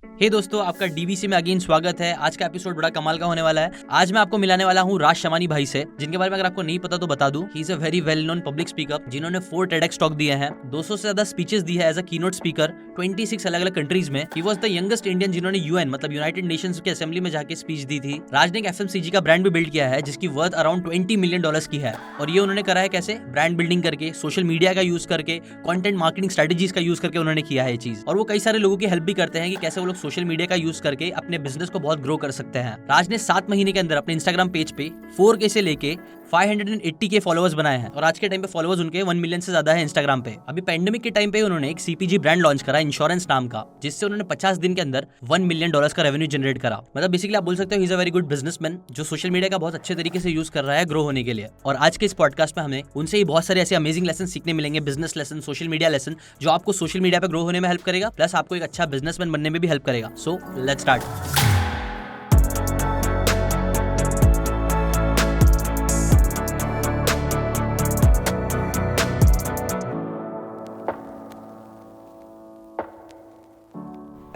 हे दोस्तों, आपका डीबीसी में अगेन स्वागत है। आज का एपिसोड बड़ा कमाल का होने वाला है। आज मैं आपको मिलाने वाला हूँ राज शमानी भाई से, जिनके बारे में अगर आपको नहीं पता तो बता दूं। He is a very well known public speaker, जिन्होंने 4 TEDx टॉक दिए हैं, 200 से ज्यादा स्पीचेस दी है एज अ कीनोट स्पीकर 26 अलग अलग कंट्रीज में। He was the youngest Indian जिन्होंने यूएन मतलब यूनाइटेड नेशंस के असेंबली में जाके स्पीच दी थी। राज ने एक एफएमसीजी का ब्रांड भी बिल्ड किया है, जिसकी वर्थ अराउंड $20 मिलियन की है। और ये उन्होंने करा है कैसे? ब्रांड बिल्डिंग करके, सोशल मीडिया का यूज करके, कंटेंट मार्केटिंग स्ट्रेटेजीज का यूज करके उन्होंने किया है ये चीज। और वो कई सारे लोगों की हेल्प भी करते हैं कि कैसे वो लोग सोशल मीडिया का यूज करके अपने बिजनेस को बहुत ग्रो कर सकते हैं। राज ने 7 महीने के अंदर अपने इंस्टाग्राम पेज पे 4K से लेके 580K फॉलोअर्स बनाए हैं। और आज के टाइम पे फॉलोअर्स उनके 1 मिलियन से ज्यादा है इंस्टाग्राम पे। अभी पेंडेमिक के टाइम पे उन्होंने एक CPG ब्रांड लॉन्च करा, इंश्योरेंस नाम का, जिससे उन्होंने 50 दिन के अंदर $1 मिलियन का रेवेन्यू जनरेट करा। मतलब बेसिकली आप बोल सकते हो he is a very good businessman, जो सोशल मीडिया का बहुत अच्छे तरीके से यूज कर रहा है ग्रो होने के लिए। और आज के इस पॉडकास्ट में हमें उनसे ही बहुत सारे ऐसे अमेजिंग लेसन सीखने मिलेंगे, business lesson, social media lesson, जो आपको सोशल मीडिया पे ग्रो होने में हेल्प करेगा, प्लस आपको एक अच्छा बिजनेसमैन बनने में भी हेल्प करेगा। So let's start.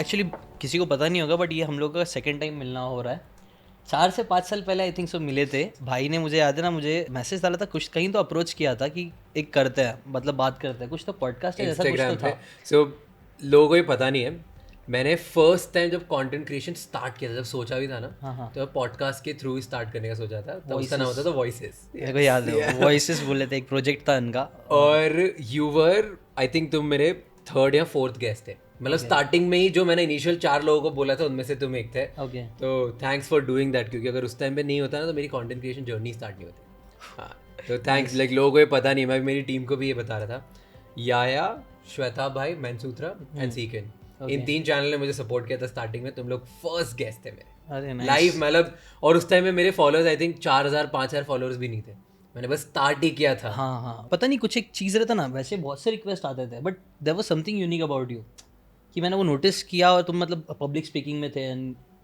एक्चुअली किसी को पता नहीं होगा, बट ये हम लोग का सेकंड टाइम मिलना हो रहा है। 4 से 5 साल पहले आई थिंक सो मिले थे। भाई ने मुझे याद है ना, मुझे मैसेज डाला था, कुछ कहीं तो अप्रोच किया था कि एक करते हैं, मतलब बात करते हैं, कुछ तो पॉडकास्ट है जैसा कुछ तो था। सो लोगों को ही पता नहीं है, मैंने फर्स्ट टाइम जब कंटेंट क्रिएशन स्टार्ट किया था, जब सोचा भी था ना, तो पॉडकास्ट के थ्रू ही स्टार्ट करने का सोचा था। तब उसका नाम होता था वॉइसेस। मेरे को याद है, वॉइसेस बोले थे, एक प्रोजेक्ट था इनका। और यूवर आई थिंक तुम मेरे 3rd या 4th गेस्ट थे। मतलब स्टार्टिंग में ही जो मैंने इनिशियल 4 लोगों को बोला था, उनमें से तुम एक थे। ओके, तो थैंक्स फॉर डूइंग दैट, क्योंकि अगर उस टाइम पे नहीं होता ना तो मेरी कंटेंट क्रिएशन जर्नी स्टार्ट नहीं होती। हाँ, तो थैंक्स। लाइक लोगों को ये पता नहीं, मैं मेरी टीम को भी ये बता रहा था। याया, श्वेता भाई, मैनसूत्रा एंड सीकन, इन 3 चैनल ने मुझे सपोर्ट किया था स्टार्टिंग में। तुम लोग फर्स्ट गेस्ट थे मेरे। अरे लाइव मतलब। और उस टाइम में मेरे फॉलोअर्स आई थिंक 4000-5000 फॉलोअर्स भी नहीं थे। मैंने बस स्टार्ट ही किया था। हाँ हाँ, पता नहीं कुछ एक चीज़ रहता ना, वैसे बहुत से रिक्वेस्ट आते थे, but there was something unique about you कि मैंने वो नोटिस किया। और तुम मतलब पब्लिक स्पीकिंग में थे,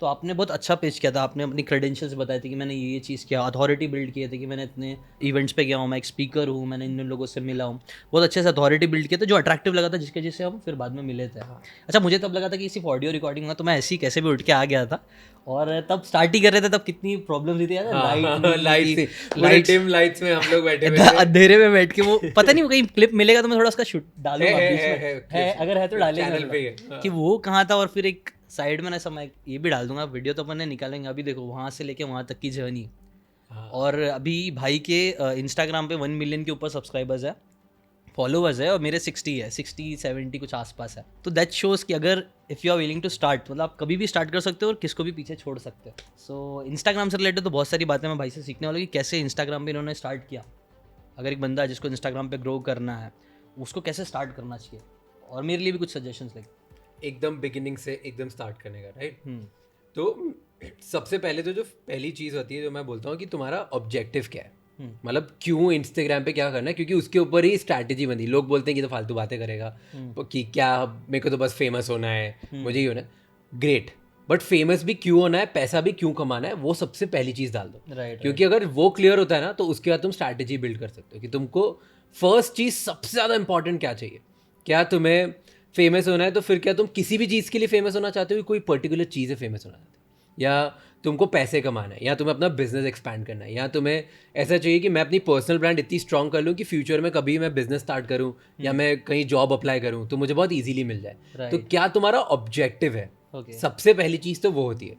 तो आपने बहुत अच्छा पेश किया था। आपने अपनी क्रेडेंशियल्स बताए थे कि मैंने ये चीज़ किया, अथॉरिटी बिल्ड किए थे कि मैंने इतने इवेंट्स पे गया हूँ, मैं एक स्पीकर हूँ, मैंने इन लोगों से मिला हूँ। बहुत अच्छे से अथॉरिटी बिल्ड किया था, जो अट्रैक्टिव लगा था, जिसके वजह से हम फिर बाद में मिले थे। अच्छा, मुझे तब लगा था कि सिर्फ ऑडियो रिकॉर्डिंग हुआ, तो मैं ऐसे ही कैसे भी उठ के आ गया था। और तब स्टार्ट ही कर रहे थे, तब कितनी प्रॉब्लम थी यार, लाइट्स में हम लोग बैठे हुए थे अंधेरे में बैठ के। वो पता नहीं, वो कहीं क्लिप मिलेगा तो मैं थोड़ा उसका शूट डालूंगा बीच में, है अगर है तो डालेंगे कि वो कहाँ था। और फिर एक साइड में ना समय ये भी डाल दूंगा, वीडियो तो अपन ने निकालेंगे। अभी देखो वहाँ से लेके वहाँ तक की जर्नी। और अभी भाई के इंस्टाग्राम पे 1 मिलियन के ऊपर सब्सक्राइबर्स है, फॉलोवर्स है, और मेरे 60 है, 60-70 कुछ आसपास है। तो दैट शोज कि अगर if you are willing to start, मतलब आप कभी भी स्टार्ट कर सकते हो और किसको भी पीछे छोड़ सकते हो। सो इंस्टाग्राम से रिलेटेड तो बहुत सारी बातें मैं भाई से सीखने वाला हूँ कि कैसे इंस्टाग्राम पे इन्होंने स्टार्ट किया। अगर एक बंदा है जिसको इंस्टाग्राम पे ग्रो करना है, उसको कैसे स्टार्ट करना चाहिए, और मेरे लिए भी कुछ सजेशंस लगे। एकदम बिगिनिंग से एकदम स्टार्ट करने का, राइट। तो सबसे पहले तो जो पहली चीज़ होती है, जो मैं बोलता हूँ कि तुम्हारा ऑब्जेक्टिव क्या है, मतलब क्यों इंस्टाग्राम पे क्या करना है, क्योंकि उसके ऊपर ही स्ट्रैटेजी बनी। लोग बोलते हैं कि तो फालतू बातें करेगा, कि क्या मेरे को तो बस फेमस होना है, मुझे ही होना है। ग्रेट, बट फेमस भी क्यों होना है, पैसा भी क्यों कमाना है, वो सबसे पहली चीज़ डाल दो। क्योंकि अगर वो क्लियर होता है ना, तो उसके बाद तुम स्ट्रैटेजी बिल्ड कर सकते हो कि तुमको फर्स्ट चीज़ सबसे ज़्यादा इंपॉर्टेंट क्या चाहिए। क्या तुम्हें फेमस होना है, तो फिर क्या तुम किसी भी चीज़ के लिए फेमस होना चाहते हो, कोई पर्टिकुलर चीज़ है फेमस होना चाहते हो, या तुमको पैसे कमाना है, या तुम्हें अपना बिजनेस एक्सपैंड करना है, या तुम्हें ऐसा चाहिए कि मैं अपनी पर्सनल ब्रांड इतनी स्ट्रॉन्ग कर लूँ कि फ्यूचर में कभी मैं बिजनेस स्टार्ट करूँ या मैं कहीं जॉब अप्लाई करूँ तो मुझे बहुत इजीली मिल जाए। तो क्या तुम्हारा ऑब्जेक्टिव है, सबसे पहली चीज़ तो वो होती है।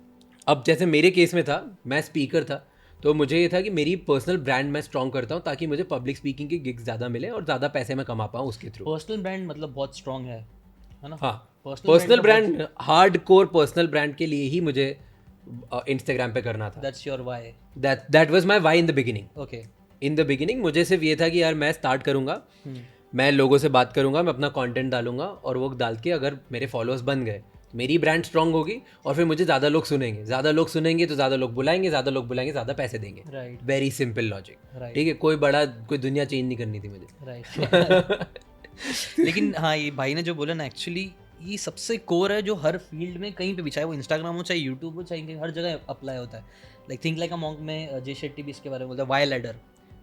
अब जैसे मेरे केस में था, मैं स्पीकर था, तो मुझे ये था कि मेरी पर्सनल ब्रांड मैं स्ट्रॉन्ग करता हूँ ताकि मुझे पब्लिक स्पीकिंग की गिग्स ज़्यादा मिले और ज़्यादा पैसे मैं कमा पाऊँ उसके थ्रू। पर्सनल ब्रांड मतलब बहुत स्ट्रॉन्ग है ना। हाँ, personal brand, hard core personal brand के लिए ही मुझे इंस्टाग्राम पे करना था। That's your why. That was my why in the beginning. Okay, in the beginning मुझे सिर्फ ये था कि यार मैं स्टार्ट करूँगा, मैं लोगों से बात करूँगा, मैं अपना कंटेंट डालूंगा, और वो डाल के अगर मेरे फॉलोअर्स बन गए, मेरी ब्रांड स्ट्रांग होगी, और फिर मुझे ज़्यादा लोग सुनेंगे, ज़्यादा लोग सुनेंगे तो ज़्यादा लोग बुलाएंगे, ज़्यादा लोग बुलाएंगे, ज़्यादा पैसे देंगे। राइट, वेरी सिंपल लॉजिक, ठीक है। कोई दुनिया चेंज नहीं करनी थी मुझे, राइट। लेकिन हाँ, ये भाई ने जो बोला ना, एक्चुअली ये सबसे कोर है, जो हर फील्ड में कहीं पे भी, चाहे वो इंस्टाग्राम हो, चाहे यूट्यूब हो, चाहे हर जगह अप्लाई होता है। Like think like a monk में जय शेट्टी भी इसके बारे में बोलता है, वाई लैडर।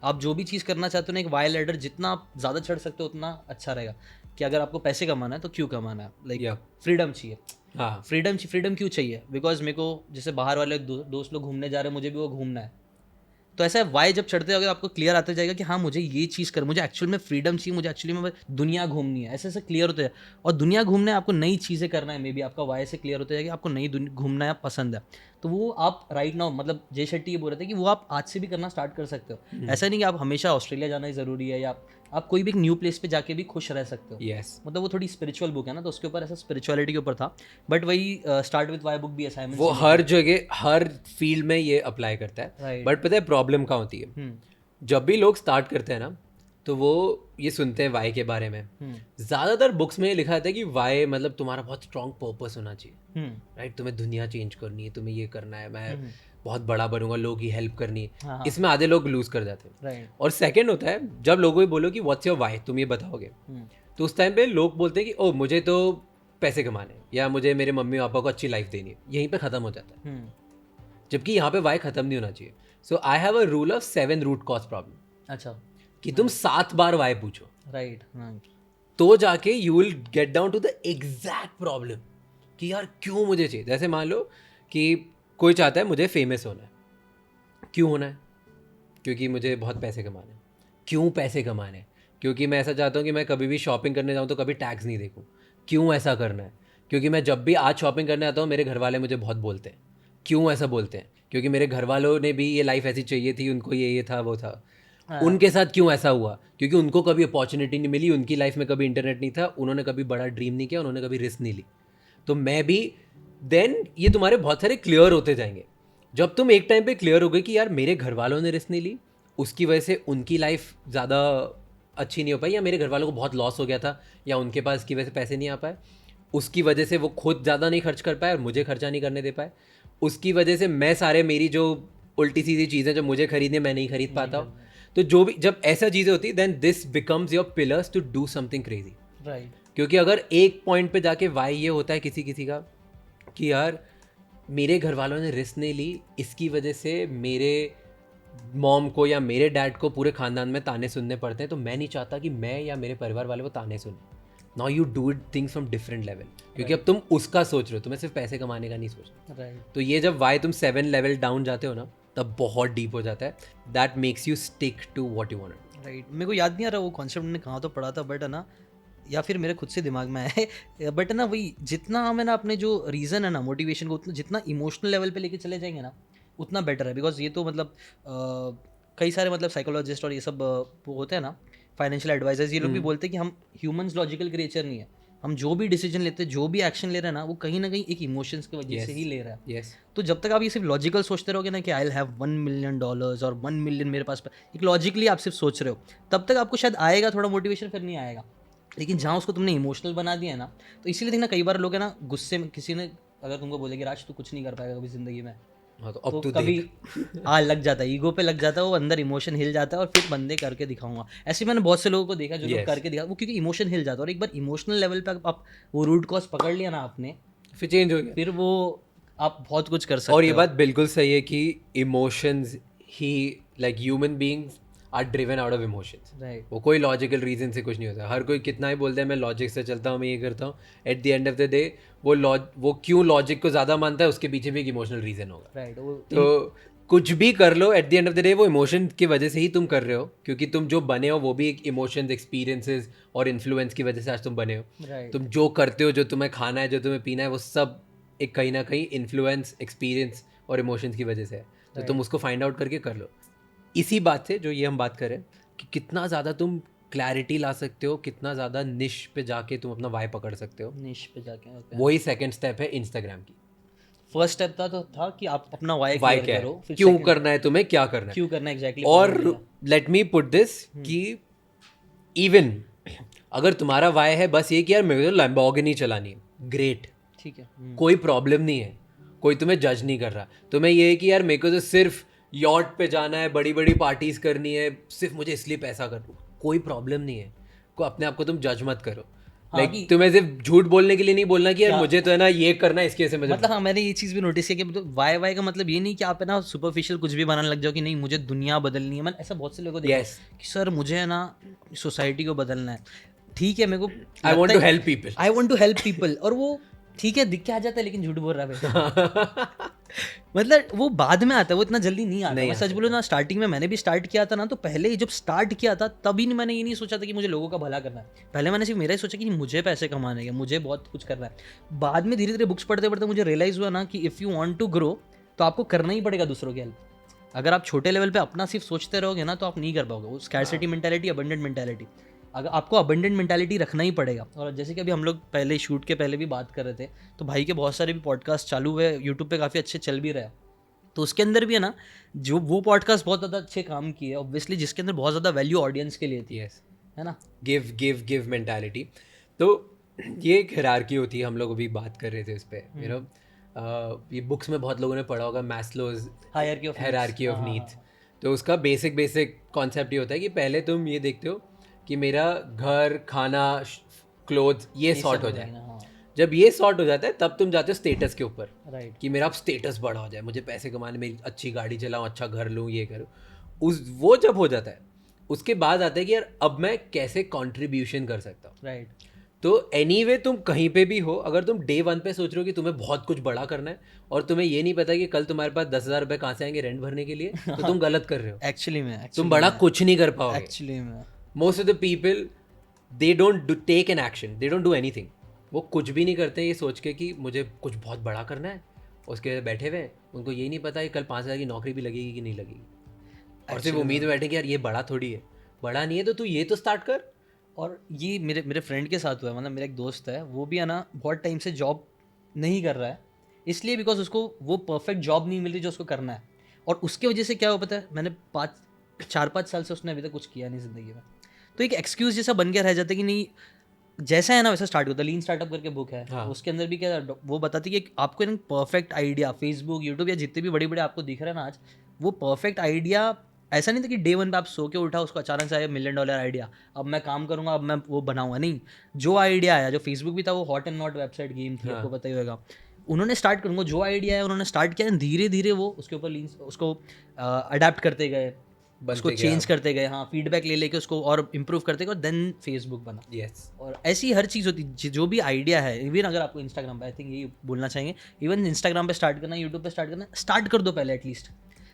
आप जो भी चीज़ करना चाहते हो ना, एक वाई लैडर जितना आप ज़्यादा चढ़ सकते हो उतना अच्छा रहेगा। कि अगर आपको पैसे कमाना है तो क्यों कमाना है, लाइक Yeah. फ्रीडम चाहिए। हाँ फ्रीडम क्यों चाहिए? बिकॉज मेरे को जैसे बाहर वाले दोस्त लोग घूमने जा रहे हैं, मुझे भी वो घूमना है। तो ऐसा है, वाई जब चढ़ते जाओगे आपको क्लियर आता जाएगा कि हाँ मुझे ये चीज़ कर, मुझे एक्चुअल में फ्रीडम चाहिए, मुझे एक्चुअली में दुनिया घूमनी है, ऐसे ऐसे क्लियर होते हैं। और दुनिया घूमना है, आपको नई चीज़ें करना है, मे बी आपका वाई से क्लियर होता जाएगा कि आपको नई घूमना है, पसंद है। तो वो आप राइट नाउ, मतलब जय शेट्टी ये बोल रहे थे कि वो आप आज से भी करना स्टार्ट कर सकते हो। ऐसा नहीं कि आप हमेशा ऑस्ट्रेलिया जाना ही ज़रूरी है, या आप कोई भी एक न्यू प्लेस पे जाके भी खुश रह सकते हो। Yes. मतलब वो थोड़ी स्पिरिचुअल बुक है ना, तो उसके ऊपर ऐसा स्पिरिचुअलिटी के ऊपर था। बट वही स्टार्ट विद वाई बुक भी असाइनमेंट वो हर जगह हर फील्ड में ये अप्लाई करता है। Right. बट पता है प्रॉब्लम कहाँ होती है? जब भी लोग स्टार्ट करते हैं ना, तो वो ये सुनते हैं वाई के बारे में। ज़्यादातर बुक्स में लिखा रहता है कि वाई मतलब तुम्हारा बहुत स्ट्रॉन्ग पर्पस होना चाहिए, राइट? तुम्हें दुनिया चेंज करनी है, तुम्हें ये करना है, मैं बहुत बड़ा बनूंगा, लोगों की हेल्प करनी है। हाँ। इसमें आधे लोग लूज कर जाते हैं। राइट। और सेकंड होता है जब लोगों को बोलो कि व्हाट्स योर वाई, तुम ये बताओगे, तो उस टाइम पे लोग बोलते हैं कि ओ मुझे तो पैसे कमाने, या मुझे मेरे मम्मी पापा को अच्छी लाइफ देनी है। यहीं पे ख़त्म हो जाता है। जबकि यहाँ पे वाई ख़त्म नहीं होना चाहिए। So I have a rule of 7 root cause problem, अच्छा, कि तुम 7 बार वाई पूछो, राइट। तो जाके you will get down to the exact problem कि यार क्यों मुझे चाहिए। जैसे मान लो कि कोई चाहता है मुझे फेमस होना है। क्यों होना है? क्योंकि मुझे बहुत पैसे कमाने हैं। क्यों पैसे कमाने हैं? क्योंकि मैं ऐसा चाहता हूँ कि मैं कभी भी शॉपिंग करने जाऊँ तो कभी टैक्स नहीं देखूँ। क्यों ऐसा करना है? क्योंकि मैं जब भी आज शॉपिंग करने आता हूँ मेरे घर वाले मुझे बहुत बोलते हैं। क्यों ऐसा बोलते हैं? क्योंकि मेरे घर वालों ने भी ये लाइफ ऐसी चाहिए थी, उनको ये था वो था। उनके साथ क्यों ऐसा हुआ? क्योंकि उनको कभी अपॉर्चुनिटी नहीं मिली, उनकी लाइफ में कभी इंटरनेट नहीं था, उन्होंने कभी बड़ा ड्रीम नहीं किया, उन्होंने कभी रिस्क नहीं ली। तो मैं भी देन ये तुम्हारे बहुत सारे क्लियर होते जाएंगे। जब तुम एक टाइम पे क्लियर हो गए कि यार मेरे घर वालों ने रिस्क नहीं ली, उसकी वजह से उनकी लाइफ ज़्यादा अच्छी नहीं हो पाई, या मेरे घर वालों को बहुत लॉस हो गया था, या उनके पास की वजह से पैसे नहीं आ पाए, उसकी वजह से वो खुद ज़्यादा नहीं खर्च कर पाए और मुझे खर्चा नहीं करने दे पाए, उसकी वजह से मैं सारे मेरी जो उल्टी सीधी चीज़ें जो मुझे खरीदने मैं नहीं खरीद पाता हूँ। तो जो भी जब ऐसा चीज़ें होती है then this becomes your pillars to do something crazy. Right. क्योंकि अगर एक पॉइंट पे जाके वाई ये होता है किसी किसी का कि यार मेरे घर वालों ने रिस्क नहीं ली, इसकी वजह से मेरे मॉम को या मेरे डैड को पूरे ख़ानदान में ताने सुनने पड़ते हैं, तो मैं नहीं चाहता कि मैं या मेरे परिवार वाले वो ताने सुने। Now you do it things from different level, क्योंकि अब तुम उसका सोच रहे हो, तुम्हें सिर्फ पैसे कमाने का नहीं सोचना। राइट। तो ये जब वाई तुम 7 लेवल डाउन जाते हो ना, तब बहुत डीप हो जाता है। That makes you stick to what you want. Right. मेरे को याद नहीं आ रहा वो कॉन्सेप्ट मैंने कहाँ तो पढ़ा था, बट है ना, या फिर मेरे खुद से दिमाग में है, बट है ना वही, जितना हमें ना अपने जो रीज़न है ना मोटिवेशन को, उतना जितना इमोशनल लेवल पे लेके चले जाएंगे ना, उतना बेटर है। बिकॉज ये तो मतलब कई सारे मतलब साइकोलॉजिस्ट और ये सब वो होते हैं ना, फाइनेंशियल एडवाइजर्स, ये लोग भी बोलते हैं कि हम ह्यूमंस लॉजिकल क्रिएचर नहीं है। हम जो भी डिसीजन लेते हैं, जो भी एक्शन ले रहे हैं ना, वो कहीं ना कहीं एक इमोशंस की वजह से ही ले रहा है। तो जब तक आप ये सिर्फ लॉजिकल सोचते रहोगे ना कि आई विल हैव $1 million और 1 million मेरे पास, एक लॉजिकली आप सिर्फ सोच रहे हो, तब तक आपको शायद आएगा थोड़ा मोटिवेशन, फिर नहीं आएगा। लेकिन जहाँ उसको तुमने इमोशनल बना दिया है ना, तो इसीलिए देखना कई बार लोग है ना गुस्से में, किसी ने अगर तुमको बोले कि राज तू कुछ नहीं कर पाएगा कभी ज़िंदगी में, तो कभी लग जाता है, ईगो पे लग जाता है, वो अंदर इमोशन हिल जाता है और फिर बंदे करके दिखाऊंगा। ऐसे मैंने बहुत से लोगों को देखा जो लोग करके दिखा, वो क्योंकि इमोशन हिल जाता है। और एक बार इमोशनल लेवल पे आप वो रूट कॉज पकड़ लिया ना आपने, फिर चेंज हो गया, फिर वो आप बहुत कुछ कर सकते हो। और ये बात बिल्कुल सही है कि इमोशंस ही, like human beings are driven out of emotions. Right. वो कोई लॉजिकल रीजन से कुछ नहीं होता। हर कोई कितना ही बोलता है मैं लॉजिक से चलता हूँ, मैं ये करता हूँ, eight the end of the day वो क्यों लॉजिक को ज़्यादा मानता है, उसके पीछे भी एक इमोशनल रीज़न होगा। राइट। तो कुछ भी कर लो, at the end of the day वो इमोशन की वजह से ही तुम कर रहे हो, क्योंकि तुम जो बने हो वो भी एक इमोशंस, एक्सपीरियंसेस और इन्फ्लुएंस की वजह से आज तुम बने हो। तुम जो करते हो, जो तुम्हें खाना है, जो तुम्हें पीना है, वो सब एक कहीं ना कहीं इन्फ्लुएंस, एक्सपीरियंस और इमोशंस की वजह से है। तो तुम उसको फाइंड आउट करके कर लो। इसी बात से जो ये हम बात करें कि कितना ज़्यादा तुम क्लैरिटी ला सकते हो, कितना ज़्यादा निश पे जाके तुम अपना वाई पकड़ सकते हो, निश पे जाके। वही सेकंड स्टेप है इंस्टाग्राम की। फर्स्ट स्टेप था कि आप अपना वाई क्या करो, है, क्यों करना है तुम्हें, क्या करना है, क्यों करना है एग्जैक्टली। और लेट मी पुट दिस कि इवन अगर तुम्हारा वाई है बस ये कि यार मेरे को लैम्बोर्गिनी चलानी है, ग्रेट, ठीक है, कोई प्रॉब्लम नहीं है, कोई तुम्हें जज नहीं कर रहा। तुम्हें ये है कि यार मेरे को तो सिर्फ यॉट पे जाना है, बड़ी बड़ी पार्टीज करनी है, सिर्फ मुझे इसलिए पैसा कर दो, कोई प्रॉब्लम नहीं है। को अपने आप को तुम जज मत करो। लाइक तुम्हें सिर्फ झूठ बोलने के लिए नहीं बोलना कि यार मुझे तो है ना ये करना है, इसकी वजह से मुझे, मतलब हाँ, मैंने ये चीज़ भी नोटिस किया कि वाई वाई का मतलब ये नहीं कि आप है ना सुपरफिशियल कुछ भी बनाने लग जाओ कि नहीं मुझे दुनिया बदलनी है। मैंने ऐसा बहुत से लोगों को देखा कि सर मुझे है ना सोसाइटी को बदलना है। ठीक है, मेरे को I want to help people, I want to help people, और वो ठीक है दिख के आ जाता है, लेकिन झूठ बोल रहा है मतलब वो बाद में आता है, वो इतना जल्दी नहीं आता। मैं सच बोलूँ ना, स्टार्टिंग में मैंने भी स्टार्ट किया था ना, तो पहले जब स्टार्ट किया था तभी मैंने ये नहीं सोचा था कि मुझे लोगों का भला करना है। पहले मैंने सिर्फ मेरा ही सोचा कि मुझे पैसे कमाने हैं, मुझे बहुत कुछ करना है। बाद में धीरे धीरे बुक्स पढ़ते पढ़ते मुझे रियलाइज हुआ ना कि if you want to grow तो आपको करना ही पड़ेगा दूसरों की हेल्प। अगर आप छोटे लेवल पे अपना सिर्फ सोचते रहोगे ना तो आप नहीं कर पाओगे। वो स्कैरसिटी मेंटालिटी, अबंडेंट मेंटालिटी, अगर आपको अबंडेंट मेंटालिटी रखना ही पड़ेगा। और जैसे कि अभी हम लोग पहले शूट के पहले भी बात कर रहे थे, तो भाई के बहुत सारे भी पॉडकास्ट चालू हुए, यूट्यूब पे काफ़ी अच्छे चल भी रहे हैं। तो उसके अंदर भी है ना, जो वो पॉडकास्ट बहुत ज़्यादा अच्छे काम किए ऑब्वियसली, जिसके अंदर बहुत ज़्यादा वैल्यू ऑडियंस के लिए थी, यस, है ना। Give give give mentality. तो ये एक हायरार्की होती है, हम लोग अभी बात कर रहे थे इस पे, यू नो, ये बुक्स में बहुत लोगों ने पढ़ा होगा, मैस्लोज हायरार्की ऑफ नीड्स। तो उसका बेसिक कॉन्सेप्ट ये होता है कि पहले तुम ये देखते हो कि मेरा घर, खाना, क्लोथ्स, ये सॉर्ट हो जाए। जब ये सॉर्ट हो जाता है तब तुम जाते हो स्टेटस के ऊपर, राइट, कि मेरा अब स्टेटस बड़ा हो जाए, मुझे पैसे कमाने में, अच्छी गाड़ी चलाऊं, अच्छा घर लूं, ये करूं। वो जब हो जाता है उसके बाद आता है कि यार अब मैं कैसे कंट्रीब्यूशन कर सकता हूँ। राइट। तो एनीवे तुम कहीं पे भी हो, अगर तुम डे 1 पे सोच रहे हो कि तुम्हें बहुत कुछ बड़ा करना है और तुम्हें ये नहीं पता कि कल तुम्हारे पास 10,000 रुपये कहाँ से आएंगे रेंट भरने के लिए, तो तुम गलत कर रहे हो। एक्चुअली में तुम बड़ा कुछ नहीं कर पाओगे। एक्चुअली में most of the people they don't take an action, they don't do anything. वो कुछ भी नहीं करते ये सोच के कि मुझे कुछ बहुत बड़ा करना है, उसके बैठे हुए उनको ये नहीं पता कि कल 5,000 की नौकरी भी लगेगी कि नहीं लगेगी, और सिर्फ उम्मीद में बैठे कि यार ये बड़ा थोड़ी है। बड़ा नहीं है तो तू ये तो स्टार्ट कर। और ये मेरे फ्रेंड के साथ हुआ है। मतलब मेरा एक दोस्त है, वो भी है ना बहुत टाइम से जॉब नहीं कर रहा है, इसलिए बिकॉज उसको वो परफेक्ट जॉब नहीं मिल रही जो उसको करना है। और उसके वजह से क्या हुआ पता है, मैंने 4-5 साल से उसने अभी तक कुछ किया नहीं ज़िंदगी में। तो एक एक्सक्यूज़ जैसा बन गया रह जाता है कि नहीं, जैसा है ना वैसा स्टार्ट होता है। लीन स्टार्टअप करके बुक है, हाँ। उसके अंदर भी क्या वो बताती है कि आपको एक परफेक्ट आइडिया, फेसबुक, यूट्यूब या जितने भी बड़े बड़े आपको दिख रहे हैं ना आज, वो परफेक्ट आइडिया ऐसा नहीं था कि डे 1 पे आप सो के उठा, उसको अचानक से आया $1 मिलियन आइडिया, अब मैं काम करूंगा, अब मैं वो बनाऊंगा। नहीं, जो आइडिया आया, जो फेसबुक भी था वो hot and not website game थी, आपको पता ही होगा। उन्होंने स्टार्ट करूंगा, जो आइडिया है उन्होंने स्टार्ट किया, धीरे धीरे वो उसके ऊपर उसको अडेप्ट करते गए, उसको चेंज करते गए, हाँ, फीडबैक ले लेके उसको और इम्प्रूव करते गए, और देन फेसबुक बना। यस। और ऐसी हर चीज़ होती है, जो भी आइडिया है। इवन अगर आपको इंस्टाग्राम पे, आई थिंक यही बोलना चाहेंगे, इवन इंस्टाग्राम पे स्टार्ट करना, यूट्यूब पे स्टार्ट करना, स्टार्ट कर दो पहले एटलीस्ट।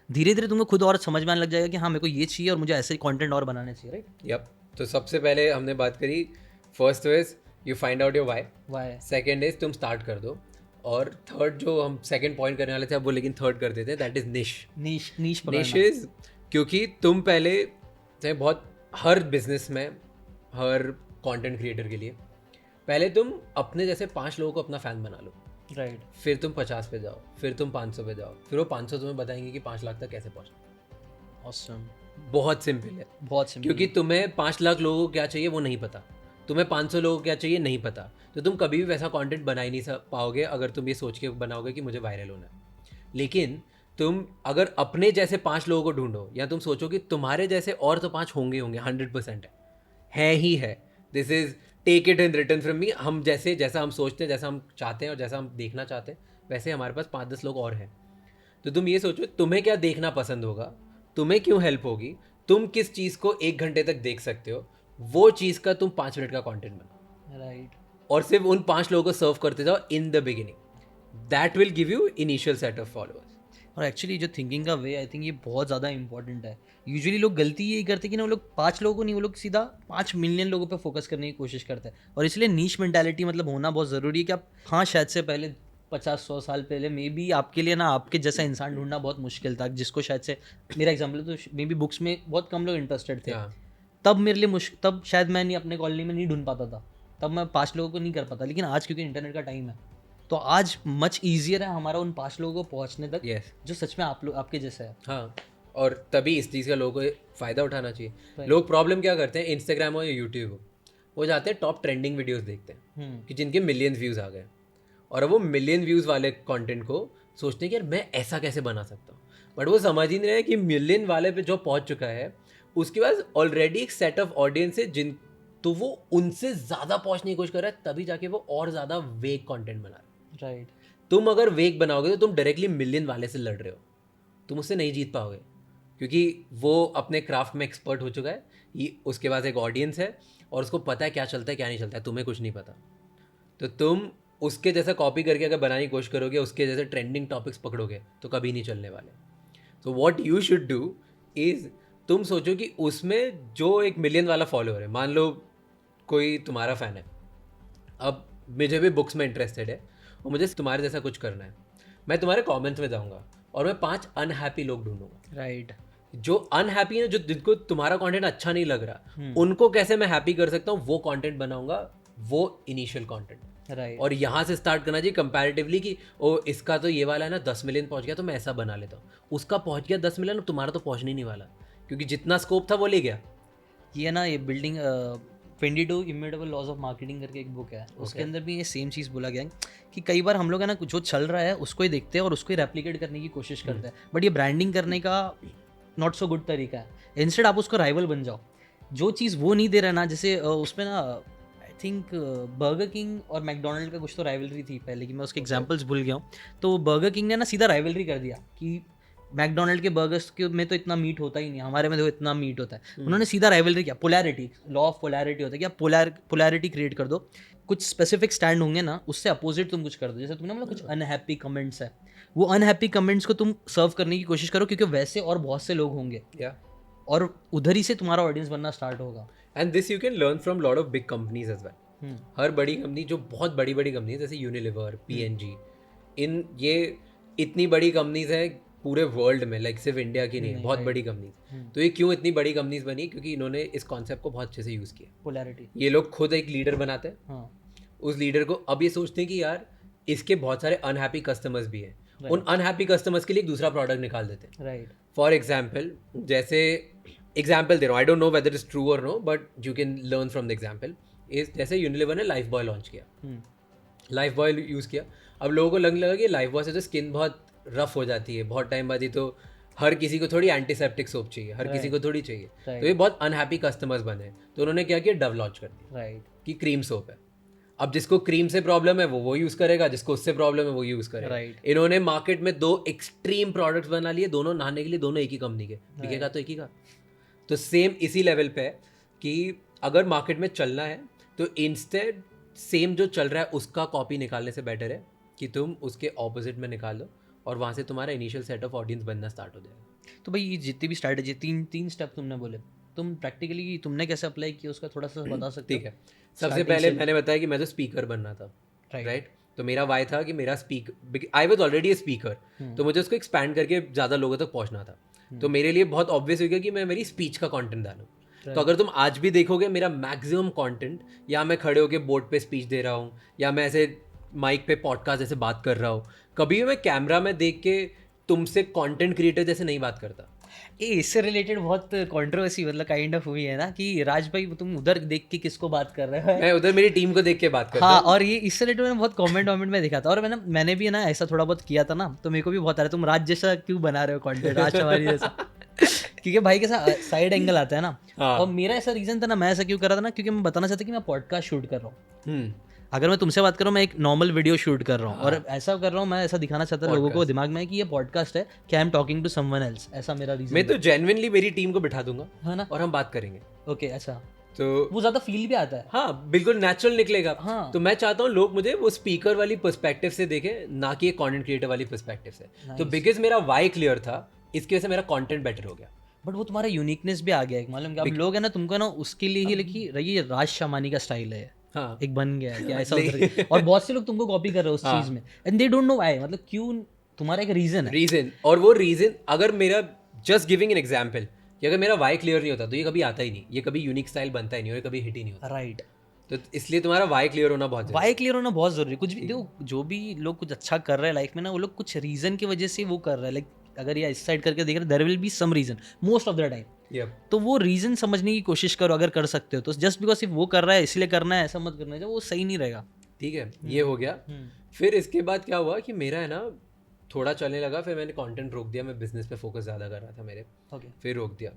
धीरे धीरे तुमको खुद और समझ में आने लग जाएगा कि हाँ मेरे को ये चाहिए और मुझे ऐसे कंटेंट और बनाने चाहिए, राइट। यप। तो सबसे पहले हमने बात करी, first is you find out your why, second is तुम स्टार्ट कर दो, और थर्ड जो हम सेकंड पॉइंट करने वाले थे अब वो लेकिन थर्ड कर देते हैं, दैट इज निश इज, क्योंकि तुम पहले चाहे बहुत, हर बिजनेस में, हर कंटेंट क्रिएटर के लिए पहले तुम अपने जैसे 5 लोगों को अपना फैन बना लो, राइट। फिर तुम 50 पे जाओ, फिर तुम 500 पे जाओ, फिर वो 500 तुम्हें बताएंगे कि 5 लाख तक कैसे पहुंचना। ऑसम। बहुत सिंपल है, बहुत सिंपल। क्योंकि तुम्हें 5 लाख लोगों को क्या चाहिए वो नहीं पता, तुम्हें 500 लोगों को क्या चाहिए नहीं पता, तो तुम कभी भी वैसा कंटेंट बना ही नहीं पाओगे अगर तुम ये सोच के बनाओगे कि मुझे वायरल होना है। लेकिन तुम अगर अपने जैसे 5 लोगों को ढूंढो, या तुम सोचो कि तुम्हारे जैसे और तो 5 होंगे 100% है ही है, this is take it in return from me. हम जैसा हम सोचते हैं, जैसा हम चाहते हैं और जैसा हम देखना चाहते हैं, वैसे हमारे पास 5-10 लोग और हैं। तो तुम ये सोचो तुम्हें क्या देखना पसंद होगा, तुम्हें क्यों हेल्प होगी, तुम किस चीज़ को 1 घंटे तक देख सकते हो, वो चीज़ का तुम 5 मिनट का कंटेंट बनाओ, राइट। और सिर्फ उन 5 लोगों को सर्व करते जाओ in the beginning, that will give you initial set of followers. और एक्चुअली जो थिंकिंग का वे, आई थिंक ये बहुत ज़्यादा इंपॉर्टेंट है। यूजुअली लोग गलती यही करते हैं कि ना, वो लोग 5 लोगों को नहीं, वो लोग सीधा 5 मिलियन लोगों पे फोकस करने की कोशिश करते हैं। और इसलिए नीश मेंटालिटी मतलब होना बहुत ज़रूरी है कि आप, हाँ, शायद से पहले 50-100 साल पहले मे बी आपके लिए ना आपके जैसा इंसान ढूंढना बहुत मुश्किल था, जिसको शायद से, मेरा एग्जाम्पल तो मे बी बुक्स में बहुत कम लोग इंटरेस्टेड थे। तब मेरे लिए तब शायद मैं नहीं अपने कॉलोनी में नहीं ढूंढ पाता था, तब मैं 5 लोगों को नहीं कर पाता। लेकिन आज क्योंकि इंटरनेट का टाइम है, तो आज मच ईजियर है हमारा उन 5 लोगों को पहुंचने तक, जो सच में आप लोग आपके जैसे है। हाँ, और तभी इस चीज़ का लोगों को फ़ायदा उठाना चाहिए। लोग प्रॉब्लम क्या करते हैं, इंस्टाग्राम हो या यूट्यूब हो, वो जाते हैं टॉप ट्रेंडिंग वीडियोस देखते हैं कि जिनके मिलियन व्यूज़ आ गए, और अब वो मिलियन व्यूज़ वाले कंटेंट को सोचते हैं कि यार मैं ऐसा कैसे बना सकता हूँ, बट वो समझ ही नहीं रहे कि मिलियन वाले पे जो पहुँच चुका है उसके पास ऑलरेडी एक सेट ऑफ ऑडियंस है, जिन तो वो उनसे ज़्यादा पहुँचने की कोशिश कर रहा है, तभी जाके वो और ज़्यादा वेग कॉन्टेंट बना रहा है। राइट। तुम अगर वेग बनाओगे तो तुम डायरेक्टली मिलियन वाले से लड़ रहे हो, तुम उससे नहीं जीत पाओगे, क्योंकि वो अपने क्राफ्ट में एक्सपर्ट हो चुका है, उसके पास एक ऑडियंस है, और उसको पता है क्या चलता है क्या नहीं चलता है, तुम्हें कुछ नहीं पता, तो तुम उसके जैसा कॉपी करके अगर बनाने की कोशिश करोगे, उसके जैसे ट्रेंडिंग टॉपिक्स पकड़ोगे तो कभी नहीं चलने वाले. तो what you should do is, तुम सोचो कि उसमें जो 1 मिलियन वाला फॉलोअर है, मान लो कोई तुम्हारा फ़ैन है, अब मुझे भी बुक्स में इंटरेस्टेड है और मुझे तुम्हारे जैसा कुछ करना है, मैं तुम्हारे कमेंट्स में जाऊँगा और मैं 5 अनहैप्पी लोग ढूंढूंगा. राइट. जो अनहैप्पी है, जो जिनको तुम्हारा कंटेंट अच्छा नहीं लग रहा, उनको कैसे मैं हैप्पी कर सकता हूँ, वो कंटेंट बनाऊंगा, वो इनिशियल कंटेंट. राइट. और यहाँ से स्टार्ट करना चाहिए कंपैरेटिवली कि ओ इसका तो ये वाला है ना 10 मिलियन पहुँच गया तो मैं ऐसा बना लेता हूँ. उसका पहुँच गया 10 मिलियन, तुम्हारा तो पहुँचने नहीं वाला, क्योंकि जितना स्कोप था वो ले गया. ये ना, ये building 22 immutable laws of marketing करके एक बुक है, उसके अंदर भी ये सेम चीज़ बोला गया है कि कई बार हम लोग है ना जो चल रहा है उसको ही देखते हैं और उसको ही रेप्लिकेट करने की कोशिश करते हैं, बट ये ब्रांडिंग करने का नॉट सो गुड तरीका है. इंस्टेड आप उसको राइवल बन जाओ. जो चीज़ वो नहीं दे रहा ना, जैसे उसमें ना आई थिंक बर्गर किंग और मैकडोनल्ड का कुछ तो राइवलरी थी पहले की, मैं उसके एग्जाम्पल्स भूल गया हूँ. तो बर्गर किंग ने ना सीधा राइवलरी कर दिया कि मैकडोनल्ड के बर्गर्स के में तो इतना मीट होता ही नहीं, हमारे में तो इतना मीट होता है. उन्होंने सीधा राइवलरी किया. पोलैरिटी, लॉ ऑफ पोलैरिटी होता है कि आप पोलैरिटी क्रिएट कर दो, कुछ स्पेसिफिक स्टैंड होंगे ना, उससे अपोजिट तुम कुछ कर दो. जैसे तुमने मतलब कुछ अनहैप्पी कमेंट्स है, वो अनहैप्पी कमेंट्स को तुम सर्व करने की कोशिश करो, क्योंकि वैसे और बहुत से लोग होंगे और उधर ही से तुम्हारा ऑडियंस बनना स्टार्ट होगा. And this you can learn from lot of big companies as well. हर बड़ी कंपनी, जो बहुत बड़ी बड़ी कंपनी है जैसे यूनिलीवर, पीएनजी, इन ये इतनी बड़ी कंपनीज है पूरे वर्ल्ड में, लाइक सिर्फ इंडिया की नहीं, बहुत बड़ी कंपनीज. तो ये क्यों इतनी बड़ी कंपनीज बनी? क्योंकि इन्होंने इस कॉन्सेप्ट को बहुत अच्छे से यूज़ किया. पोलैरिटी. ये लोग खुद एक लीडर बनाते हैं, उस लीडर को अब ये सोचते हैं कि यार इसके बहुत सारे अनहैप्पी कस्टमर्स भी हैं, उन अनहैप्पी कस्टमर्स के लिए एक दूसरा प्रोडक्ट निकाल देते हैं. राइट. फॉर एग्जाम्पल, जैसे एग्जाम्पल दे रहा हूँ, I don't know whether is true or no, but you can learn from the example. Is जैसे यूनिलीवर ने लाइफ बॉय लॉन्च किया, लाइफ बॉय यूज़ किया. अब लोगों को लगने लगा कि लाइफ बॉय से तो स्किन बहुत रफ हो जाती है, बहुत टाइम बाद ही तो हर किसी को थोड़ी एंटीसेप्टिक सोप चाहिए, हर किसी को थोड़ी चाहिए. तो ये बहुत अनहैप्पी कस्टमर्स बने, तो उन्होंने क्या किया, डव लॉन्च कर दिया. राइट. कि क्रीम सोप है. अब जिसको क्रीम से प्रॉब्लम है वो यूज़ करेगा, जिसको उससे प्रॉब्लम है वो यूज़ करेगा. Right. इन्होंने मार्केट में 2 एक्सट्रीम प्रोडक्ट्स बना लिए, दोनों नहाने के लिए, दोनों एक ही कंपनी के, बिकेगा तो एक ही का. तो सेम इसी लेवल पे है कि अगर मार्केट में चलना है तो इंस्टेड सेम जो चल रहा है उसका कॉपी निकालने से बेटर है कि तुम उसके ऑपोजिट में निकाल लो और वहाँ से तुम्हारा इनिशियल सेट ऑफ ऑडियंस बनना स्टार्ट हो जाएगा. तो भाई ये जितनी भी स्ट्रैटेजी, तीन स्टेप तुमने बोले, तुम प्रैक्टिकली तुमने कैसे अप्लाई किया उसका थोड़ा सा बता सकते हो? ठीक है. सबसे पहले मैंने बताया कि मैं तो स्पीकर बनना था, राइट. तो मेरा वाई था कि मेरा I was already a speaker, तो मुझे उसको एक्सपैंड करके ज़्यादा लोगों तक पहुँचना था. तो मेरे लिए बहुत ऑब्वियस हो गया कि मैं मेरी स्पीच का कंटेंट डालूं. तो अगर तुम आज भी देखोगे मेरा मैक्सिमम कंटेंट, या मैं खड़े होकर बोर्ड पे स्पीच दे रहा हूँ, या मैं ऐसे माइक पे पॉडकास्ट जैसे बात कर रहा हूँ, कभी भी मैं कैमरा में देख के तुमसे कंटेंट क्रिएटर जैसे नहीं बात करता. ये इससे रिलेटेड बहुत कंट्रोवर्सी मतलब काइंड ऑफ हुई है ना कि राज भाई तुम उधर देख के किसको बात कर रहे हो, मैं उधर मेरी टीम को देख के बात करता. हाँ. और ये इससे रिलेटेड मैंने बहुत कमेंट में देखा था, और मैंने भी ना ऐसा थोड़ा बहुत किया था ना, तो मेरे को भी बहुत आ रहा है तुम राज जैसा क्यों बना रहे हो कंटेंट, राज हमारी जैसा. क्योंकि भाई के साथ साइड एंगल आता है ना. और मेरा ऐसा रीजन था ना, मैं ऐसा क्यों कर रहा था ना, क्योंकि मैं बताना चाहता कि मैं पॉडकास्ट शूट कर रहा हूँ. अगर मैं तुमसे बात कर रहा हूँ, मैं एक नॉर्मल वीडियो शूट कर रहा हूँ, और ऐसा कर रहा हूँ, मैं ऐसा दिखाना चाहता हूँ लोगों को दिमाग में कि ये पॉडकास्ट है, कि I am talking to someone else. ऐसा मेरा रीजन. मैं तो जेन्युइनली मेरी टीम को बिठा दूंगा, है ना, और हम बात करेंगे. ओके. अच्छा, तो वो ज्यादा फील भी आता है. हाँ, बिल्कुल नेचुरल निकलेगा. हाँ. तो मैं चाहता हूँ लोग मुझे वो स्पीकर वाली पर्सपेक्टिव से देखें, ना कि एक कंटेंट क्रिएटर वाली पर्सपेक्टिव से. तो बिकॉज मेरा वाई क्लियर था, इसकी वजह से मेरा कंटेंट बेटर हो गया. बट वो तुम्हारा यूनिकनेस भी आ गया है, मालूम क्या? अब लोग है ना तुमको ना उसके लिए ही लिखी रही, राज शमानी का स्टाइल है. हाँ. एक बन गया है कि ऐसा उधर, और बहुत से लोग तुमको कॉपी कर रहे हो उस चीज में, and they don't know why. मतलब क्यों? तुम्हारा एक रीजन है. रीजन, और वो रीजन अगर मेरा, जस्ट गिविंग एन एग्जांपल, कि अगर मेरा वाई क्लियर नहीं होता तो ये कभी आता ही नहीं, ये कभी यूनिक स्टाइल बनता ही नहीं, और ये कभी हिट ही नहीं होता. राइट. तो इसलिए तुम्हारा वाई क्लियर होना बहुत जरूरी. वाई क्लियर होना बहुत जरूरी. कुछ भी देखो, जो भी लोग कुछ अच्छा कर रहे हैं लाइफ में ना, वो लोग कुछ रीजन की वजह से वो कर रहे हैं. लाइक अगर ये इस साइड करके देख रहे, there will be some reason most of the time. तो वो रीजन समझने की कोशिश करो अगर कर सकते हो तो. जस्ट बिकॉज सिर्फ वो कर रहा है इसलिए करना है, ऐसा मत करना है, वो सही नहीं रहेगा. ठीक है, ये हो गया. फिर इसके बाद क्या हुआ कि मेरा है ना थोड़ा चलने लगा, फिर मैंने कंटेंट रोक दिया. मैं बिजनेस पे फोकस ज़्यादा कर रहा था मेरे. फिर रोक दिया.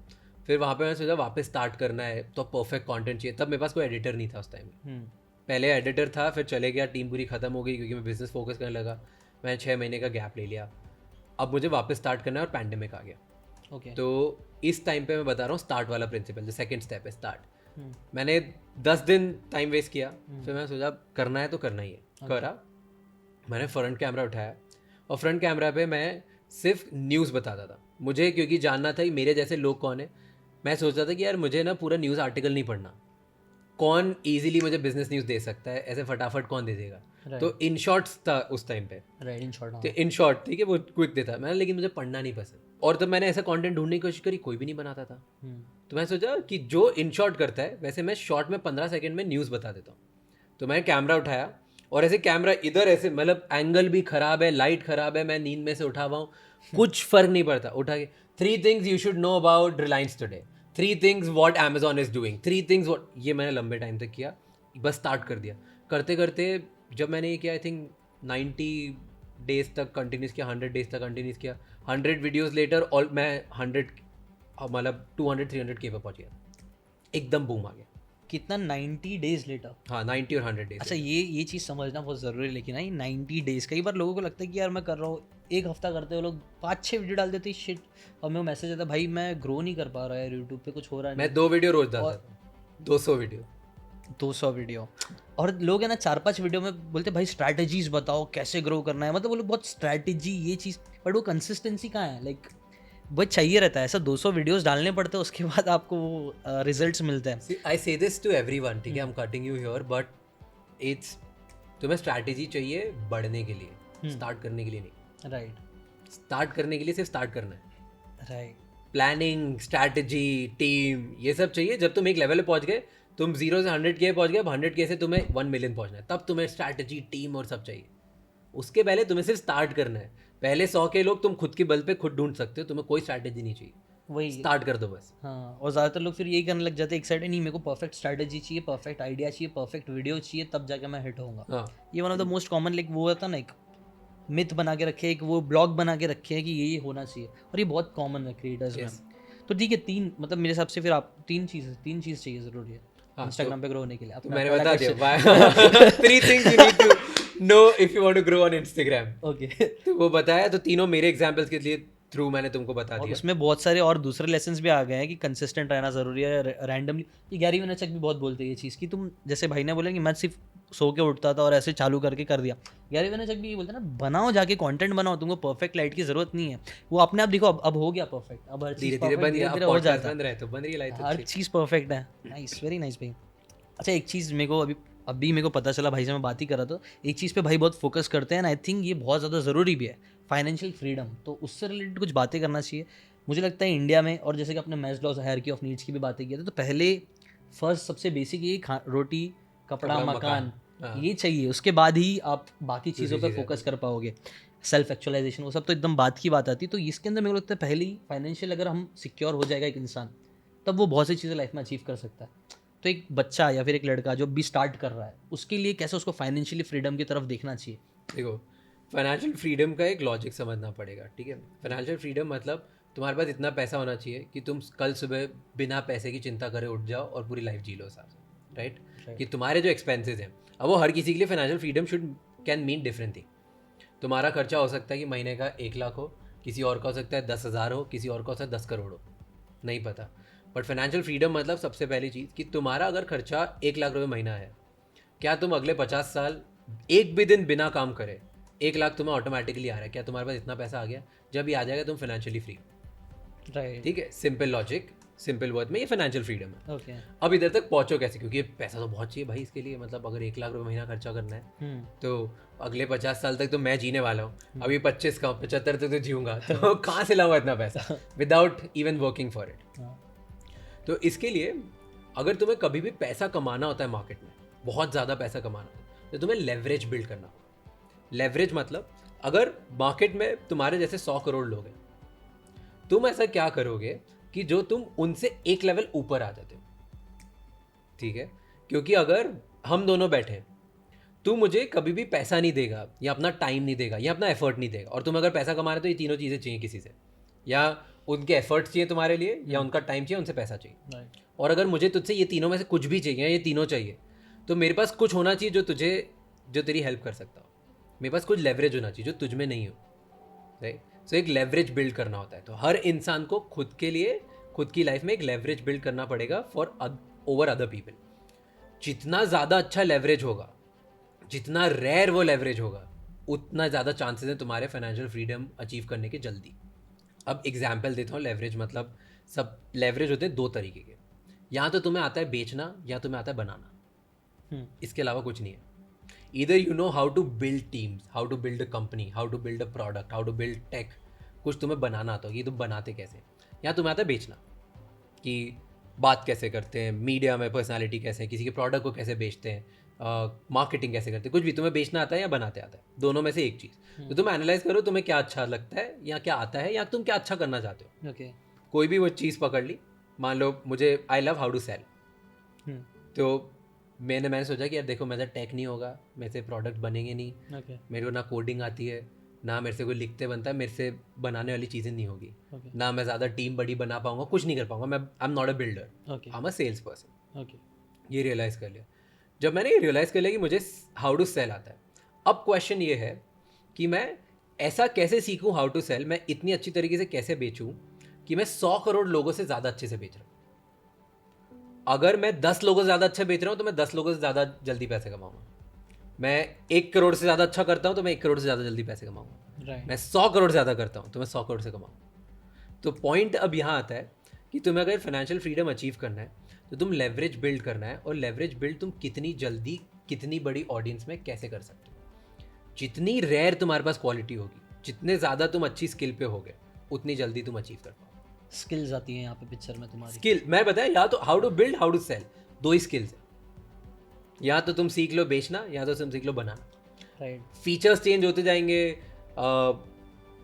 फिर वहाँ पे मैंने सोचा वापस स्टार्ट करना है तो परफेक्ट कंटेंट चाहिए. तब मेरे पास कोई एडिटर नहीं था उस टाइम में. पहले एडिटर था, फिर चले गया, टीम पूरी खत्म हो गई क्योंकि मैं बिजनेस फोकस करने लगा. मैंने 6 महीने का गैप ले लिया. अब मुझे वापस स्टार्ट करना है और पैंडेमिक आ गया. तो इस टाइम पे मैं बता रहा हूँ स्टार्ट वाला प्रिंसिपल, जो सेकंड स्टेप है स्टार्ट. मैंने 10 दिन टाइम वेस्ट किया, फिर मैंने सोचा करना है तो करना ही है। करा, मैंने फ्रंट कैमरा उठाया और फ्रंट कैमरा पे मैं सिर्फ न्यूज़ बताता था। मुझे क्योंकि जानना था कि मेरे जैसे लोग कौन है। मैं सोचता था कि यार मुझे ना पूरा न्यूज़ आर्टिकल नहीं पढ़ना, कौन इजीली मुझे बिजनेस न्यूज़ दे सकता है, ऐसे फटाफट कौन दे देगा। तो इन शॉर्ट्स था उस टाइम पे, तो इन शॉर्ट ठीक है, वो क्विक देता मैंने, लेकिन मुझे पढ़ना नहीं पसंद। और तब मैंने ऐसा कंटेंट ढूंढने की कोशिश करी, कोई भी नहीं बनाता था। तो मैं सोचा कि जो इन शॉर्ट करता है वैसे मैं शॉर्ट में 15 सेकंड में न्यूज़ बता देता हूँ। तो मैंने कैमरा उठाया और ऐसे कैमरा इधर ऐसे, मतलब एंगल भी खराब है, लाइट खराब है, मैं नींद में से उठा हुआ हूँ, कुछ फर्क नहीं पड़ता, उठा के 3 things you should know about Reliance today, 3 things what Amazon is doing, 3 things what, ये मैंने लंबे टाइम तक किया, बस स्टार्ट कर दिया। करते करते जब मैंने ये किया, आई थिंक 90 डेज तक कंटिन्यूस किया, 100 डेज तक कंटिन्यूस किया, 100 वीडियोस लेटर और मैं 100 मतलब 200-300 के पे पहुंच गया, एकदम बूम आ गया। कितना 90 डेज लेटर? हाँ 90 और 100 डेज। अच्छा, ये चीज़ समझना बहुत ज़रूरी है, लेकिन 90 डेज, कई बार लोगों को लगता है कि यार मैं कर रहा हूँ, एक हफ्ता करते हो लोग 5-6 वीडियो डाल देते हैं, शिट, और मेरे को मैसेज आता है भाई मैं ग्रो नहीं कर पा रहा है यूट्यूब पे, कुछ हो रहा है मैं 2 वीडियो रोज डालता था, 200 वीडियो, 200 वीडियो। और लोग है ना 4-5 वीडियो में बोलते भाई स्ट्रैटेजीज बताओ कैसे ग्रो करना है, मतलब वो लोग बहुत स्ट्रैटेजी ये चीज़, बट वो कंसिस्टेंसी कहाँ है? लाइक बहुत चाहिए रहता है, ऐसा 200 वीडियोस डालने पड़ते हैं, उसके बाद आपको वो रिजल्ट्स मिलते हैं। आई से दिस टू एवरीवन, ठीक है, I am cutting you here, but it's, तुम्हें स्ट्रैटेजी चाहिए बढ़ने के लिए, स्टार्ट करने के लिए नहीं। राइट, स्टार्ट करने के लिए सिर्फ स्टार्ट करना है। राइट, प्लानिंग, स्ट्रैटेजी, टीम, ये सब चाहिए। जब तुम एक लेवल पे पहुंच गए, तुम 0 से 100K पहुंच गए, अब 100K से तुम्हें 1 मिलियन पहुंचना है, तब तुम्हें स्ट्रैटेजी, टीम और सब चाहिए। उसके पहले तुम्हें सिर्फ स्टार्ट करना है। पहले 100 के लोग तुम खुद के बल पे खुद ढूंढ सकते हो, तुम्हें कोई स्ट्रैटेजी नहीं चाहिए, वही स्टार्ट कर दो बस। हाँ। और ज़्यादातर लोग फिर यही करने लग जाते हैं, एक साइड नहीं, मेरे को परफेक्ट स्ट्रैटेजी चाहिए, परफेक्ट आइडिया चाहिए, परफेक्ट वीडियो चाहिए, तब जाके मैं हिट होऊंगा। हाँ, ये one of the most common, like वो होता है ना, एक मिथ बना के रखे, एक वो ब्लॉग बना के रखे हैं कि ये होना चाहिए, और ये बहुत कॉमन है क्रिएटर्स में। तो ठीक है, 3 मतलब मेरे हिसाब से फिर आप 3 चीज़ चाहिए ज़रूरी है इंस्टाग्राम पे ग्रो होने के लिए। तो मैंने बता दिया 3 things you need to know if you want to grow on Instagram. Okay, तो वो बताया, तो तीनों मेरे एग्जांपल्स के लिए थ्रू मैंने तुमको बता और दिया। उसमें बहुत सारे और दूसरे लेसन्स भी आ गए हैं कि कंसिस्टेंट रहना ज़रूरी है। रैंडमली, ये गैरी वेनरचक भी बहुत बोलते हैं ये चीज़, कि तुम जैसे भाई ने बोला कि मैं सिर्फ सो के उठता था और ऐसे चालू करके कर दिया। गैरी वेनरचक भी ये बोलते हैं ना, बनाओ, जाके कंटेंट बनाओ, तुमको परफेक्ट लाइट की जरूरत नहीं है, वो अपने आप देखो अब हो गया परफेक्ट, अब हर चीज़ धीरे-धीरे बन गया, धीरे हो जाता है, बन रहा है तो बन रही है लाइफ, हर चीज़ परफेक्ट है। नाइस, वेरी नाइस भाई। अच्छा, एक चीज़ मेरे को अभी मेरे को पता चला, भाई से मैं बात ही कर रहा था, एक चीज़ पे भाई बहुत फोकस करते हैं, एंड आई थिंक ये बहुत ज़्यादा ज़रूरी भी है, फाइनेंशियल फ्रीडम। तो उससे रिलेटेड कुछ बातें करना चाहिए मुझे लगता है इंडिया में। और जैसे कि अपने मैस्लोज हायरार्की ऑफ नीड्स की भी बातें की थी, तो पहले फर्स्ट सबसे बेसिक ये रोटी, कपड़ा, मकान, ये चाहिए, उसके बाद ही आप बाकी चीज़ों पर फोकस कर पाओगे। सेल्फ एक्चुअलाइजेशन, वो सब तो एकदम बात की बात आती है। तो इसके अंदर मेरे को लगता है पहले ही फाइनेंशियल अगर हम सिक्योर हो जाएगा एक इंसान, तब वो बहुत सी चीज़ें लाइफ में अचीव कर सकता है। तो एक बच्चा या फिर एक लड़का जो भी स्टार्ट कर रहा है, उसके लिए कैसे उसको फाइनेंशियली फ्रीडम की तरफ देखना चाहिए? देखो, फाइनेंशियल फ्रीडम का एक लॉजिक समझना पड़ेगा, ठीक है। फाइनेंशियल फ्रीडम मतलब तुम्हारे पास इतना पैसा होना चाहिए कि तुम कल सुबह बिना पैसे की चिंता करे उठ जाओ और पूरी लाइफ जी लो हिसाब से, राइट। कि तुम्हारे जो एक्सपेंसेस हैं, अब वो हर किसी के लिए financial freedom should can mean different thing. तुम्हारा खर्चा हो सकता है कि महीने का 1 लाख हो, किसी और का हो सकता है 10,000 हो, किसी और का हो सकता है 10 करोड़ हो, नहीं पता। बट फाइनेंशियल फ्रीडम मतलब सबसे पहली चीज़ कि तुम्हारा अगर खर्चा 1 लाख रुपये महीना है, क्या तुम अगले 50 साल एक भी दिन बिना काम करे 1 लाख तुम्हें ऑटोमेटिकली आ रहा है? क्या तुम्हारे पास इतना पैसा आ गया? जब ये आ जाएगा तुम फाइनेंशियली फ्री, राइट, ठीक है। सिंपल लॉजिक, सिंपल वर्ड में ये फाइनेंशियल फ्रीडम है। ओके, अब इधर तक पहुंचो कैसे? क्योंकि पैसा तो बहुत चाहिए भाई इसके लिए, मतलब अगर 1 लाख रुपये महीना खर्चा करना है तो अगले 50 साल तक तो मैं जीने वाला हूँ, अभी 25 का 75 तक तो जीऊँगा, तो कहाँ से लाऊंगा इतना पैसा without even working for it. तो इसके लिए अगर तुम्हें कभी भी पैसा कमाना होता है मार्केट में, बहुत ज़्यादा पैसा कमाना होता है, तो तुम्हें लेवरेज बिल्ड करना होगा। लेवरेज मतलब अगर मार्केट में तुम्हारे जैसे 100 करोड़ लोग हैं, तुम ऐसा क्या करोगे कि जो तुम उनसे एक लेवल ऊपर आ जाते हो, ठीक है। क्योंकि अगर हम दोनों बैठे, तू मुझे कभी भी पैसा नहीं देगा, या अपना टाइम नहीं देगा, या अपना एफर्ट नहीं देगा, और तुम अगर पैसा कमा रहे हो तो ये तीनों चीज़ें चाहिए किसी से, या उनके एफर्ट्स चाहिए तुम्हारे लिए, या उनका टाइम चाहिए, उनसे पैसा चाहिए। और अगर मुझे तुझसे ये तीनों में से कुछ भी चाहिए, ये तीनों चाहिए, तो मेरे पास कुछ होना चाहिए जो तेरी हेल्प कर सकता हो। मेरे पास कुछ लेवरेज होना चाहिए जो तुझ में नहीं हो, राइट। सो एक लेवरेज बिल्ड करना होता है। तो हर इंसान को खुद के लिए, खुद की लाइफ में एक लेवरेज बिल्ड करना पड़ेगा फॉर ओवर अदर पीपल. जितना ज़्यादा अच्छा लेवरेज होगा, जितना रेयर वो लेवरेज होगा, उतना ज़्यादा चांसेस हैं तुम्हारे फाइनेंशियल फ्रीडम अचीव करने के जल्दी. अब एग्जाम्पल देता हूँ. लेवरेज मतलब सब लेवरेज होते हैं दो तरीके के. या तो तुम्हें आता है बेचना या तुम्हें आता है बनाना. इसके अलावा कुछ नहीं है. Either you know how to build teams, how to build a company, how to build a product, how to build tech. कुछ तुम्हें बनाना आता हो, ये तुम बनाते कैसे. या तुम्हें आता है बेचना, कि बात कैसे करते हैं मीडिया में, पर्सनालिटी कैसे है, किसी के प्रोडक्ट को कैसे बेचते हैं, मार्केटिंग कैसे करते हैं. कुछ भी तुम्हें बेचना आता है या बनाते आता है, दोनों में से एक चीज़. तो तुम एनालाइज करो तुम्हें क्या अच्छा लगता है या क्या आता है या तुम क्या अच्छा करना चाहते हो. ओके. कोई भी वो चीज़ पकड़ ली. मान लो मुझे I love how to sell. तो मैंने सोचा कि यार देखो मेरा टेक नहीं होगा, मेरे से प्रोडक्ट बनेंगे नहीं. ओके. मेरे को ना कोडिंग आती है, ना मेरे से कोई लिखते बनता है, मेरे से बनाने वाली चीज़ें नहीं होगी. ना मैं ज़्यादा टीम बड़ी बना पाऊंगा, कुछ नहीं कर पाऊंगा. मैं I am not a builder, I am a sales person. Okay. ये रियलाइज़ कर लिया. जब मैंने ये रियलाइज़ कर लिया कि मुझे हाउ टू सेल आता है, अब क्वेश्चन ये है कि मैं ऐसा कैसे सीखूं हाउ टू सेल. मैं इतनी अच्छी तरीके से कैसे बेचूं कि मैं 100 करोड़ लोगों से ज़्यादा अच्छे से बेच रहा हूँ. अगर मैं 10 लोगों से ज़्यादा अच्छा बेच रहा हूँ तो मैं 10 लोगों से ज़्यादा जल्दी पैसे कमाऊंगा. मैं 1 करोड़ से ज़्यादा अच्छा करता हूँ तो मैं 1 करोड़ से ज़्यादा जल्दी पैसे कमाऊंगा. मैं 100 करोड़ से ज़्यादा करता हूँ तो मैं 100 करोड़ से कमाऊंगा. तो पॉइंट अब यहाँ आता है कि तुम्हें अगर फाइनेंशियल फ्रीडम अचीव करना है तो तुम लेवरेज बिल्ड करना है. और लेवरेज बिल्ड तुम कितनी जल्दी, कितनी बड़ी ऑडियंस में कैसे कर सकते हो. जितनी रेयर तुम्हारे पास क्वालिटी होगी, जितने ज़्यादा तुम अच्छी स्किल पे होगे, उतनी जल्दी तुम अचीव कर पाओ. स्किल्स आती हैं यहाँ पे पिक्चर में तुम्हारी. स्किल मैं बताया, या तो how to build, how to sell, दो ही स्किल्स है. या तो तुम सीख लो बेचना या तो तुम सीख लो बनाना. राइट. फीचर्स चेंज होते जाएंगे,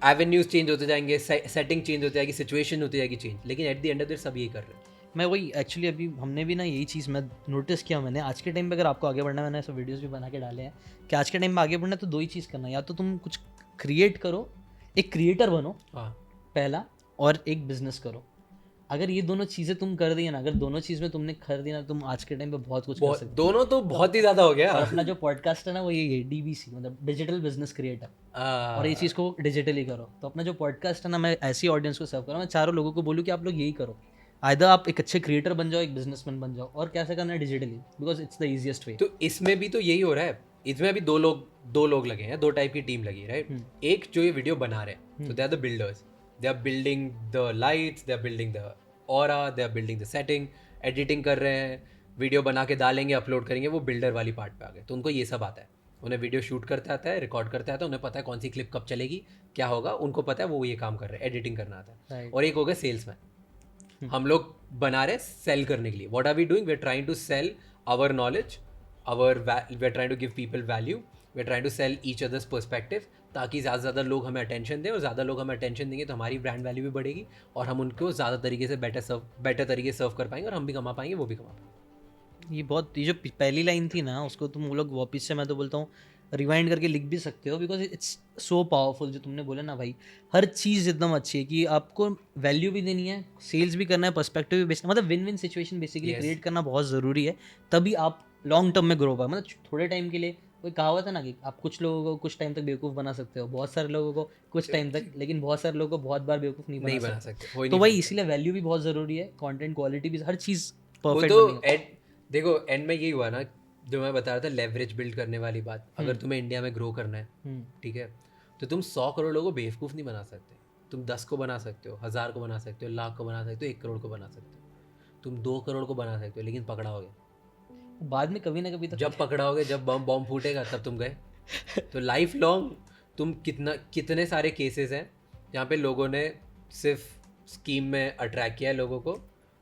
एवेन्यूज चेंज होते जाएंगे, सेटिंग चेंज होती जाएगी, सिचुएशन होती जाएगी चेंज, लेकिन eight the end of the day सब यही कर रहे हैं. मैं वही एक्चुअली अभी हमने भी ना यही चीज़ मैं नोटिस किया. मैंने आज के टाइम पे अगर आपको आगे बढ़ना है, मैंने ऐसे वीडियोस भी बना के डाले हैं कि आज के टाइम में आगे बढ़ना है तो दो ही चीज़ करना है. या तो तुम कुछ क्रिएट करो, एक क्रिएटर बनो पहला, और एक बिजनेस करो. अगर ये दोनों चीज़ें तुम कर दी ना, अगर दोनों चीज़ में तुमने कर दी ना, तुम आज के टाइम पे बहुत कुछ कर सकते हो. दोनों तो बहुत ही ज़्यादा हो गया. और अपना जो पॉडकास्ट है ना वो यही है, DBC मतलब डिजिटल बिजनेस क्रिएटर. और ये चीज़ को डिजिटली करो. तो अपना जो पॉडकास्ट है ना, मैं ऐसी ऑडियंस को सर्व करूँ. मैं चारों लोगों को बोलूँ कि आप लोग यही करो. आइदर आप एक अच्छे क्रिएटर बन जाओ, एक बिजनेसमैन बन जाओ, और कैसे करना है digitally, because it's the easiest way. तो इसमें भी तो यही हो रहा है. इसमें अभी दो लोग लगे हैं, दो टाइप की टीम लगी है, राइट. एक जो ये वीडियो बना रहे हैं, तो they are the builders. They are building the lights, they are building the aura, they are building the setting, editing कर रहे हैं, वीडियो बना के डालेंगे, अपलोड करेंगे. वो बिल्डर वाली पार्ट पे आ गए. तो उनको ये सब आता है. उन्हें वीडियो शूट करते आता है, रिकॉर्ड करते आता है, उन्हें पता है कौन सी क्लिप कब चलेगी, क्या होगा, उनको पता है, वो ये काम कर रहे हैं, एडिटिंग करना आता है. और एक हो गया सेल्समैन. हम लोग बना रहे सेल करने के लिए. What are we doing? We are trying to sell our knowledge, we are trying to give people value, we are trying to sell each other's perspective, ताकि ज़्यादा से ज़्यादा लोग हमें अटेंशन दें. और ज़्यादा लोग हमें अटेंशन देंगे तो हमारी ब्रांड वैल्यू भी बढ़ेगी और हम उनको ज़्यादा तरीके से बेटर तरीके से सर्व कर पाएंगे, और हम भी कमा पाएंगे, वो भी कमा पाएंगे. ये जो पहली लाइन थी ना, उसको तुम लोग वापस से, मैं तो बोलता हूँ रिवाइंड करके लिख भी सकते हो, बिकॉज इट्स सो पावरफुल. जो तुमने बोला ना भाई, हर चीज़ एकदम अच्छी है कि आपको वैल्यू भी देनी है, सेल्स भी करना है, पर्सपेक्टिव भी बेचना, मतलब win win situation basically create करना बहुत ज़रूरी है. तभी आप लॉन्ग टर्म में ग्रो पाए. मतलब थोड़े टाइम के लिए, कोई कहावत है ना कि आप कुछ लोगों को कुछ टाइम तक बेवकूफ़ बना सकते हो, बहुत सारे लोगों को कुछ टाइम तक, लेकिन बहुत सारे लोगों को बहुत बार बेवकूफ़ नहीं बना सकते. तो वही इसीलिए वैल्यू भी बहुत ज़रूरी है, कंटेंट क्वालिटी भी, हर चीज़ परफेक्ट. तो देखो एंड में यही हुआ ना जो मैं बता रहा था, लेवरेज बिल्ड करने वाली बात. अगर तुम्हें इंडिया में ग्रो करना है, ठीक है, तो तुम 100 करोड़ लोगों को बेवकूफ़ नहीं बना सकते. तुम 10 को बना सकते हो, 1000 को बना सकते हो, लाख को बना सकते हो, 1 करोड़ को बना सकते हो. तुम 2 करोड़ को बना सकते हो, लेकिन पकड़ाओगे बाद में कभी ना कभी. तो जब पकड़ाओगे, जब बम फूटेगा, तब तुम गए. तो लाइफ लॉन्ग तुम कितने सारे केसेस हैं जहाँ पे लोगों ने सिर्फ स्कीम में अट्रैक्ट किया है लोगों को,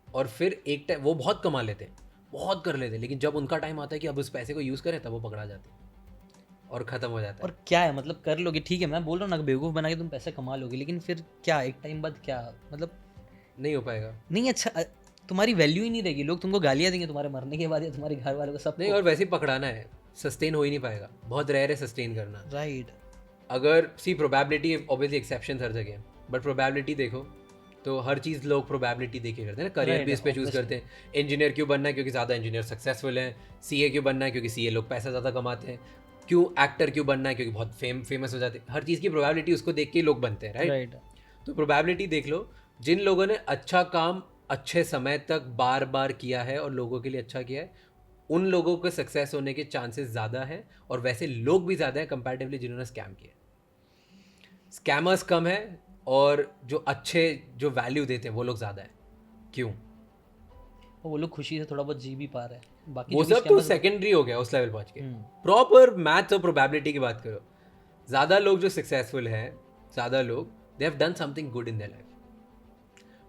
और फिर एक टाइम वो बहुत कमा लेते हैं, बहुत कर लेते हैं, लेकिन जब उनका टाइम आता है कि अब उस पैसे को यूज़ करें, तब वो पकड़ा जाते हैं और ख़त्म हो जाता है. और क्या है, मतलब कर लोगे, ठीक है, मैं बोल रहा हूँ ना, बेवकूफ़ बना के तुम पैसे कमा लोगे, लेकिन फिर क्या एक टाइम बाद क्या, मतलब नहीं हो पाएगा. नहीं, अच्छा तुम्हारी वैल्यू ही नहीं रहेगी. लोग तुमको गालियाँ देंगे तुम्हारे मरने के बाद, या तुम्हारे घर वालों को, सब नहीं. और वैसे ही पकड़ाना है, सस्टेन हो ही नहीं पाएगा. बहुत रेयर है सस्टेन करना. राइट. अगर प्रोबेबिलिटी ऑब्वियसली एक्सेप्शन हर जगह, बट प्रोबेबिलिटी देखो तो हर चीज़ लोग प्रोबेबिलिटी देखे करते हैं ना. करियर बेस पे चूज़ करते हैं. इंजीनियर क्यों बनना है? क्योंकि ज़्यादा इंजीनियर सक्सेसफुल हैं. CA क्यों बनना है? क्योंकि CA लोग पैसा ज़्यादा कमाते हैं. क्यों एक्टर क्यों बनना है? क्योंकि बहुत फेमस हो जाते हैं. हर चीज़ की प्रोबेबिलिटी उसको देख के ही लोग बनते हैं, राइट. तो प्रोबेबिलिटी देख लो. जिन लोगों ने अच्छा काम अच्छे समय तक बार बार किया है और लोगों के लिए अच्छा किया है, उन लोगों के सक्सेस होने के चांसेस ज़्यादा हैं, और वैसे लोग भी ज़्यादा हैं कंपैरेटिवली जिन्होंने स्कैम किया। स्कैमर्स कम है और जो अच्छे जो वैल्यू देते हैं वो लोग ज़्यादा है। क्यों? और वो लोग खुशी से थोड़ा बहुत जी भी पा रहे हैं, बाकी वो जो भी सब तो scammers- सेकेंडरी हो गया उस लेवल पहुंच के। प्रॉपर मैथ्स और प्रोबेबिलिटी की बात करो, ज़्यादा लोग जो सक्सेसफुल हैं, ज़्यादा लोग they have done something good in their life.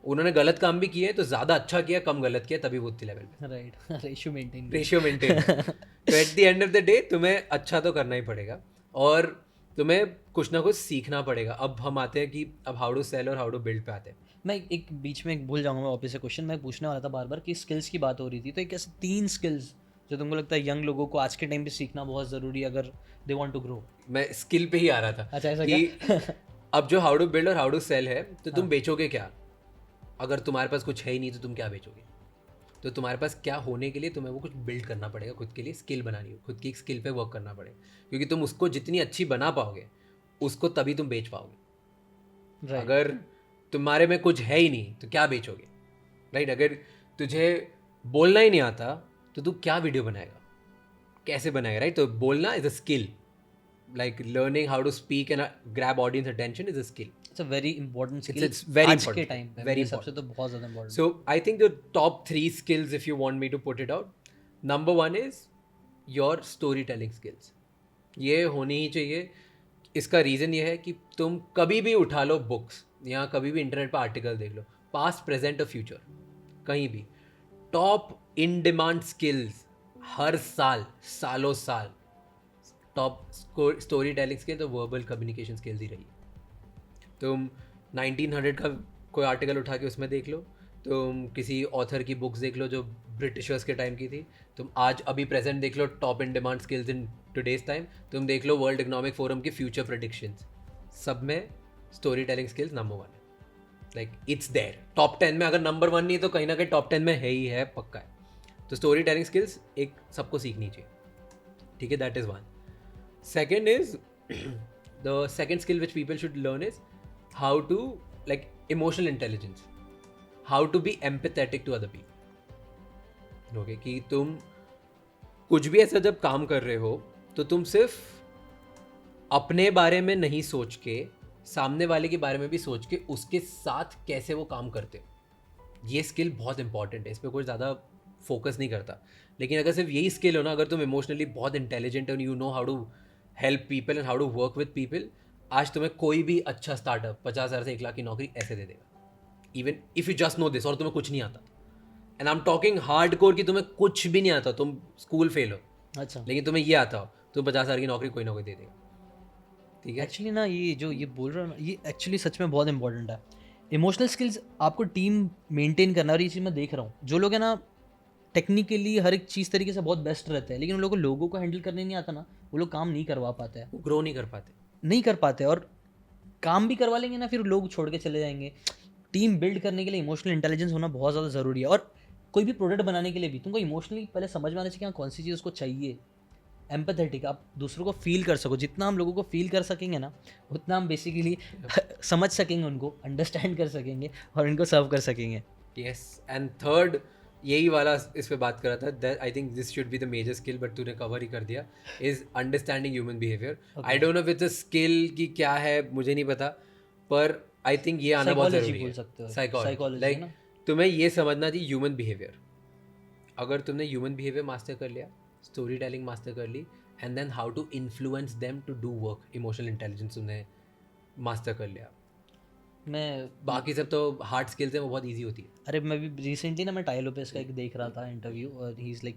उन्होंने गलत काम भी किए तो ज़्यादा अच्छा किया, कम गलत किया, तभी वो उतनी लेवल पे right ratio maintain ratio maintain. तो at the end of the day तुम्हें अच्छा तो करना ही पड़ेगा और तुम्हें कुछ ना कुछ सीखना पड़ेगा। अब हम आते हैं कि अब हाउ टू सेल और हाउ टू बिल्ड पे आते हैं। मैं एक बीच में भूल जाऊंगा, मैं वापस से क्वेश्चन मैं पूछने वाला था बार बार कि स्किल्स की बात हो रही थी, तो एक ऐसे 3 स्किल्स जो तुमको लगता है यंग लोगों को आज के टाइम पे सीखना बहुत ज़रूरी है अगर दे वांट टू ग्रो। मैं स्किल पे ही आ रहा था। अच्छा, ऐसा कि अब जो हाउ टू बिल्ड और हाउ टू सेल है, तो तुम बेचोगे क्या? अगर तुम्हारे पास कुछ है ही नहीं तो तुम क्या बेचोगे? तो तुम्हारे पास क्या होने के लिए तुम्हें वो कुछ बिल्ड करना पड़ेगा, खुद के लिए स्किल बनानी हो, खुद की एक स्किल पे वर्क करना पड़ेगा, क्योंकि तुम उसको जितनी अच्छी बना पाओगे उसको तभी तुम बेच पाओगे। अगर तुम्हारे में कुछ है ही नहीं तो क्या बेचोगे? राइट? अगर तुझे बोलना ही नहीं आता तो तू क्या वीडियो बनाएगा, कैसे बनाएगा? राइट? तो बोलना is a skill, like learning how to speak and grab audience attention is a skill. It's a very important skill. It's very आज important. के टाइम पे Very मेरे हिसाब से तो बहुत ज़्यादा important। So I think the top 3 skills, if you want me to put it out, number 1 is your storytelling skills. ये होनी ही चाहिए। इसका रीज़न ये है कि तुम कभी भी उठा लो बुक्स या कभी भी इंटरनेट पर आर्टिकल देख लो, पास्ट प्रेजेंट और फ्यूचर, कहीं भी टॉप इन डिमांड स्किल्स हर साल, सालों साल टॉप स्टोरी टेलिंग स्किल तो वर्बल कम्युनिकेशन स्किल्स ही रही है। तुम 1900 का कोई आर्टिकल उठा के उसमें देख लो, तुम किसी ऑथर की बुक्स देख लो जो ब्रिटिशर्स के टाइम की थी, तुम आज अभी प्रेजेंट देख लो top in demand skills in today's time, तुम देख लो वर्ल्ड इकोनॉमिक फोरम की फ्यूचर प्रेडिक्शंस, सब में स्टोरी टेलिंग स्किल्स नंबर 1 है। लाइक इट्स देयर टॉप 10 में। अगर नंबर 1 नहीं तो कहीं ना कहीं टॉप 10 में है ही है, पक्का है। तो स्टोरी टेलिंग स्किल्स एक सबको सीखनी चाहिए, ठीक है? That is 1. Second is the second skill which people should learn is how to like emotional intelligence, how to be empathetic to other people. Okay, कि तुम कुछ भी ऐसा जब काम कर रहे हो तो तुम सिर्फ अपने बारे में नहीं सोच के सामने वाले के बारे में भी सोच के उसके साथ कैसे वो काम करते हो। ये स्किल बहुत इंपॉर्टेंट है, इस पर कोई ज़्यादा फोकस नहीं करता, लेकिन अगर सिर्फ यही स्किल हो ना, अगर तुम इमोशनली बहुत intelligent and you know how to help people and how to work with people, आज तुम्हें कोई भी अच्छा स्टार्टअप 50,000 से 1 लाख की नौकरी ऐसे दे देगा, even if you just know this, और तुम्हें कुछ नहीं आता। And I am talking hard core कि तुम्हें कुछ भी नहीं आता, तुम स्कूल फेल हो, अच्छा, लेकिन तुम्हें ये आता हो, तुम 50,000 की नौकरी कोई ना कोई दे देगा, ठीक है? एक्चुअली ना ये जो ये बोल रहा हूँ ना, ये एक्चुअली सच में बहुत इंपॉर्टेंट है। इमोशनल स्किल्स आपको टीम मेंटेन करना, और ये चीज़ मैं देख रहा हूँ, जो लोग है ना टेक्निकली हर एक चीज़ तरीके से बहुत बेस्ट रहते हैं, लेकिन उन लोगों को हैंडल करने नहीं आता ना, वो लोग काम नहीं करवा पाते हैं, वो ग्रो नहीं कर पाते, और काम भी करवा लेंगे ना फिर लोग छोड़ के चले जाएंगे। टीम बिल्ड करने के लिए इमोशनल इंटेलिजेंस होना बहुत ज़्यादा ज़रूरी है, और कोई भी प्रोडक्ट बनाने के लिए भी तुमको इमोशनली पहले समझ में आना चाहिए कि कौन सी चीज़ उसको चाहिए। एम्पैथेटिक, आप दूसरों को फील कर सको, जितना हम लोगों को फील कर सकेंगे ना उतना हम बेसिकली समझ सकेंगे, उनको अंडरस्टैंड कर सकेंगे और इनको सर्व कर सकेंगे। यस, एंड थर्ड यही वाला इस पे बात कर रहा था, I think this should be the major skill, but तूने कवर ही कर दिया, is understanding human behaviour. I don't know with the skill की क्या है, मुझे नहीं पता, पर आई थिंक ये आना बहुत जरूरी है। साइकोलॉजी, लाइक तुम्हें ये समझना चाहिए ह्यूमन बिहेवियर। अगर तुमने ह्यूमन बिहेवियर मास्टर कर लिया, स्टोरी टेलिंग मास्टर कर ली, and then how to influence them to do work, emotional intelligence तुमने मास्टर कर लिया, मैं बाकी सब तो हार्ड स्किल्स हैं, वो बहुत ईजी होती है। अरे मैं भी रिसेंटली ना मैं टाई लोपेस का एक देख रहा था इंटरव्यू, और ही इज़ लाइक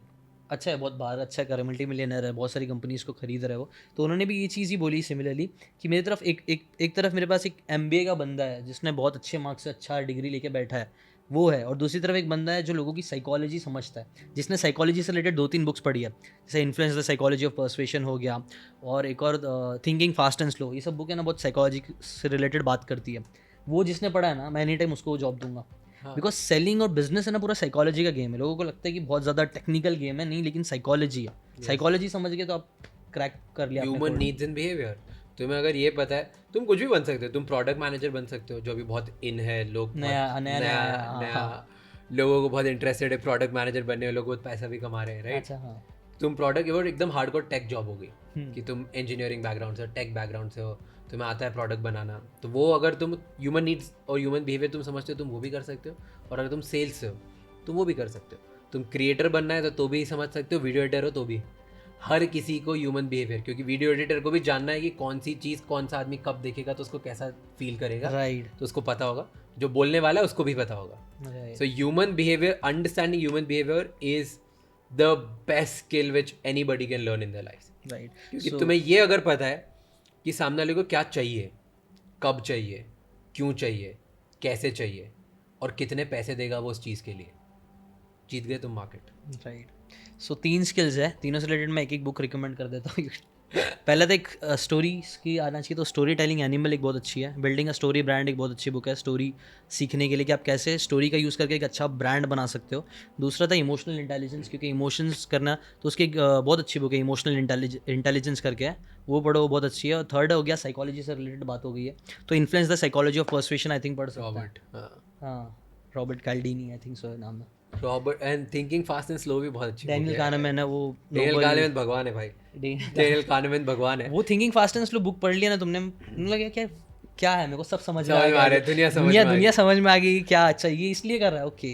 अच्छा है, बहुत बाहर अच्छा कर, मल्टी मिलियनर है, बहुत सारी कंपनीज को खरीद रहे हो, तो उन्होंने भी ये चीज़ ही बोली सिमिलरली कि मेरी तरफ एक तरफ मेरे पास एक MBA का बंदा है जिसने बहुत अच्छे मार्क्स से अच्छा डिग्री लेके बैठा है, वो है, और दूसरी तरफ एक बंदा है जो लोगों की साइकोलॉजी समझता है, जिसने साइकोलॉजी से रिलेटेड 2-3 बुक्स पढ़ी है, जैसे influence the psychology of persuasion हो गया, और एक और थिंकिंग फास्ट एंड स्लो, ये सब बुक है ना बहुत साइकोलॉजी से रिलेटेड बात करती है। वो जिसने पढ़ा है ना, मैं एनी टाइम उसको जॉब दूंगा, बिकॉज सेलिंग और बिजनेस है ना पूरा साइकोलॉजी का गेम है। लोगों को लगता है कि बहुत ज़्यादा टेक्निकल गेम है, नहीं, लेकिन साइकोलॉजी है। साइकोलॉजी समझ गए तो आप क्रैक कर लिया। ह्यूमन नीड्स एंड बिहेवियर, तुम्हें अगर ये पता है, तुम कुछ भी बन सकते हो, तुम प्रोडक्ट मैनेजर बन सकते हो, जो भी बहुत इन है, लोग नया लोगों को बहुत इंटरेस्टेड है, प्रोडक्ट मैनेजर बनने में, लोग बहुत पैसा भी कमा रहे हैं, राइट? अच्छा हाँ तुम प्रोडक्ट वो एकदम हार्डकोर टेक जॉब हो गई कि तुम इंजीनियरिंग बैकग्राउंड से, टेक बैकग्राउंड से हो, तुम्हें आता है प्रोडक्ट बनाना, तो वो अगर तुम ह्यूमन नीड्स और ह्यूमन बिहेवियर तुम समझते हो, तुम वो भी कर सकते हो। और अगर तुम सेल्स से हो तुम वो भी कर सकते हो। तुम क्रिएटर बनना है तो भी समझ सकते हो, वीडियो एडिटर हो तो भी। हर किसी को ह्यूमन बिहेवियर, क्योंकि वीडियो एडिटर को भी जानना है कि कौन सी चीज़ कौन सा आदमी कब देखेगा तो उसको कैसा फील करेगा, राइट तो उसको पता होगा। जो बोलने वाला है उसको भी पता होगा। So human behaviour, understanding human behaviour is the best skill which anybody can learn in their life. Right क्योंकि तुम्हें ये अगर पता है कि सामने वाले को क्या चाहिए, कब चाहिए, क्यों चाहिए, कैसे चाहिए और कितने पैसे देगा वो उस चीज़ के लिए, जीत गए तुम मार्केट। राइट सो 3 स्किल्स है, तीनों से रिलेटेड मैं एक बुक रिकमेंड कर देता हूँ। पहला तो एक स्टोरीज की आना चाहिए, तो स्टोरी टेलिंग एनिमल एक बहुत अच्छी है। बिल्डिंग अ स्टोरी ब्रांड एक बहुत अच्छी बुक है स्टोरी सीखने के लिए, कि आप कैसे स्टोरी का यूज़ करके एक अच्छा ब्रांड बना सकते हो। दूसरा था इमोशनल इंटेलिजेंस, क्योंकि इमोशंस करना, तो उसकी एक बहुत अच्छी बुक है इमोशनल इंटेलिजेंस करके है, वो पढ़ो, वो बहुत अच्छी है। और थर्ड हो गया साइकोलॉजी से रिलेटेड बात हो गई है, तो influence the psychology of persuasion I think पढ़ सकते हैं। हाँ रॉबर्ट कैल्डिनी आई थिंक सो नाम है। Robert and thinking fast and slow भी बहुत अच्छी डैनियल काहनेमैन है वो, डेनियल काहनेमैन भगवान है भाई, डेनियल काहनेमैन भगवान है। वो thinking fast and slow book पढ़ लिया ना तुमने, लगा क्या क्या है, मेरे को सब समझ में आ आ रहा है, दुनिया समझ में आ गई, क्या अच्छा ये इसलिए कर रहा है, okay.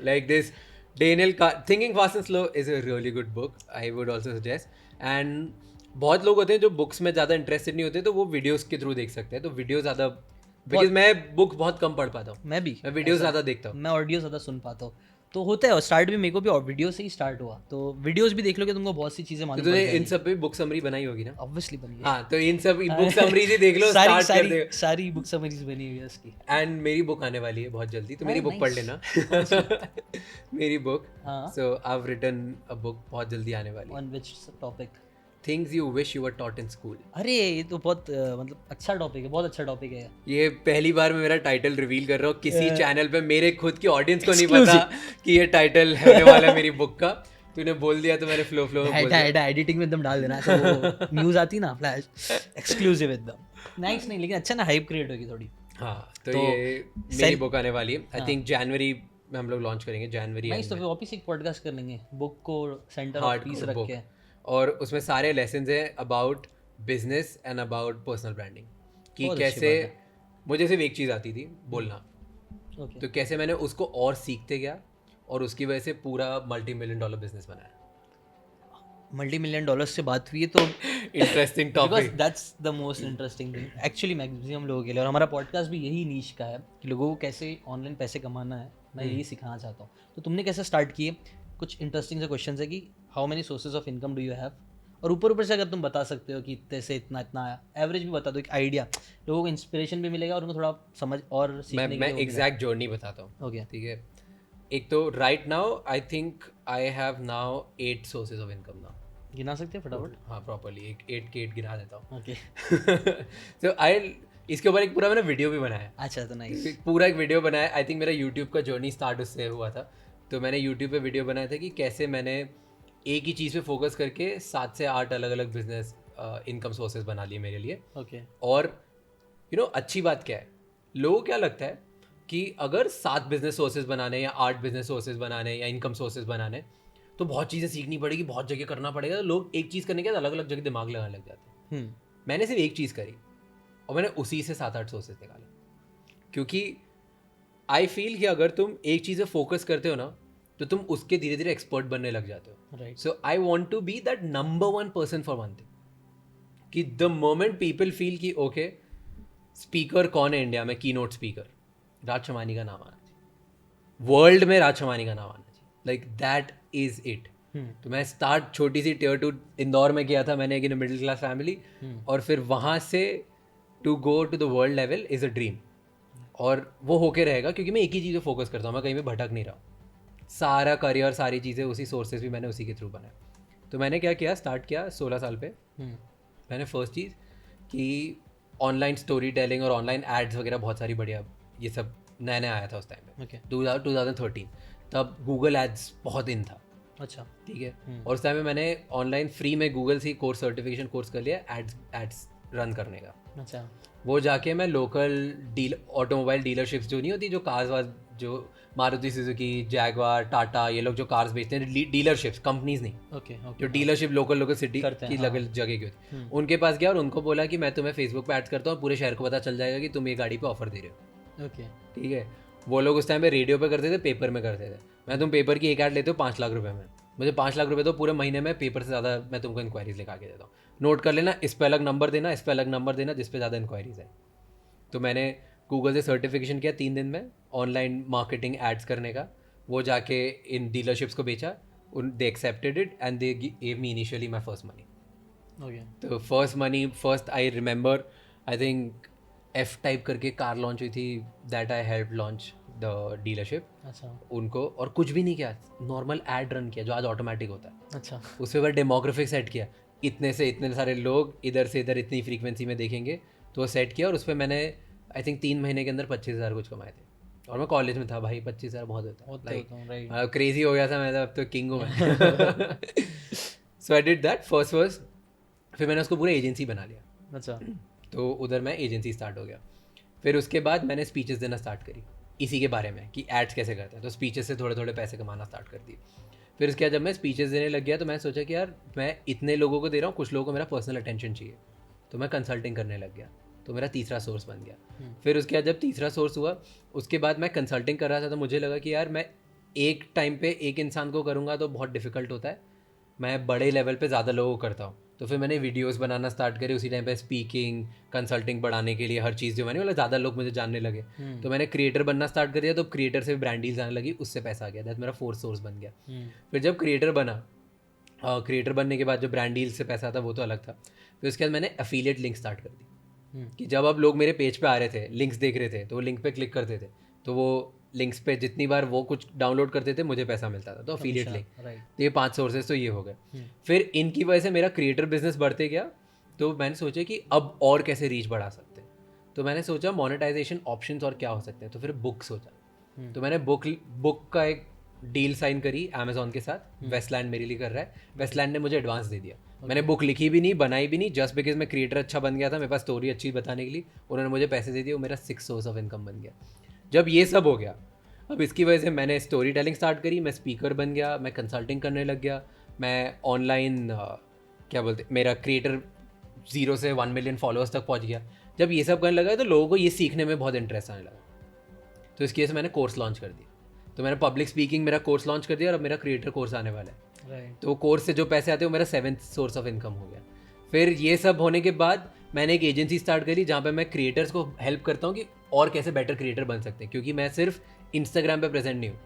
Like this Daniel thinking fast and slow is a really good book, I would also suggest. And बहुत लोग होते हैं जो बुक्स में ज़्यादा इंटरेस्टेड नहीं होते, तो वो वीडियोस के थ्रू देख सकते हैं। तो वीडियो ज़्यादा, बिकॉज मैं बुक बहुत कम पढ़ पाता हूँ, मैं वीडियो ज़्यादा देखता हूँ, मैं ऑडियो ज़्यादा सुन पाता हूँ। तो होता है, स्टार्ट भी मेरे को भी वीडियो से ही स्टार्ट हुआ, तो वीडियोस भी देख लोगे तुमको बहुत सी चीज़ें मालूम पड़ तूने जाएंगी। इन सब पे बुक समरी बनाई होगी ना? ऑब्वियसली बनी है। हाँ, तो इन सब बुक समरीज ही देख लो, सारी स्टार्ट कर दे। सारी बुक समरीज बनी हुई है उसकी। एंड मेरी बुक आने वाली है बहुत जल्दी, तो मेरी बुक पढ़ लेना। मेरी book, so I have written a book, बहुत जल्दी आने वाली है। On which topic? Things you wish you were taught in school. अरे ये तो बहुत मतलब अच्छा टॉपिक है, बहुत अच्छा टॉपिक है। ये पहली बार मैं मेरा टाइटल रिवील कर रहा हूँ किसी चैनल पे, मेरे खुद की ऑडियंस को नहीं पता कि ये टाइटल होने वाला है मेरी बुक का। तूने बोल दिया तो मैंने फ्लो में बोल दिया। एडिटिंग में एकदम डाल देना, ऐसा वो न्यूज़ आती ना फ्लैश एक्सक्लूसिव एकदम नाइस। नहीं लेकिन अच्छा ना, हाइप क्रिएट होगी थोड़ी। हाँ, तो ये मेरी बुक आने वाली है, आई थिंक जनवरी में हम लोग लॉन्च करेंगे, जनवरी। नाइस, तो फिर वापस एक पॉडकास्ट कर लेंगे, बुक को सेंटर ऑफ पीस रख के। और उसमें सारे लेसन्स हैं about business and about personal branding, कि कैसे मुझे सिर्फ एक चीज़ आती थी, बोलना। तो कैसे मैंने उसको और सीखते गया और उसकी वजह से पूरा $multi-million बिजनेस बनाया। $multi-million से बात हुई है तो interesting topic, that's the most interesting thing actually maximum लोगों के लिए। और हमारा पॉडकास्ट भी यही नीश का है कि लोगों को कैसे ऑनलाइन पैसे कमाना है, मैं यही सिखाना चाहता हूँ। तो तुमने कैसे स्टार्ट किए? कुछ इंटरेस्टिंग से क्वेश्चन है कि how many sources of income do you have, और ऊपर से अगर तुम बता सकते हो कि इतने से इतना आया, एवरेज भी बता दो, एक आइडिया, लोगों को इंस्पिरेशन भी मिलेगा और उनको थोड़ा समझ और सीखने के लिए। मैं एग्जैक्ट जर्नी बताता हूँ। ओके ठीक है, एक तो right now I think I have now 8 sources of income now. गिना सकते हैं फटाफट? हाँ, प्रॉपर्ली एक 8 के 8 गिना देता हूँ। ओके तो आई इसके ऊपर एक पूरा मैंने वीडियो भी बनाया। अच्छा, तो नाइस। पूरा एक वीडियो बनाया, आई थिंक मेरा यूट्यूब का जर्नी स्टार्ट उससे हुआ था। तो मैंने यूट्यूब पे वीडियो बनाया था कि कैसे मैंने एक ही चीज़ पे फोकस करके 7 से 8 अलग अलग बिजनेस इनकम सोर्सेज बना लिए मेरे लिए। ओके और अच्छी बात क्या है, लोगों को क्या लगता है कि अगर 7 बिजनेस सोर्सेज बनाने या 8 बिजनेस सोर्सेज बनाने या इनकम सोर्सेज बनाने तो बहुत चीज़ें सीखनी पड़ेगी, बहुत जगह करना पड़ेगा। तो लोग एक चीज़ करने के बाद अलग अलग जगह दिमाग लगाने लग जाते हैं। मैंने सिर्फ एक चीज़ करी और मैंने उसी से 7-8 सोर्सेज निकाले, क्योंकि आई फील कि अगर तुम एक चीज़ पे फोकस करते हो ना तो तुम उसके धीरे धीरे एक्सपर्ट बनने लग जाते हो। Right. So I want to be that number 1 person for one thing, कि द मोमेंट पीपल फील कि ओके स्पीकर कौन है इंडिया में, की नोट स्पीकर, राज शमानी का नाम आना चाहिए, वर्ल्ड में राज शमानी का नाम आना चाहिए, लाइक दैट इज इट। तो मैं स्टार्ट छोटी सी Tier 2 इंदौर में किया था मैंने, एक मिडिल क्लास फैमिली, और फिर वहाँ से to go to the world level is a dream. और वो होके रहेगा क्योंकि मैं एक ही चीज़ पे फोकस करता हूँ, मैं कहीं पे भटक नहीं रहा हूँ। सारा करियर, सारी चीज़ें, उसी सोर्सेज भी मैंने उसी के थ्रू बनाए। तो मैंने क्या किया, स्टार्ट किया 16 साल पे। मैंने फर्स्ट चीज़ कि ऑनलाइन स्टोरी टेलिंग और ऑनलाइन एड्स वगैरह बहुत सारी बढ़िया, ये सब नया नया आया था उस टाइम पे। 2013 तब गूगल एड्स बहुत इन था। अच्छा, ठीक है। और उस टाइम में मैंने ऑनलाइन फ्री में गूगल से कोर्स, सर्टिफिकेशन कोर्स कर लिया एड्स रन करने का। अच्छा। वो जाके मैं लोकल ऑटोमोबाइल डीलरशिप्स जो नहीं होती, जो कार्स वार्स जो मारुति सुजुकी, जैगवार, टाटा, ये लोग जो कार्स बेचते हैं, डीलरशिप्स, कंपनीज नहीं, ओके जो डीलरशिप लोकल सिटी करते हैं, की जगह की होती, उनके पास गया और उनको बोला कि मैं तुम्हें फेसबुक पे एड्स करता हूँ, पूरे शहर को पता चल जाएगा कि तुम ये गाड़ी पे ऑफर दे रहे हो। ओके, ठीक है, वो लोग उस टाइम पे रेडियो पे करते थे, पेपर में करते थे। मैं तुम पेपर की एक ऐड लेते हो 5 लाख रुपए में, मुझे 5 लाख रुपए तो पूरे महीने में पेपर से ज़्यादा मैं तुमको इंक्वायरीज लिखा के देता हूँ। नोट कर लेना, इस पे अलग नंबर देना, इस पे अलग नंबर देना, जिस पे ज़्यादा इंक्वायरीज है। तो मैंने गूगल से सर्टिफिकेशन किया 3 दिन में ऑनलाइन मार्केटिंग एड्स करने का। वो जाके इन डीलरशिप्स को बेचा, they accepted it and they give me initially my first money. Okay, तो first I remember, I think F type करके कार लॉन्च हुई थी, that I help launch the dealership. अच्छा उनको और कुछ भी नहीं किया, नॉर्मल एड रन किया जो आज ऑटोमेटिक होता है। अच्छा, उस पर डेमोग्राफिक सेट किया, इतने से इतने सारे लोग इधर से इधर इतनी फ्रीक्वेंसी में देखेंगे, तो वो सेट किया। और उस पर मैंने आई थिंक 3 महीने के अंदर 25,000 कुछ कमाए थे। और मैं कॉलेज में था भाई, 25,000 बहुत होता है, क्रेजी हो गया था मैं, अब तो किंग हूँ मैं। सो आई डिड दैट फर्स्ट। फिर मैंने उसको पूरा एजेंसी बना लिया। अच्छा, तो उधर मैं एजेंसी स्टार्ट हो गया। फिर उसके बाद मैंने स्पीचेस देना स्टार्ट करी इसी के बारे में कि एड्स कैसे करते हैं, तो स्पीचेस से थोड़े थोड़े पैसे कमाना स्टार्ट कर दिए। फिर उसके बाद जब मैं स्पीचेस देने लग गया तो मैं सोचा कि यार मैं इतने लोगों को दे रहा हूँ, कुछ लोगों को मेरा पर्सनल अटेंशन चाहिए, तो मैं कंसल्टिंग करने लग गया। तो मेरा तीसरा सोर्स बन गया। फिर उसके बाद जब तीसरा सोर्स हुआ, उसके बाद मैं कंसल्टिंग कर रहा था, तो मुझे लगा कि यार मैं एक टाइम पे एक इंसान को करूँगा तो बहुत डिफिकल्ट होता है, मैं बड़े लेवल पे ज़्यादा लोगों को करता हूँ। तो फिर मैंने वीडियोस बनाना स्टार्ट करी उसी टाइम पे, स्पीकिंग, कंसल्टिंग बढ़ाने के लिए, हर चीज़ जो मैंने मतलब ज़्यादा लोग मुझे जानने लगे। तो मैंने क्रिएटर बनना स्टार्ट कर दिया, तो क्रिएटर से भी ब्रांड डील्स आने लगी, उससे पैसा आ गया। दैट मेरा फोर्थ सोर्स बन गया। फिर जब क्रिएटर बना, क्रिएटर बनने के बाद जो ब्रांड डील से पैसा आता वो तो अलग था। फिर उसके बाद मैंने एफिलिएट लिंक स्टार्ट कर दी कि जब अब लोग मेरे पेज पे आ रहे थे, लिंक्स देख रहे थे, तो वो लिंक पे क्लिक करते थे, तो वो लिंक्स पे जितनी बार वो कुछ डाउनलोड करते थे मुझे पैसा मिलता था। तो अफिलिएट लिंक, तो ये 5 सोर्सेज तो ये हो गए। फिर इनकी वजह से मेरा क्रिएटर बिजनेस बढ़ते गया। तो मैंने सोचा कि अब और कैसे रीच बढ़ा सकते हैं, तो मैंने सोचा मोनेटाइजेशन ऑप्शंस और क्या हो सकते हैं। तो फिर बुक सोचा, तो मैंने बुक का एक डील साइन करी अमेजोन के साथ। वेस्टलैंड मेरे लिए कर रहा है, वेस्टलैंड ने मुझे एडवांस दे दिया। मैंने बुक लिखी भी नहीं, बनाई भी नहीं, जस्ट बिकॉज मैं क्रिएटर अच्छा बन गया था, मेरे पास स्टोरी अच्छी बताने के लिए उन्होंने मुझे पैसे दे दिए। वो मेरा 6 सोर्स ऑफ इनकम बन गया। जब ये सब हो गया, अब इसकी वजह से मैंने स्टोरी टेलिंग स्टार्ट करी, मैं स्पीकर बन गया, मैं कंसल्टिंग करने लग गया, मैं ऑनलाइन क्या बोलते, मेरा क्रिएटर 0 से 1 मिलियन फॉलोअर्स तक पहुंच गया। जब ये सब करने लगा तो लोगों को ये सीखने में बहुत इंटरेस्ट आने लगा, तो इसकी वजह से मैंने कोर्स लॉन्च कर दिया। तो मैंने पब्लिक स्पीकिंग मेरा कोर्स लॉन्च कर दिया, और अब मेरा क्रिएटर कोर्स आने वाला है। तो कोर्स से जो पैसे आते हैं वो मेरा 7th सोर्स ऑफ इनकम हो गया। फिर ये सब होने के बाद मैंने एक एजेंसी स्टार्ट करी जहाँ पे मैं क्रिएटर्स को हेल्प करता हूँ कि और कैसे बेटर क्रिएटर बन सकते हैं, क्योंकि मैं सिर्फ इंस्टाग्राम पे प्रेजेंट नहीं हूँ,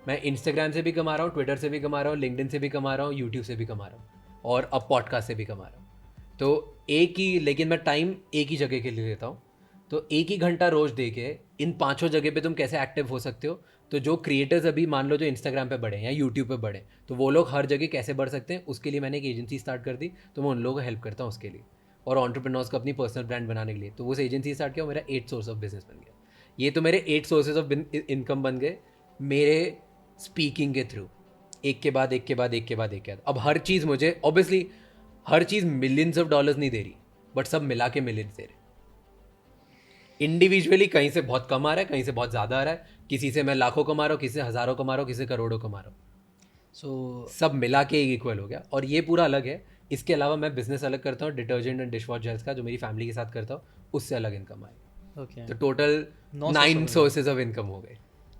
मैं इंस्टाग्राम से भी कमा रहा हूँ, ट्विटर से भी कमा रहा हूँ, लिंक्डइन से भी कमा रहा हूँ, यूट्यूब से भी कमा रहा हूँ, और अब पॉडकास्ट से भी कमा रहा हूँ। तो एक ही, लेकिन मैं टाइम एक ही जगह के लिए देता हूँ। तो एक ही घंटा रोज दे के इन 5 जगह पे तुम कैसे एक्टिव हो सकते हो। तो जो क्रिएटर्स अभी मान लो जो इंस्टाग्राम पे बढ़े या यूट्यूब पे बढ़े, तो वो लोग हर जगह कैसे बढ़ सकते हैं, उसके लिए मैंने एक एजेंसी स्टार्ट कर दी। तो मैं उन लोगों को हेल्प करता हूँ उसके लिए, और एंटरप्रेन्योर्स को अपनी पर्सनल ब्रांड बनाने के लिए। तो वो एजेंसी स्टार्ट किया, मेरा 8 सोर्स ऑफ बिजनेस बन गया। ये तो मेरे 8 सोर्सेज ऑफ इनकम बन गए मेरे स्पीकिंग के थ्रू, एक के बाद एक के बाद एक के बाद एक के बाद। अब हर चीज़ मुझे obviously her cheese millions of dollars नहीं दे रही, बट सब मिला के मिलियंस दे रहे। इंडिविजुअली कहीं से बहुत कम आ रहा है, कहीं से बहुत ज़्यादा आ रहा है, किसी से मैं लाखों कमा रहा हूँ, किसी से हज़ारों कमा रहा हूँ, किसी से करोड़ों कमा रहा हूँ। सो सब मिला के एक इक्वल हो गया, और ये पूरा अलग है। इसके अलावा मैं बिजनेस अलग करता हूँ, detergent and dish wash gels का, जो मेरी फैमिली के साथ करता हूँ, उससे अलग इनकम आएगी। ओके, तो टोटल 9 सोर्सेज ऑफ इनकम हो गए।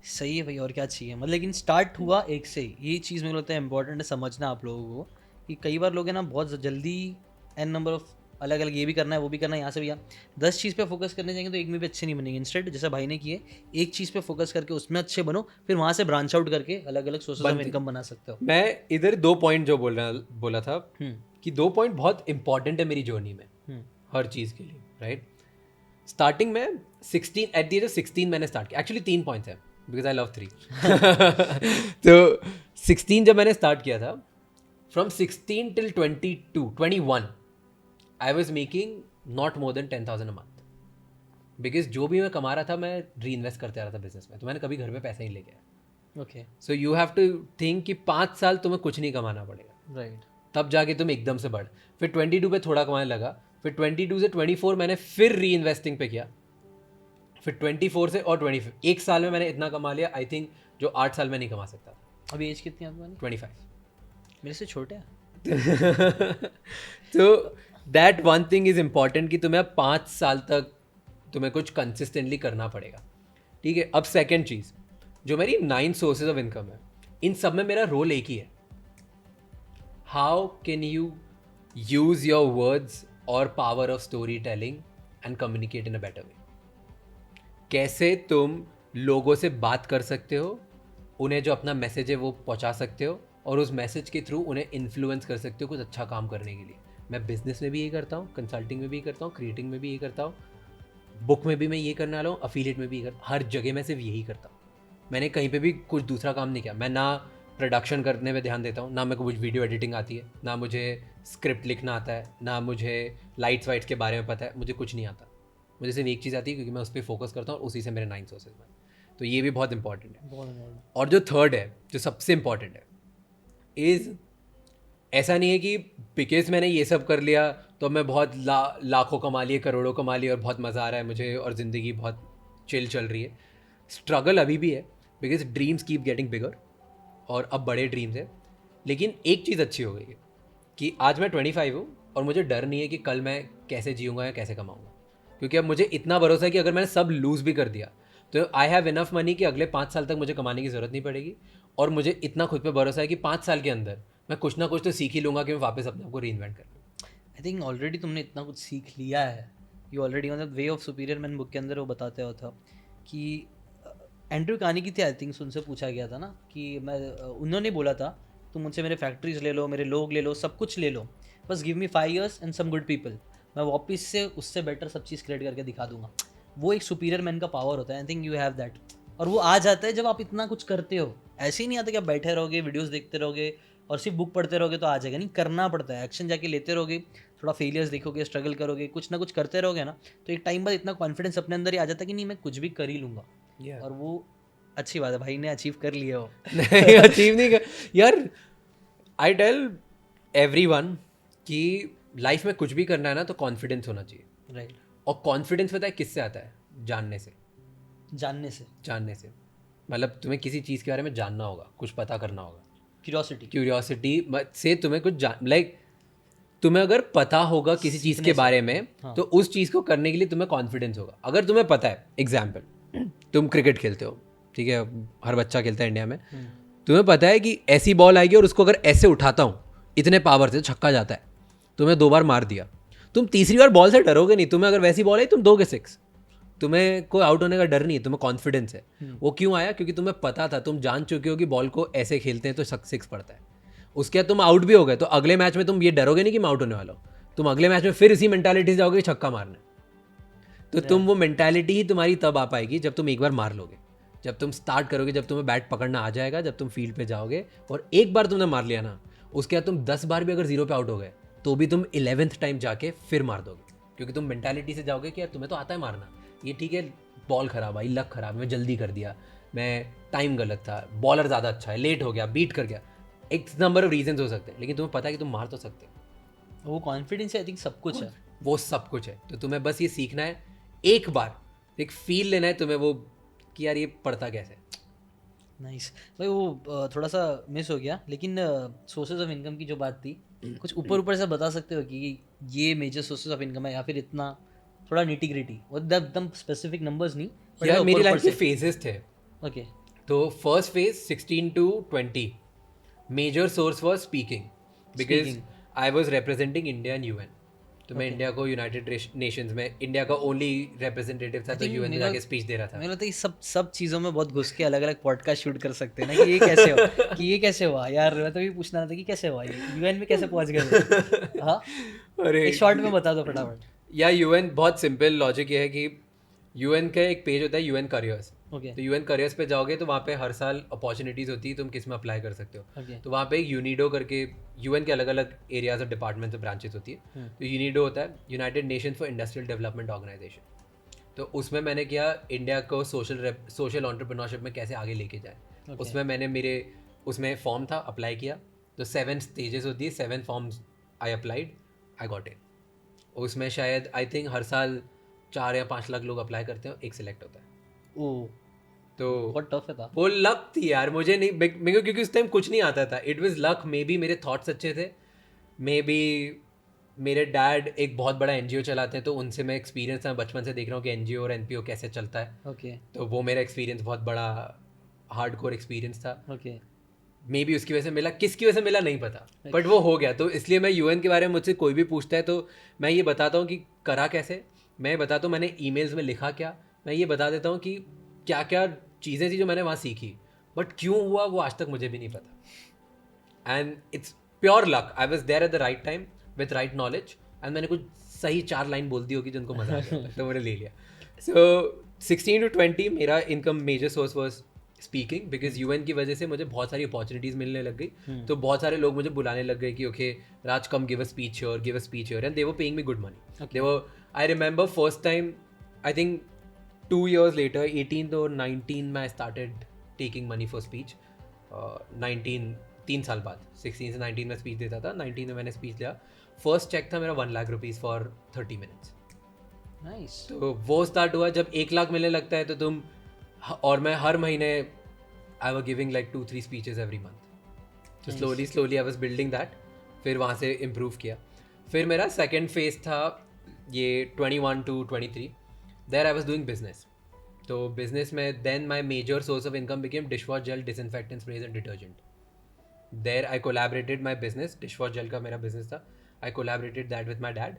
सही है भाई, और क्या चाहिए। मतलब लेकिन स्टार्ट हुआ एक से ही, ये चीज़ मेरे को लगता है इंपॉर्टेंट है समझना आप लोगों को, कि कई बार लोग हैं ना बहुत जल्दी n नंबर ऑफ अलग अलग, ये भी करना है वो भी करना है, यहाँ से भी, यहाँ 10 चीज़ पे फोकस करने जाएंगे तो एक में भी अच्छे नहीं बनेंगे। इंस्टेड जैसा भाई ने किए, एक चीज़ पे फोकस करके उसमें अच्छे बनो, फिर वहाँ से ब्रांच आउट करके अलग अलग सोर्सेज ऑफ इनकम बना सकते हो। मैं इधर 2 पॉइंट जो बोला था कि 2 पॉइंट बहुत इंपॉर्टेंट है मेरी जर्नी में, हर चीज़ के लिए, राइट। स्टार्टिंग में 16 एट द एज ऑफ 16 मैंने स्टार्ट किया। एक्चुअली 3 पॉइंट्स हैं, बिकॉज आई लव 3। तो 16 जब मैंने स्टार्ट किया था, from 16 till 21 I was making not more than 10,000 a month, because जो भी मैं कमा रहा था मैं री इन्वेस्ट करते आ रहा था बिजनेस में। तो मैंने कभी घर पे पैसा नहीं लेके आया। Okay, so you have to think कि 5 साल तुम्हें कुछ नहीं कमाना पड़ेगा, राइट। तब जाके तुम एकदम से बढ़। फिर 22 पे थोड़ा कमाने लगा, फिर 22 से 24 मैंने फिर री इन्वेस्टिंग पे किया, फिर 24 से और 25 एक साल में मैंने इतना कमा लिया आई थिंक जो 8 साल में नहीं कमा सकता था। अभी एज कितनी है आपकी? 25। मेरे से छोटे हैं। तो that one thing is important कि तुम्हें अब 5 साल तक तुम्हें कुछ कंसिस्टेंटली करना पड़ेगा, ठीक है। अब सेकेंड चीज़, जो मेरी 9 सोर्सेज ऑफ इनकम है, इन सब में मेरा रोल एक ही है, how can you use your words or power of story telling and communicate in a better way. कैसे तुम लोगों से बात कर सकते हो, उन्हें जो अपना मैसेज है वो पहुंचा सकते हो, और उस मैसेज के थ्रू उन्हें इन्फ्लुएंस कर सकते हो कुछ अच्छा काम करने के लिए। मैं बिजनेस में भी यही करता हूँ, कंसल्टिंग में भी यही करता हूँ, क्रिएटिंग में भी यही करता हूँ, बुक में भी मैं ये करने वाला हूँ, अफिलिएट में भी हर जगह मैं सिर्फ यही करता हूँ। मैंने कहीं पे भी कुछ दूसरा काम नहीं किया। मैं ना प्रोडक्शन करने में ध्यान देता हूँ, ना मेरे को कुछ वीडियो एडिटिंग आती है, ना मुझे स्क्रिप्ट लिखना आता है, ना मुझे लाइट्स वाइट्स के बारे में पता है, मुझे कुछ नहीं आता। मुझे सिर्फ एक चीज़ आती है क्योंकि मैं उस पर फोकस करता हूँ और उसी से मेरे 9 सोर्सेज में। तो ये भी बहुत इंपॉर्टेंट है। और जो थर्ड है, जो सबसे इंपॉर्टेंट है, इज़ ऐसा नहीं है कि बिकॉज मैंने ये सब कर लिया तो मैं बहुत लाखों कमा लिए, करोड़ों कमा लिए और बहुत मज़ा आ रहा है मुझे और ज़िंदगी बहुत चिल चल रही है। स्ट्रगल अभी भी है, because dreams keep getting bigger और अब बड़े ड्रीम्स है। लेकिन एक चीज़ अच्छी हो गई है कि आज मैं 25 हूँ और मुझे डर नहीं है कि कल मैं कैसे जीऊँगा या कैसे कमाऊँगा, क्योंकि अब मुझे इतना भरोसा है कि अगर मैंने सब लूज़ भी कर दिया तो आई हैव इनफ मनी कि अगले 5 साल तक मुझे कमाने की ज़रूरत नहीं पड़ेगी। और मुझे इतना खुद पे भरोसा है कि 5 साल के अंदर मैं कुछ ना कुछ तो सीख ही लूँगा कि मैं वापस अपने आप को रीइन्वेंट कर लूँ। आई थिंक ऑलरेडी तुमने इतना कुछ सीख लिया है। यू ऑलरेडी, मतलब way of superior man book के अंदर वो बताते हुआ था कि एंड्रयू कार्नेगी थे आई थिंक, उनसे पूछा गया था ना कि उन्होंने बोला था तुम मुझसे मेरे फैक्ट्रीज ले लो, मेरे लोग ले लो, सब कुछ ले लो, बस give me 5 years and some good people, मैं वापस से उससे बेटर सब चीज़ क्रिएट करके दिखा दूंगा। वो एक सुपीरियर मैन का पावर होता है। I think you have that. और वो आ जाता है जब आप इतना कुछ करते हो। ऐसे ही नहीं आता कि आप बैठे रहोगे, वीडियोस देखते रहोगे और सिर्फ बुक पढ़ते रहोगे तो आ जाएगा। नहीं, करना पड़ता है, एक्शन जाके लेते रहोगे, थोड़ा फेलियर्स देखोगे, स्ट्रगल करोगे, कुछ ना कुछ करते रहोगे ना, तो एक टाइम बाद इतना कॉन्फिडेंस अपने अंदर ही आ जाता है कि नहीं मैं कुछ भी कर ही लूँगा। और वो अच्छी बात है, भाई ने अचीव कर लिया हो। नहीं अचीव नहीं कर यार। आई टेल एवरीवन कि लाइफ में कुछ भी करना है ना तो कॉन्फिडेंस होना चाहिए। राइट। और कॉन्फिडेंस पता है किससे आता है? जानने से। जानने से मतलब तुम्हें किसी चीज़ के बारे में जानना होगा, कुछ पता करना होगा। क्यूरियोसिटी से तुम्हें कुछ लाइक तुम्हें अगर पता होगा किसी चीज़ के बारे में, हाँ, तो उस चीज़ को करने के लिए तुम्हें कॉन्फिडेंस होगा। अगर तुम्हें पता है, एग्जाम्पल तुम क्रिकेट खेलते हो, ठीक है, हर बच्चा खेलता है इंडिया में, तुम्हें पता है कि ऐसी बॉल आएगी और उसको अगर ऐसे उठाता हूँ इतने पावर से छक्का जाता है, तुम्हें 2 बार मार दिया, तुम तीसरी बार बॉल से डरोगे नहीं। तुम्हें अगर वैसी बॉल आई तुम दोगे 6, तुम्हें कोई आउट होने का डर नहीं है, तुम्हें कॉन्फिडेंस है। वो क्यों आया? क्योंकि तुम्हें पता था, तुम जान चुके हो कि बॉल को ऐसे खेलते हैं तो 6 पड़ता है। उसके बाद तुम आउट भी हो गए तो अगले मैच में तुम ये डरोगे नहीं कि मैं आउट होने वाला हूँ, तुम अगले मैच में फिर इसी मेंटालिटी से जाओगे छक्का मारने। तो तुम वो मेंटालिटी ही तुम्हारी तब आ पाएगी जब तुम एक बार मार लोगे, जब तुम स्टार्ट करोगे, जब तुम्हें बैट पकड़ना आ जाएगा, जब तुम फील्ड पे जाओगे और एक बार तुमने मार लिया ना, उसके बाद तुम 10 बार भी अगर 0 पे आउट हो गए तो भी तुम 11th टाइम जाके फिर मार दोगे, क्योंकि तुम मेंटालिटी से जाओगे कि यार तुम्हें तो आता है मारना, ये ठीक है, बॉल खराब आई, लक खराब, मैं जल्दी कर दिया, मैं टाइम गलत था, बॉलर ज़्यादा अच्छा है, लेट हो गया, बीट कर गया, एक नंबर ऑफ रीजंस हो सकते हैं, लेकिन तुम्हें पता है कि तुम मार तो सकते हो। वो कॉन्फिडेंस आई थिंक सब कुछ है, वो सब कुछ है। तो तुम्हें बस ये सीखना है, एक बार एक फील लेना है तुम्हें वो कि यार ये पढ़ता कैसे। नाइस भाई, वो थोड़ा सा मिस हो गया, लेकिन सोर्सेज ऑफ इनकम की जो बात थी, कुछ ऊपर से बता सकते हो कि ये मेजर सोर्सेज ऑफ इनकम है, या फिर इतना थोड़ा निटी ग्रिटी, एकदम स्पेसिफिक नंबर्स नहीं। यार मेरी लाइफ के फेजेस थे। ओके। तो first phase 16 to 20 major source was speaking, because I was representing India and UN. तो मैं इंडिया को यूनाइटेड नेशंस में इंडिया का ओनली रिप्रेजेंटेटिव था, तो यूएन में जाके स्पीच दे रहा था। मुझे लगता है कि सब चीज़ों में बहुत घुस के अलग अलग पॉडकास्ट शूट कर सकते हैं ना, कि ये कैसे हुआ, कि ये कैसे हुआ यार, मैं तो भी पूछना था कि कैसे हुआ, ये यूएन में कैसे पहुंच गए। हाँ, अरे एक शॉर्ट में बता दो फटाफट। या यूएन बहुत सिंपल लॉजिक ये है कि यूएन का एक पेज होता है यूएन करियर्स। Okay. तो यूएन करियर्स पे जाओगे तो वहाँ पे हर साल अपॉर्चुनिटीज होती है, तुम किस में अप्लाई कर सकते हो। Okay. तो वहाँ पे एक यूनिडो करके यूएन के अलग अलग एरियाज और डिपार्टमेंट्स और ब्रांचेस होती है। तो यूनिडो होता है United Nations for Industrial Development Organization. तो उसमें मैंने किया इंडिया को सोशल एंटरप्रेन्योरशिप में कैसे आगे लेके जाए। उसमें मैंने उसमें फॉर्म था, अप्लाई किया। तो 7 स्टेजेस होती है, 7 forms I applied, I got it. उसमें शायद आई थिंक हर साल 4 या 5 लाख लोग अप्लाई करते हैं, एक सिलेक्ट होता है। ओ तो बहुत टफ है था। वो लक थी यार, मुझे नहीं, मेरे को क्योंकि उस टाइम कुछ नहीं आता था। It was luck, may be मेरे थॉट्स अच्छे थे, मे बी मेरे डैड एक बहुत बड़ा एनजीओ चलाते हैं, तो उनसे मैं एक्सपीरियंस था, बचपन से देख रहा हूँ कि एनजीओ और एनपीओ कैसे चलता है। ओके तो वो मेरा एक्सपीरियंस बहुत बड़ा हार्डकोर एक्सपीरियंस था। ओके मे बी उसकी वजह से मिला, किसकी वजह से मिला नहीं पता, बट वो हो गया। तो इसलिए मैं यूएन के बारे में मुझसे कोई भी पूछता है तो मैं ये बताता हूँ कि करा कैसे, मैं बताता हूँ मैंने ईमेल्स में लिखा क्या, मैं ये बता देता हूँ कि क्या क्या चीज़ें थी जो मैंने वहाँ सीखी, बट क्यों हुआ वो आज तक मुझे भी नहीं पता। And it's pure luck, I was there at the right time with right knowledge, and मैंने कुछ सही 4 लाइन बोल दी होगी जिनको मजा आ गया तो मैंने ले लिया। सो 16 to 20 मेरा income major source was speaking, because UN की वजह से मुझे बहुत सारी अपॉर्चुनिटीज़ मिलने लग गई। तो बहुत सारे लोग मुझे बुलाने लग गए कि okay Raj come give a speech your, give a speech your, and they were paying me good money. They were, I remember first time, I think 2 years later, 18 or 19 में I started taking money for speech. 19 3 साल बाद, 16 से 19 में speech देता था, 19 में मैंने speech लिया। फर्स्ट चेक था मेरा 1 lakh rupees for 30 minutes। Nice. तो वो स्टार्ट हुआ जब 1 लाख मिलने लगता है तो तुम, और मैं हर महीने I were giving like 2-3 speeches every month. तो slowly I was building that, फिर वहाँ से इम्प्रूव किया। फिर मेरा सेकेंड फेज था ये 21 to 23, there I was doing business. तो बिजनेस में then my major source of income became dishwash gel, disinfectant sprays and detergent. There I collaborated my business, dishwash gel का मेरा बिजनेस था, I collaborated that with my dad.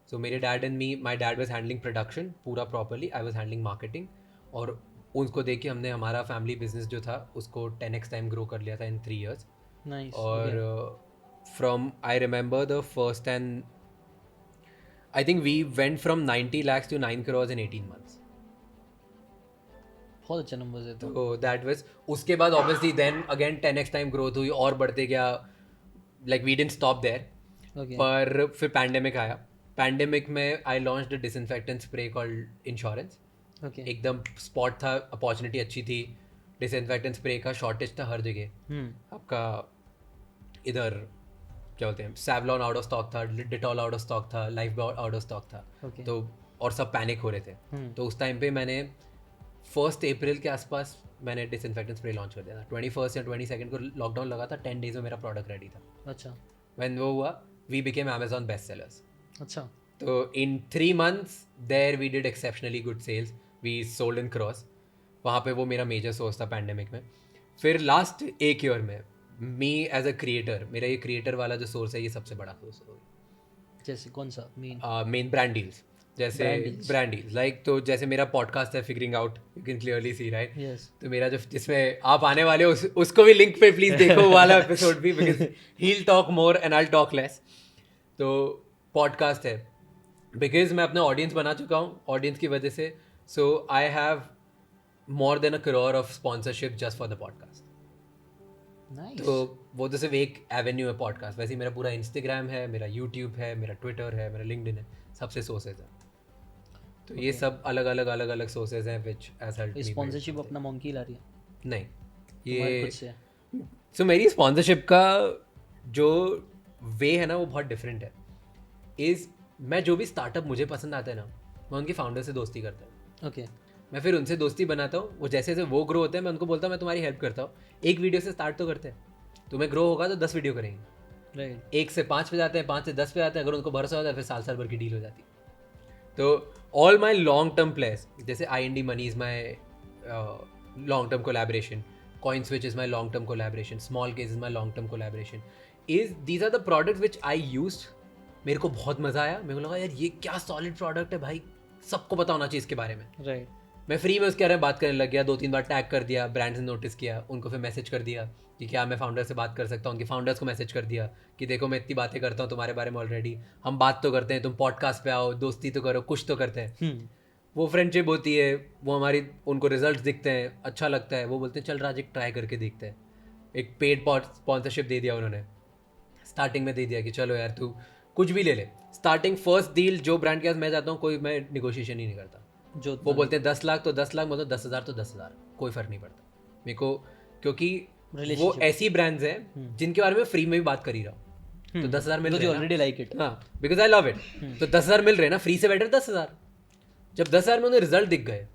So मेरे dad and me, my dad was handling production पूरा properly, I was handling marketing, और उसको देख के हमने हमारा फैमिली बिजनेस जो था उसको 10x टाइम ग्रो कर लिया था इन 3 years। नाइस। और from, I remember the first, and I think we went from 90 lakhs to 9 crores in 18 months। बहुत अच्छे नंबर्स है। तो दैट वाज, उसके बाद obviously then again 10x time growth हुई और बढ़ते गया, like we didn't stop there. Okay पर फिर पैंडेमिक आया, पैंडेमिक में I launched a disinfectant spray called insurance. Okay एकदम स्पॉट था, अपॉर्चुनिटी अच्छी थी, डिसइंफेक्टेंट स्प्रे का शॉर्टेज था हर जगह। आपका इधर क्या बोलते हैं, सैवलॉन आउट ऑफ स्टॉक था, डिटॉल आउट ऑफ स्टॉक था, life boy out of stock था। Okay. तो और सब पैनिक हो रहे थे। तो उस टाइम पे मैंने 1 April के आसपास मैंने डिसइंफेक्टेंट स्प्रे लॉन्च कर दिया था। 21 या 22 को लॉकडाउन लगा था, 10 days में मेरा प्रोडक्ट रेडी था। अच्छा व्हेन वो हुआ, we became Amazon best sellers. अच्छा तो in 3 months there we did exceptionally good sales, we sold in crores. वहाँ पे वो मेरा मेजर सोर्स था पैंडेमिक में। फिर लास्ट 1 year में मी एज अ क्रिएटर, मेरा ये क्रिएटर वाला जो सोर्स है ये सबसे बड़ा सोर्स हो गया। जैसे कौन सा मेन ब्रांड डील्स, जैसे ब्रांड डील्स लाइक, तो जैसे मेरा पॉडकास्ट है figuring out, you can clearly see right. Yes तो मेरा जो जिसमें आप आने वाले हो उसको भी लिंक पे प्लीज देखो वाला एपिसोड भी, because he will talk more and I will talk less. तो पॉडकास्ट है बिकॉज मैं अपना ऑडियंस बना चुका हूँ, ऑडियंस की वजह से। So I have more than a crore of sponsorship just for the podcast. Nice. तो वो तो सिर्फ एक एवेन्यू है पॉडकास्ट, वैसे ही मेरा पूरा इंस्टाग्राम है, मेरा यूट्यूब है, मेरा ट्विटर है, मेरा लिंक्डइन है, सबसे सोर्सेज है। तो ये सब अलग अलग सोर्सेज हैं विच एज हेल्प मी। स्पॉन्सरशिप अपना मंकी ला रही है नहीं, तुम्हारे ये खुद से? सो मेरी स्पॉन्सरशिप का जो वे है ना वो बहुत डिफरेंट है। इज़ मैं जो भी स्टार्टअप मुझे पसंद आता है ना, मैं उनके फाउंडर से दोस्ती करता हूँ। ओके मैं फिर उनसे दोस्ती बनाता हूँ, वो जैसे जैसे वो ग्रो होते हैं मैं उनको बोलता हूँ मैं तुम्हारी हेल्प करता हूँ। एक वीडियो से स्टार्ट तो करते हैं, तुम्हें ग्रो होगा तो 10 वीडियो करेंगे। राइट 1 से 5 पे जाते हैं, 5 से 10 पे जाते हैं, अगर उनको भरोसा होता है फिर साल भर की डील हो जाती है। तो all my long term players, जैसे IND money is my long term collaboration, CoinSwitch is my long term collaboration, smallcase is my long term collaboration, is these are the products which I used. मेरे को बहुत मज़ा आया, मेरे को लगा यार ये क्या सॉलिड प्रोडक्ट है भाई, सबको पता होना चाहिए इसके बारे में। राइट मैं फ्री में उसके बारे में बात करने लग गया, 2-3 बार टैग कर दिया, ब्रांड्स ने नोटिस किया, उनको फिर मैसेज कर दिया कि क्या मैं फाउंडर से बात कर सकता हूँ। उनके फाउंडर्स को मैसेज कर दिया कि देखो मैं इतनी बातें करता हूँ तुम्हारे बारे में ऑलरेडी, हम बात तो करते हैं, तुम पॉडकास्ट पे आओ, दोस्ती तो करो, कुछ तो करते हैं। वो फ्रेंडशिप होती है, वो हमारी, उनको रिजल्ट दिखते हैं, अच्छा लगता है, वो बोलते हैं चल राज एक ट्राई करके देखते हैं। एक पेड स्पॉन्सरशिप दे दिया उन्होंने, स्टार्टिंग में दे दिया कि चलो यार तू कुछ भी ले ले। स्टार्टिंग फर्स्ट डील जो ब्रांड के साथ मैं जाता हूँ, कोई मैं निगोशिएशन ही नहीं करता। जो वो बोलते हैं 10 लाख तो 10 लाख, मतलब 10,000 तो 10,000, कोई फर्क नहीं पड़ता मेरे को, क्योंकि वो ऐसी ब्रांड्स हैं जिनके बारे में फ्री में भी बात कर ही रहा हूँ। तो 10,000 मिल रहे हैं, ऑलरेडी लाइक इट। हाँ, बिकॉज आई लव इट। तो 10,000 मिल रहे हैं ना, फ्री से बेटर 10,000। जब 10,000 में उन्हें रिजल्ट दिख गए,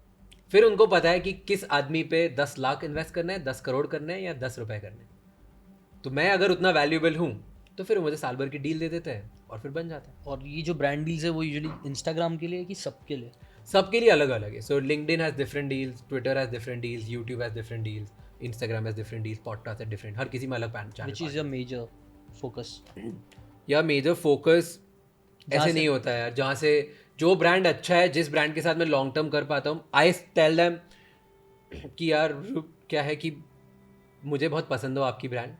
फिर उनको पता है कि किस आदमी पे 10 लाख इन्वेस्ट करना है, 10 करोड़ करना है या 10 रुपए करने हैं। तो मैं अगर उतना वैल्यूएबल हूँ तो फिर मुझे साल भर की डील दे देते हैं और फिर बन जाता है। और ये जो ब्रांड डील्स है वो यूजुअली इंस्टाग्राम के लिए है कि सबके लिए? सबके लिए अलग अलग है। So LinkedIn has different deals, Twitter has different deals, YouTube has different deals, Instagram has different deals, podcast है डिफरेंट, हर किसी में अलग channel. Which is your major focus? या मेजर फोकस ऐसे नहीं होता है यार, जहाँ से जो ब्रांड अच्छा है, जिस ब्रांड के साथ मैं लॉन्ग टर्म कर पाता हूँ, आई टेल देम कि यार क्या है कि मुझे बहुत पसंद हो आपकी ब्रांड,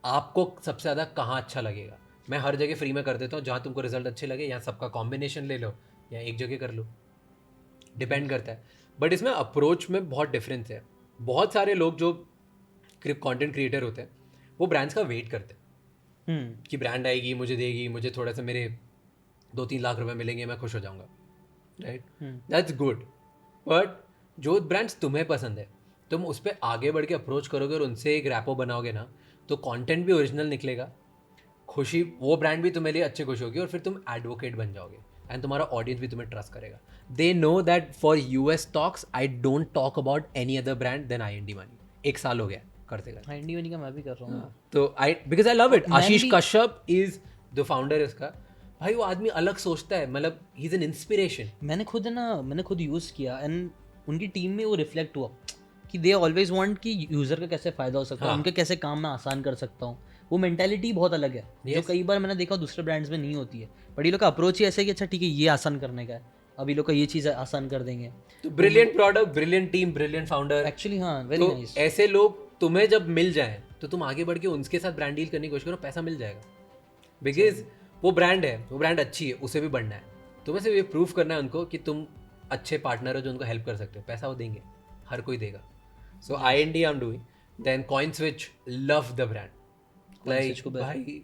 आपको सबसे ज़्यादा कहाँ अच्छा लगेगा। मैं हर जगह फ्री में कर देता हूँ, जहाँ तुमको रिजल्ट अच्छे लगे, यहाँ सबका कॉम्बिनेशन ले लो या एक जगह कर लो, डिपेंड करता है। बट इसमें अप्रोच में बहुत डिफरेंस है। बहुत सारे लोग जो कंटेंट क्रिएटर होते हैं वो ब्रांड्स का वेट करते हैं कि ब्रांड आएगी, मुझे देगी, मुझे थोड़ा सा मेरे 2-3 लाख रुपए मिलेंगे, मैं खुश हो जाऊंगा, राइट? That's good. बट जो ब्रांड्स तुम्हें पसंद है, तुम उस पर आगे बढ़ के अप्रोच करोगे और उनसे एक रैपो बनाओगे ना, तो कंटेंट भी ओरिजिनल निकलेगा, खुशी, वो ब्रांड भी तुम्हारे लिए अच्छे खुश होगी और फिर तुम एडवोकेट बन जाओगे एंड तुम्हारा ऑडियंस भी तुम्हें ट्रस्ट करेगा। They know that for us talks I don't talk about any other brand than आई&डी मनी। 1 साल हो गया करते करते। आई&डी मनी का मैं भी कर रहा हूँ। तो because I love it. Ashish Kashyap is the founder इसका। भाई वो आदमी अलग सोचता है, मतलब ही इज एन इंस्पिरेशन। मैंने खुद यूज़ किया एंड उनकी टीम में वो रिफ्लेक्ट हुआ कि दे ऑलवेज वांट कि यूज़र का कैसे फ़ायदा हो सकता है, उनके कैसे काम में आसान कर सकता हूँ। वो मेंटालिटी बहुत अलग है जो कई बार मैंने देखा दूसरे ब्रांड्स में नहीं होती है। बट ये लोग का अप्रोच ही ऐसा है कि अच्छा ठीक है, ये आसान करने का है, अब ये लोग का ये चीज़ आसान कर देंगे। तो brilliant product, brilliant team, brilliant founder. Actually हाँ, वेरी नाइस। ऐसे लोग तुम्हें जब मिल जाए तो तुम आगे बढ़ के उनके साथ ब्रांड डील करने की कोशिश करो, पैसा मिल जाएगा। बिकॉज वो ब्रांड है, वो ब्रांड अच्छी है, उसे भी बढ़ना है। तुम्हें सिर्फ ये प्रूव करना है उनको कि तुम अच्छे पार्टनर हो जो उनको हेल्प कर सकते हो। पैसा वो देंगे, हर कोई देगा। सो आई&डी I am doing, then CoinSwitch, love the brand. Like भाई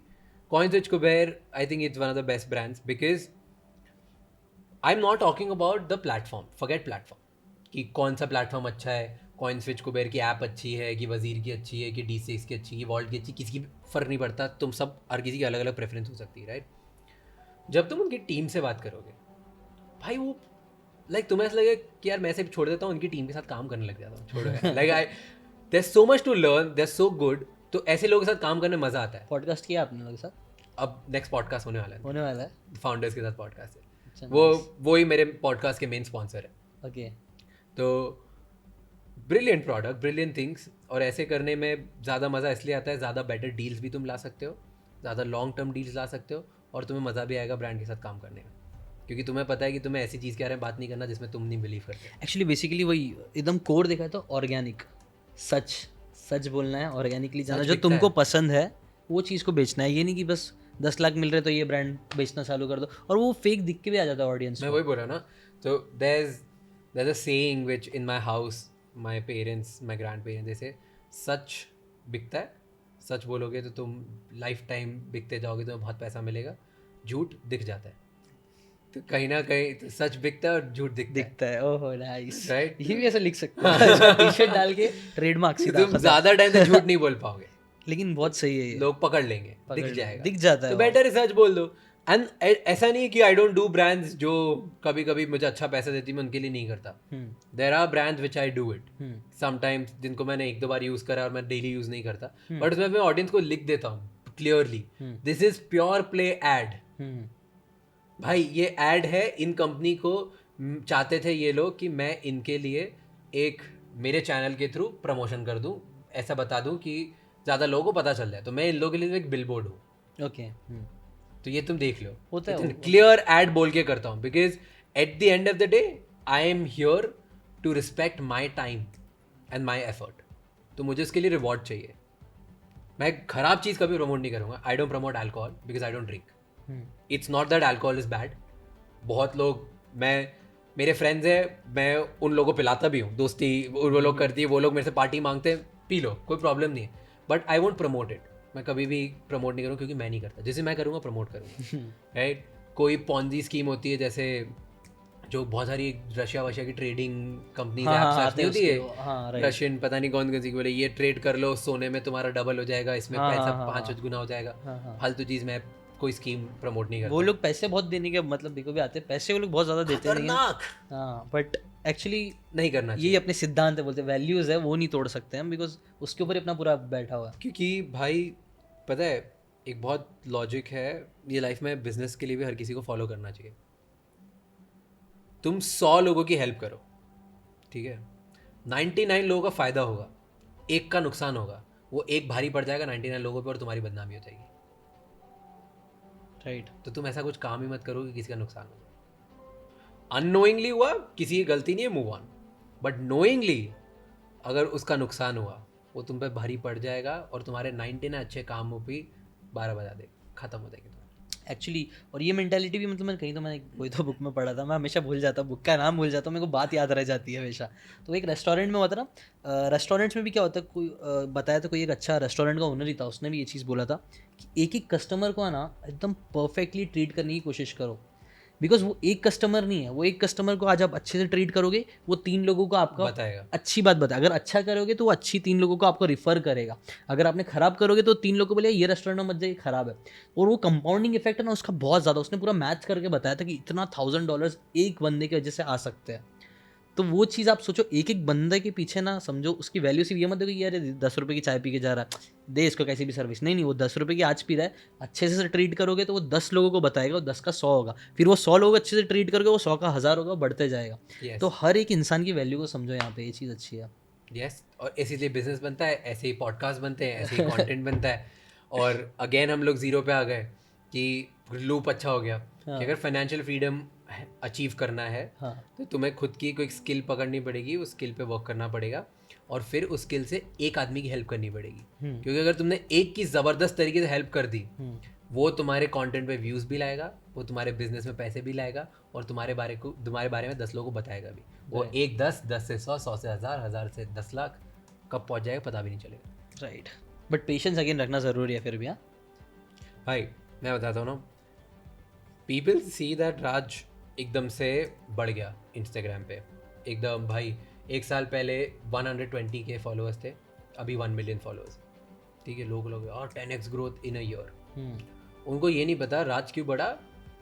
CoinSwitch Kuber, I think it's one of the best brands because I'm not talking about the platform. Forget platform कि कौन सा प्लेटफॉर्म अच्छा है। CoinSwitch Kuber की app अच्छी है कि वजीर की अच्छी है कि D6 की अच्छी है, वॉल्ट की अच्छी, किसी की फ़र्क नहीं पड़ता। तुम सब हर किसी की अलग अलग प्रेफरेंस हो सकती है, राइट? जब तुम उनकी टीम से बात करोगे भाई, वो तुम्हें ऐसा लगेगा कि यार मैं सिर्फ छोड़ देता हूँ, उनकी टीम के साथ काम करने लग जाता हूँ। छोड़ो there so much to learn, they're so good. तो ऐसे लोगों के साथ काम करने में मजा आता है। पॉडकास्ट किया आपने लोगों के साथ? अब नेक्स्ट पॉडकास्ट होने वाला है फाउंडर्स के साथ पॉडकास्ट है। अच्छा, वो ही मेरे पॉडकास्ट के मेन स्पॉन्सर है। ओके। तो ब्रिलियंट प्रोडक्ट, ब्रिलियंट थिंग्स, और ऐसे करने में ज़्यादा मज़ा इसलिए आता है, ज़्यादा बेटर डील्स भी तुम ला सकते हो, ज़्यादा लॉन्ग टर्म डील्स ला सकते हो, और तुम्हें मज़ा भी आएगा ब्रांड के साथ काम करने का, क्योंकि तुम्हें पता है कि तुम्हें ऐसी चीज़ के बारे में बात नहीं करना जिसमें तुम नहीं बिलीव करते। एक्चुअली बेसिकली वही एकदम कोर देखा है तो ऑर्गेनिक, सच बोलना है, ऑर्गेनिकली जाना, जो तुमको पसंद है वो चीज़ को बेचना है। ये नहीं कि बस 10 लाख मिल रहे तो ये ब्रांड बेचना चालू कर दो, और वो फेक दिख के भी आ जाता है ऑडियंस। मैं वही बोल रहा ना। तो there's a saying which in my house my parents, my grandparents, they say, सच बिकता है, सच बोलोगे तो तुम लाइफ टाइम बिकते जाओगे, तुम्हें बहुत पैसा मिलेगा। झूठ दिख जाता है, तो कहीं ना कहीं तो सच बिकता है और झूठ दिखता है। Oh nice, right? ये भी ऐसा लिख सकते हो टी-शर्ट डाल के, ट्रेडमार्क सीधा। तुम ज़्यादा टाइम तक झूठ नहीं बोल पाओगे, लेकिन बहुत सही है ये, लोग पकड़ लेंगे, दिख जाता है। तो बेटर है सच बोल दो। एंड ऐसा नहीं है कि आई डोंट डू ब्रांड्स जो कभी कभी मुझे अच्छा पैसा देती, मैं उनके लिए नहीं करता। There are brands which I do it sometimes, जिनको मैंने 1-2 बार यूज़ करा और मैं डेली यूज़ नहीं करता, बट उसमें मैं ऑडियंस को लिख देता हूँ clearly, this is pure play ad. भाई ये ऐड है, इन कंपनी को चाहते थे ये लोग कि मैं इनके लिए एक मेरे चैनल के थ्रू प्रमोशन कर दूं, ऐसा बता दूं कि ज़्यादा लोगों को पता चल जाए, तो मैं इन लोगों के लिए एक बिलबोर्ड हूँ। ओके, तो ये तुम देख लो, होता है क्लियर ऐड बोल के करता हूँ, because at the end of the day I am here to respect my time and my effort. तो मुझे उसके लिए रिवॉर्ड चाहिए। मैं खराब चीज़ कभी प्रमोट नहीं करूँगा। I don't promote alcohol because I don't drink. It's not that alcohol is bad. बहुत लोग, मेरे फ्रेंड्स हैं, मैं उन लोगों को पिलाता भी हूँ, दोस्ती वो लोग करती है, वो लोग मेरे से पार्टी मांगते हैं, पी लो, कोई प्रॉब्लम नहीं है, but I won't promote it. मैं कभी भी प्रमोट नहीं करूँ, क्योंकि मैं नहीं करता। जैसे मैं करूँगा प्रमोट करूँगा, राइट? कोई पॉन्जी स्कीम होती है, जैसे जो बहुत सारी रशिया की ट्रेडिंग कंपनीज ऐप्स होती है, रशियन पता नहीं कौन सी, बोले ये ट्रेड कर लो, सोने में तुम्हारा डबल हो जाएगा, इसमें पैसा 5 गुना हो जाएगा, फालतू चीज़ मैं कोई स्कीम प्रमोट नहीं करता। वो लोग पैसे बहुत देने के मतलब देखो भी आते हैं, पैसे वो लोग बहुत ज़्यादा देते हैं, लेकिन खतरनाक हाँ बट एक्चुअली नहीं करना ये चाहिए, अपने सिद्धांत है, बोलते वैल्यूज़ है वो नहीं तोड़ सकते हम, बिकॉज उसके ऊपर ही अपना पूरा बैठा हुआ है। क्योंकि भाई पता है एक बहुत लॉजिक है, ये लाइफ में बिजनेस के लिए भी हर किसी को फॉलो करना चाहिए। तुम 100 लोगों की हेल्प करो, ठीक है, 99 लोगों का फायदा होगा, एक का नुकसान होगा, वो एक भारी पड़ जाएगा 99 लोगों पे और तुम्हारी बदनामी हो जाएगी। राइट। तो तुम ऐसा कुछ काम ही मत करो कि किसी का नुकसान हो। अननोइंगली हुआ, किसी की गलती नहीं है, मूव ऑन। बट नोइंगली अगर उसका नुकसान हुआ, वो तुम पे भारी पड़ जाएगा और तुम्हारे 99 अच्छे कामों पे 12 बजा दे, खत्म हो जाएगी। एक्चुअली और ये मेंटालिटी भी मतलब मैंने कोई तो बुक में पढ़ा था, मैं हमेशा भूल जाता हूँ, बुक का नाम भूल जाता हूँ, मेरे को बात याद रह जाती है हमेशा। तो एक रेस्टोरेंट में होता ना, रेस्टोरेंट्स में भी क्या होता है, कोई बताया था, कोई एक अच्छा रेस्टोरेंट का ओनर ही था, उसने भी ये चीज़ बोला था कि एक एक कस्टमर को ना एकदम परफेक्टली ट्रीट करने की कोशिश करो, बिकॉज वो एक कस्टमर नहीं है, वो एक कस्टमर को आज आप अच्छे से ट्रीट करोगे, वो 3 लोगों को आपका बताएगा, अच्छी बात बताए, अगर अच्छा करोगे तो वो अच्छी 3 लोगों को आपको रिफर करेगा, अगर आपने खराब करोगे तो 3 लोगों को बोले ये रेस्टोरेंट में मत जाइए खराब है। और वो कंपाउंडिंग इफेक्ट है ना उसका बहुत ज़्यादा, उसने पूरा मैच करके बताया था कि इतना $1000 एक बंदे की वजह से आ सकते हैं। तो वो चीज़ आप सोचो, एक एक बंदे के पीछे ना समझो उसकी वैल्यू सिर्फ ये मत देखो कि यार 10 रुपये की चाय पी के जा रहा है, दे इसको कैसी भी सर्विस, नहीं, वो 10 रुपये की आज पी रहा है, अच्छे से ट्रीट करोगे तो वो 10 लोगों को बताएगा, और 10 का 100 होगा, फिर वो 100 लोग अच्छे से ट्रीट करोगे, वो 100 का 1000 होगा, बढ़ते जाएगा। yes. तो हर एक इंसान की वैल्यू को समझो, यहाँ पे ये चीज़ अच्छी है। यस, और इसीलिए बिजनेस बनता है, ऐसे ही पॉडकास्ट बनते हैं, ऐसे ही कंटेंट बनता है। और अगेन हम लोग जीरो पे आ गए कि लूप अच्छा हो गया कि अगर फाइनेंशियल फ्रीडम अचीव करना है हाँ तो तुम्हें खुद की कोई स्किल पकड़नी पड़ेगी, उस स्किल पे वर्क करना पड़ेगा, और फिर उस स्किल से एक आदमी की हेल्प करनी पड़ेगी। क्योंकि अगर तुमने एक की ज़बरदस्त तरीके से हेल्प कर दी, वो तुम्हारे कंटेंट पे व्यूज़ भी लाएगा, वो तुम्हारे बिजनेस में पैसे भी लाएगा, और तुम्हारे बारे में 10 लोगों को बताएगा भी। वो एक 10 से 100, 100 से 1000, 1000 से 10 लाख कब पहुंच जाएगा पता भी नहीं चलेगा। राइट, बट पेशेंस अगेन रखना ज़रूरी है फिर भी। हाँ भाई मैं बताता हूँ ना, पीपल सी दैट राज एकदम से बढ़ गया इंस्टाग्राम पे, एकदम भाई 1 साल पहले 120 के फॉलोअर्स थे, अभी 1 मिलियन फॉलोअर्स, ठीक है, लोग और 10x growth in a year. उनको ये नहीं पता राज क्यों बढ़ा।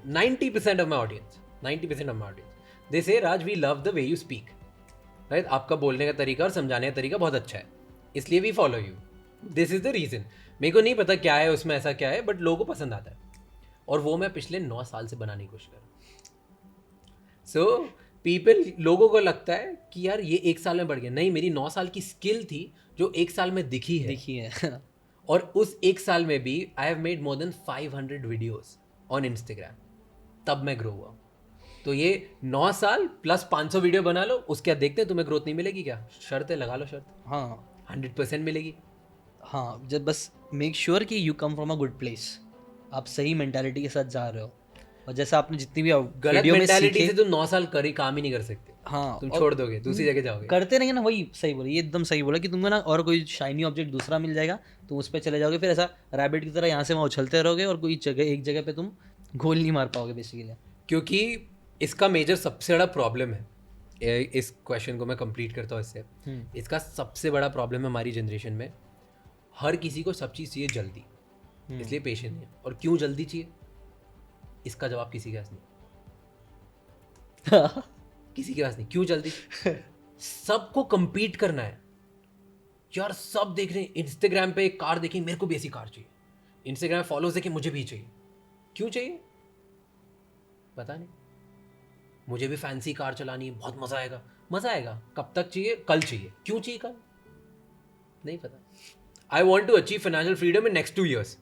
90% of my audience, 90% of my audience they say Raj we love the way you speak, right, आपका बोलने का तरीका और समझाने का तरीका बहुत अच्छा है, इसलिए we follow you, this is the reason. मेरे को नहीं पता क्या है उसमें, ऐसा क्या है, बट लोगों को पसंद आता है, और वो मैं पिछले 9 साल से बनाने की कोशिश कर रहा हूँ। सो पीपल, लोगों को लगता है कि यार ये 1 साल में बढ़ गया, नहीं, मेरी 9 साल की स्किल थी जो 1 साल में दिखी है। और उस 1 साल में भी I have made more than 500 videos on Instagram, तब मैं ग्रो हुआ। तो ये 9 साल प्लस 500 वीडियो बना लो, उसके बाद देखते हैं तुम्हें ग्रोथ नहीं मिलेगी क्या, शर्त है, लगा लो शर्त। हाँ 100% मिलेगी। हाँ, जब बस मेक श्योर कि you come from a good place, आप सही मेंटालिटी के साथ जा रहे हो, और जैसा आपने जितनी भी गलत वीडियो में मेंटालिटी सीखे, से तुम 9 साल करी काम ही नहीं कर सकते। हाँ तुम छोड़ दोगे, दूसरी जगह जाओगे। करते रहेंगे ना, वही सही बोला, ये एकदम सही बोला कि तुमको ना और कोई शाइनी ऑब्जेक्ट दूसरा मिल जाएगा, तुम उस पर चले जाओगे, फिर ऐसा रैबिट की तरह यहाँ से वहाँ उछलते रहोगे, और कोई जगह एक जगह पे तुम गोल नहीं मार पाओगे बेसिकली। क्योंकि इसका मेजर सबसे बड़ा प्रॉब्लम है, इस क्वेश्चन को मैं कंप्लीट करता हूँ इससे, इसका सबसे बड़ा प्रॉब्लम है हमारी जनरेशन में, हर किसी को सब चीज़ चाहिए जल्दी, इसलिए पेशेंस नहीं है। और क्यों जल्दी चाहिए, इसका जवाब किसी के पास नहीं, किसी के पास नहीं। क्यों जल्दी? सबको compete करना है यार, सब देख रहे हैं इंस्टाग्राम पे एक कार देखी, मेरे को भी ऐसी कार चाहिए, इंस्टाग्राम फॉलोअर्स देखे, मुझे भी चाहिए। क्यों चाहिए पता नहीं, मुझे भी फैंसी कार चलानी है, बहुत मजा आएगा। मजा आएगा कब तक चाहिए, कल चाहिए। क्यों चाहिए कल, नहीं पता। I want to achieve financial freedom in next 2 years,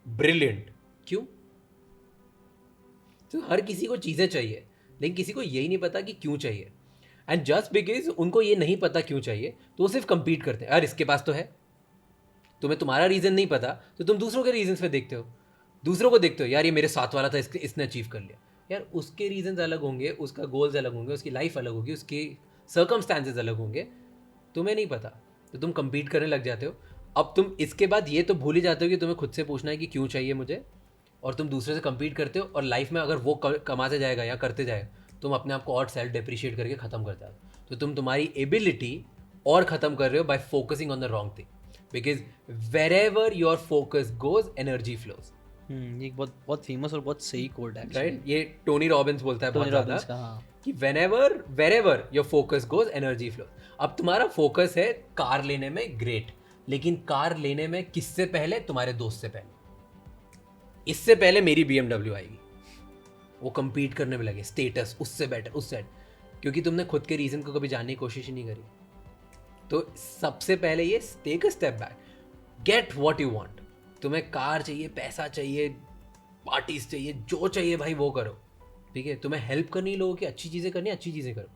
brilliant. क्यों? तो हर किसी को चीजें चाहिए, लेकिन किसी को यही नहीं पता कि क्यों चाहिए। एंड जस्ट बिकॉज उनको ये नहीं पता क्यों चाहिए, तो वो सिर्फ compete करते हैं, यार इसके पास तो है। तुम्हें तुम्हारा रीजन नहीं पता तो तुम दूसरों के रीजन पे देखते हो, दूसरों को देखते हो, यार ये मेरे साथ वाला था, इसने अचीव कर लिया। यार उसके रीजन अलग होंगे, उसका गोल्स अलग होंगे, उसकी लाइफ अलग होगी, उसके सर्कमस्टांसेस अलग होंगे, तुम्हें नहीं पता, तो तुम compete करने लग जाते हो। अब तुम इसके बाद ये तो भूल ही जाते हो कि तुम्हें खुद से पूछना है कि क्यों चाहिए मुझे, और तुम दूसरे से compete करते हो। और लाइफ में अगर वो कमाते जाएगा या करते जाएगा, तुम अपने आप को और सेल्फ डिप्रिशिएट करके ख़त्म कर जाओ। तो तुम तुम्हारी एबिलिटी और ख़त्म कर रहे हो by focusing on the wrong thing, because wherever your focus goes energy flows. ये एक बहुत बहुत फेमस और बहुत सही कोड है राइट. ये टोनी रॉबिन्स बोलता है बहुत टोनी ज़्यादा रॉबिन्स का. हाँ. कि wherever your focus goes energy flows. अब तुम्हारा फोकस है कार लेने में, ग्रेट, लेकिन कार लेने में किससे पहले? तुम्हारे दोस्त से पहले. इससे पहले मेरी BMW आएगी. वो compete करने में लगे, स्टेटस उससे बेटर, उससे, क्योंकि तुमने खुद के रीजन को कभी जानने की कोशिश ही नहीं करी. तो सबसे पहले ये take a step back, get what you want. तुम्हें कार चाहिए, पैसा चाहिए, पार्टीज चाहिए, जो चाहिए भाई वो करो. ठीक है, तुम्हें हेल्प करनी लोगों की, अच्छी चीज़ें करनी, अच्छी चीज़ें करो.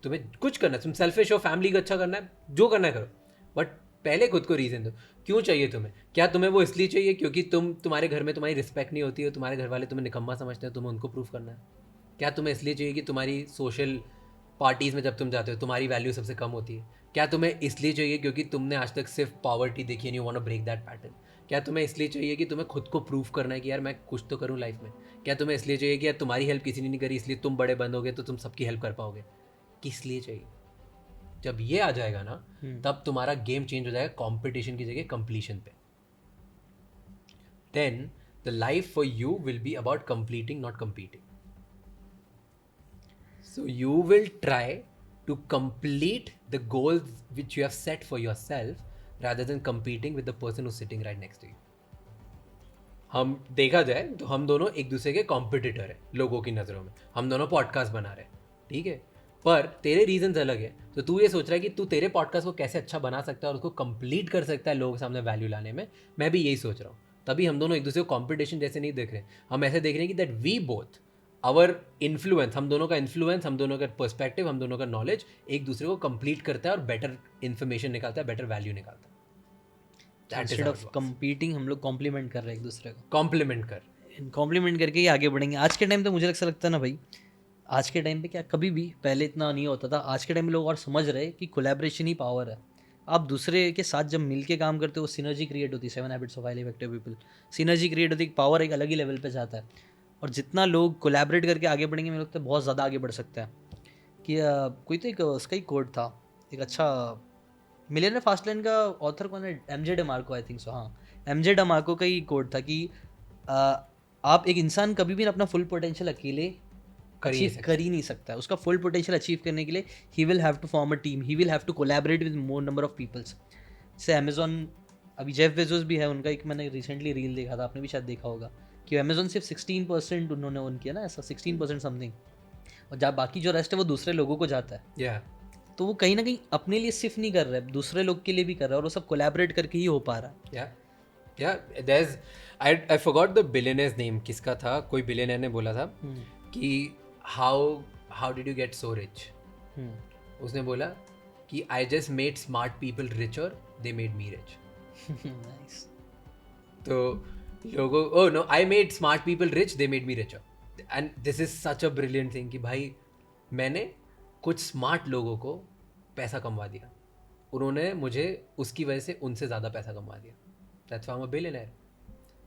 तुम्हें कुछ करना है, तुम सेल्फिश हो, फैमिली को अच्छा करना है, जो करना है करो, बट पहले खुद को रीज़न दो. क्यों चाहिए तुम्हें? क्या तुम्हें वो इसलिए चाहिए क्योंकि तुम्हारे घर में तुम्हारी रिस्पेक्ट नहीं होती है, तुम्हारे घर वाले तुम्हें निकम्मा समझते हैं, तुम्हें उनको प्रूव करना है? क्या तुम्हें इसलिए चाहिए कि तुम्हारी सोशल पार्टीज़ में जब तुम जाते हो तुम्हारी वैल्यू सबसे कम होती है? क्या तुम्हें इसलिए चाहिए क्योंकि तुमने आज तक सिर्फ पॉवर्टी देखी है, you want to break that pattern? क्या तुम्हें इसलिए चाहिए कि तुम्हें खुद को प्रूव करना है कि यार मैं कुछ तो करूँ लाइफ में? क्या तुम्हें इसलिए चाहिए कि यार तुम्हारी हेल्प किसी ने नहीं करी इसलिए तुम बड़े बनोगे तो तुम सबकी हेल्प कर पाओगे? किस लिए चाहिए? जब ये आ जाएगा ना, तब तुम्हारा गेम चेंज हो जाएगा कंपटीशन की जगह कंप्लीशन पे. Then the life for you will be about completing, not competing. So you will try to complete the goals which you have set for yourself rather than competing with the person who's sitting right next to you. हम देखा जाए तो हम दोनों एक दूसरे के competitor हैं लोगों की नज़रों में. हम दोनों पॉडकास्ट बना रहे हैं, ठीक है, पर तेरे रीजंस अलग है. तो तू ये सोच रहा है कि तू तेरे पॉडकास्ट को कैसे अच्छा बना सकता है और उसको कंप्लीट कर सकता है लोगों के सामने वैल्यू लाने में. मैं भी यही सोच रहा हूँ. तभी हम दोनों एक दूसरे को कॉम्पिटिशन जैसे नहीं देख रहे. हम ऐसे देख रहे हैं कि that we both our influence, हम दोनों का इन्फ्लुएंस, हम दोनों का पर्सपेक्टिव, हम दोनों का नॉलेज एक दूसरे को कंप्लीट करता है और बेटर इन्फॉर्मेशन निकालता है, बेटर वैल्यू निकालता है. इंस्टेड ऑफ कंपीटिंग हम लोग कॉम्प्लीमेंट कर रहे हैं एक दूसरे को. कॉम्प्लीमेंट करके ही आगे बढ़ेंगे. आज के टाइम पे मुझे ऐसा लगता है ना भाई, आज के टाइम पे क्या, कभी भी पहले इतना नहीं होता था, आज के टाइम में लोग और समझ रहे हैं कि कोलैबोरेशन ही पावर है. आप दूसरे के साथ जब मिल के काम करते हो सिनर्जी क्रिएट होती है. 7 habits of highly effective people, synergy create होती है, पावर एक अलग ही लेवल पे जाता है. और जितना लोग कोलैबोरेट करके आगे बढ़ेंगे मुझे लगता है बहुत ज़्यादा आगे बढ़ सकता है. कि कोई तो एक उसका ही कोड था, एक अच्छा मिलियनेयर फास्टलैंड का ऑथर कौन है, MJ डमार्को, आई थिंक सो. हाँ, MJ डमार्को का ही कोड था कि आप एक इंसान कभी भी अपना फुल पोटेंशियल अकेले अचीव कर ही नहीं सकता है. उसका फुल पोटेंशियल अचीव करने के लिए he will have to form a team, he will have to collaborate with more number of peoples. जैसे अमेजोन, अभी जेफ बेजोस भी है, उनका एक मैंने रिसेंटली रील देखा था, आपने भी शायद देखा होगा, कि अमेजोन सिर्फ 16% उन्होंने ओन किया ना, ऐसा 16% समथिंग, और जहाँ बाकी जो रेस्ट है वो दूसरे लोगों को जाता है. या तो वो कहीं ना कहीं अपने लिए सिर्फ नहीं कर रहा है, दूसरे लोग के लिए भी कर रहा है, और वो सब कोलैबोरेट करके ही हो पा रहा है. या there's I forgot the billionaire's name. किसका था, कोई बिलियनर ने बोला था कि how did you get so rich? उसने बोला कि I just made smart people richer, they made me rich. Nice. तो लोगों, oh no, I made smart people rich, they made me richer. And this is such a brilliant thing कि भाई मैंने कुछ smart लोगों को पैसा कमवा दिया, उन्होंने मुझे उसकी वजह से उनसे ज़्यादा पैसा कमवा दिया. That's why I'm a billionaire.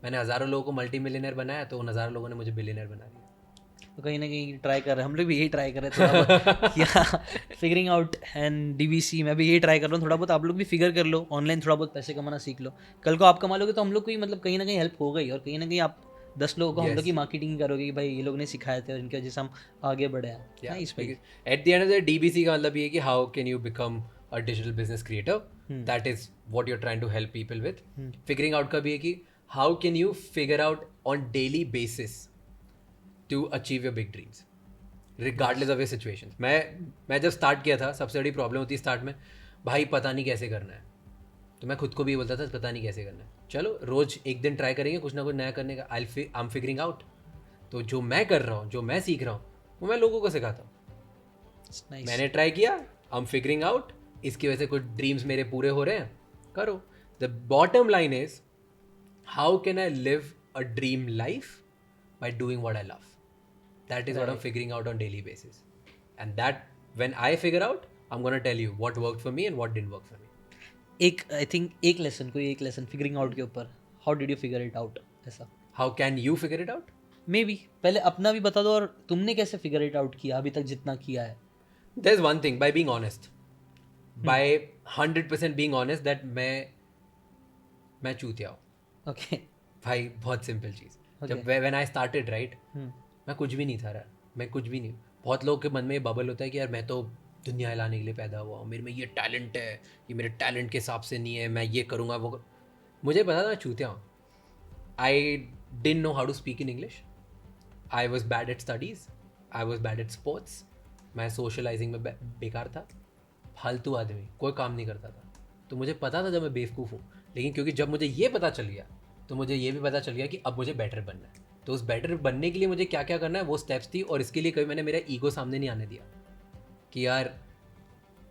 मैंने हज़ारों लोगों को मल्टी मिलियनर बनाया तो उन हज़ारों लोगों ने मुझे बिलियनर बना दिया. तो कहीं ना कहीं ट्राई कर रहे हैं, हम लोग भी यही ट्राई कर रहे हैं थोड़ा बहुत या फिगरिंग आउट. एंड DVC मैं भी यही ट्राई कर रहा हूँ थोड़ा बहुत. आप लोग भी फिगर कर लो, ऑनलाइन थोड़ा बहुत पैसे कमाना सीख लो. कल को आप कमा लोगे तो हम लोग को ही मतलब कहीं ना कहीं हेल्प हो गई, और कहीं ना कहीं आप 10 लोगों को हम लोग की मार्केटिंग करोगे कि भाई ये लोग ने सिखाए थे और इनकी वजह से हम आगे बढ़े हैं. इस पे at the end of the DBC का मतलब ये है कि how can you become a digital business creator. That is what you are trying to help people with. Figuring out का भी है कि how can you figure out on daily basis to achieve your big dreams regardless of your situation. मैं जब start किया था, सबसे बड़ी प्रॉब्लम होती है स्टार्ट में, भाई पता नहीं कैसे करना है. तो मैं खुद को भी बोलता था पता नहीं कैसे करना है. चलो रोज एक दिन ट्राई करेंगे कुछ ना कुछ नया करने का. I am figuring out. तो जो मैं कर रहा हूँ, जो मैं सीख रहा हूँ, वो मैं लोगों को सिखाता हूँ. nice. मैंने ट्राई किया, आई एम फिगरिंग आउट, इसकी वजह से कुछ ड्रीम्स मेरे पूरे हो रहे हैं, करो. The bottom line is how can I live a dream life by doing what I love. That is what I'm figuring out on daily basis. And that when I figure out, I'm going to tell you what worked for me and what didn't work for me. I think एक lesson figuring out के ऊपर, how did you figure it out, ऐसा. How can you figure it out? May be पहले अपना भी बता दो, और तुमने कैसे फिगर इट आउट किया अभी तक जितना किया है. There's one thing, by being honest. By 100% being honest that मैं चूतिया हूँ. ओके. भाई बहुत सिंपल चीज़, जब व्हेन आई स्टार्टेड राइट, मैं कुछ भी नहीं था यार, मैं कुछ भी नहीं। बहुत लोगों के मन में ये बबल होता है कि यार मैं तो दुनिया हिलाने के लिए पैदा हुआ हूँ, मेरे में ये टैलेंट है, ये मेरे टैलेंट के हिसाब से नहीं है, मैं ये करूँगा वो मुझे पता था मैं चूतिया हूँ। I didn't know how to speak in English, I was bad at studies, I was bad at sports, मैं सोशलाइजिंग में बेकार था, फालतू आदमी, कोई काम नहीं करता था। तो मुझे पता था जब मैं बेवकूफ़ हूँ, लेकिन क्योंकि जब मुझे ये पता चल गया तो मुझे ये भी पता चल गया कि अब मुझे बेटर बनना है। तो उस बेटर बनने के लिए मुझे क्या क्या करना है वो स्टेप्स थी, और इसके लिए कभी मैंने मेरा ईगो सामने नहीं आने दिया कि यार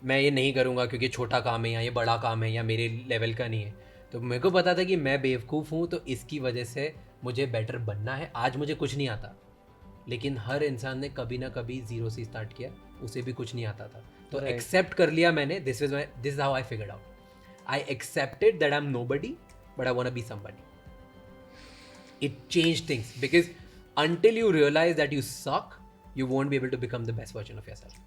मैं ये नहीं करूँगा क्योंकि छोटा काम है या ये बड़ा काम है या मेरे लेवल का नहीं है। तो मेरे को पता था कि मैं बेवकूफ़ हूँ, तो इसकी वजह से मुझे बेटर बनना है। आज मुझे कुछ नहीं आता, लेकिन हर इंसान ने कभी ना कभी ज़ीरो से स्टार्ट किया, उसे भी कुछ नहीं आता था। तो एक्सेप्ट कर लिया मैंने, this is how I figured out, I accepted that I am nobody but I want to be somebody. It changed things because until you realize that you suck, you won't be able to become the best version of yourself.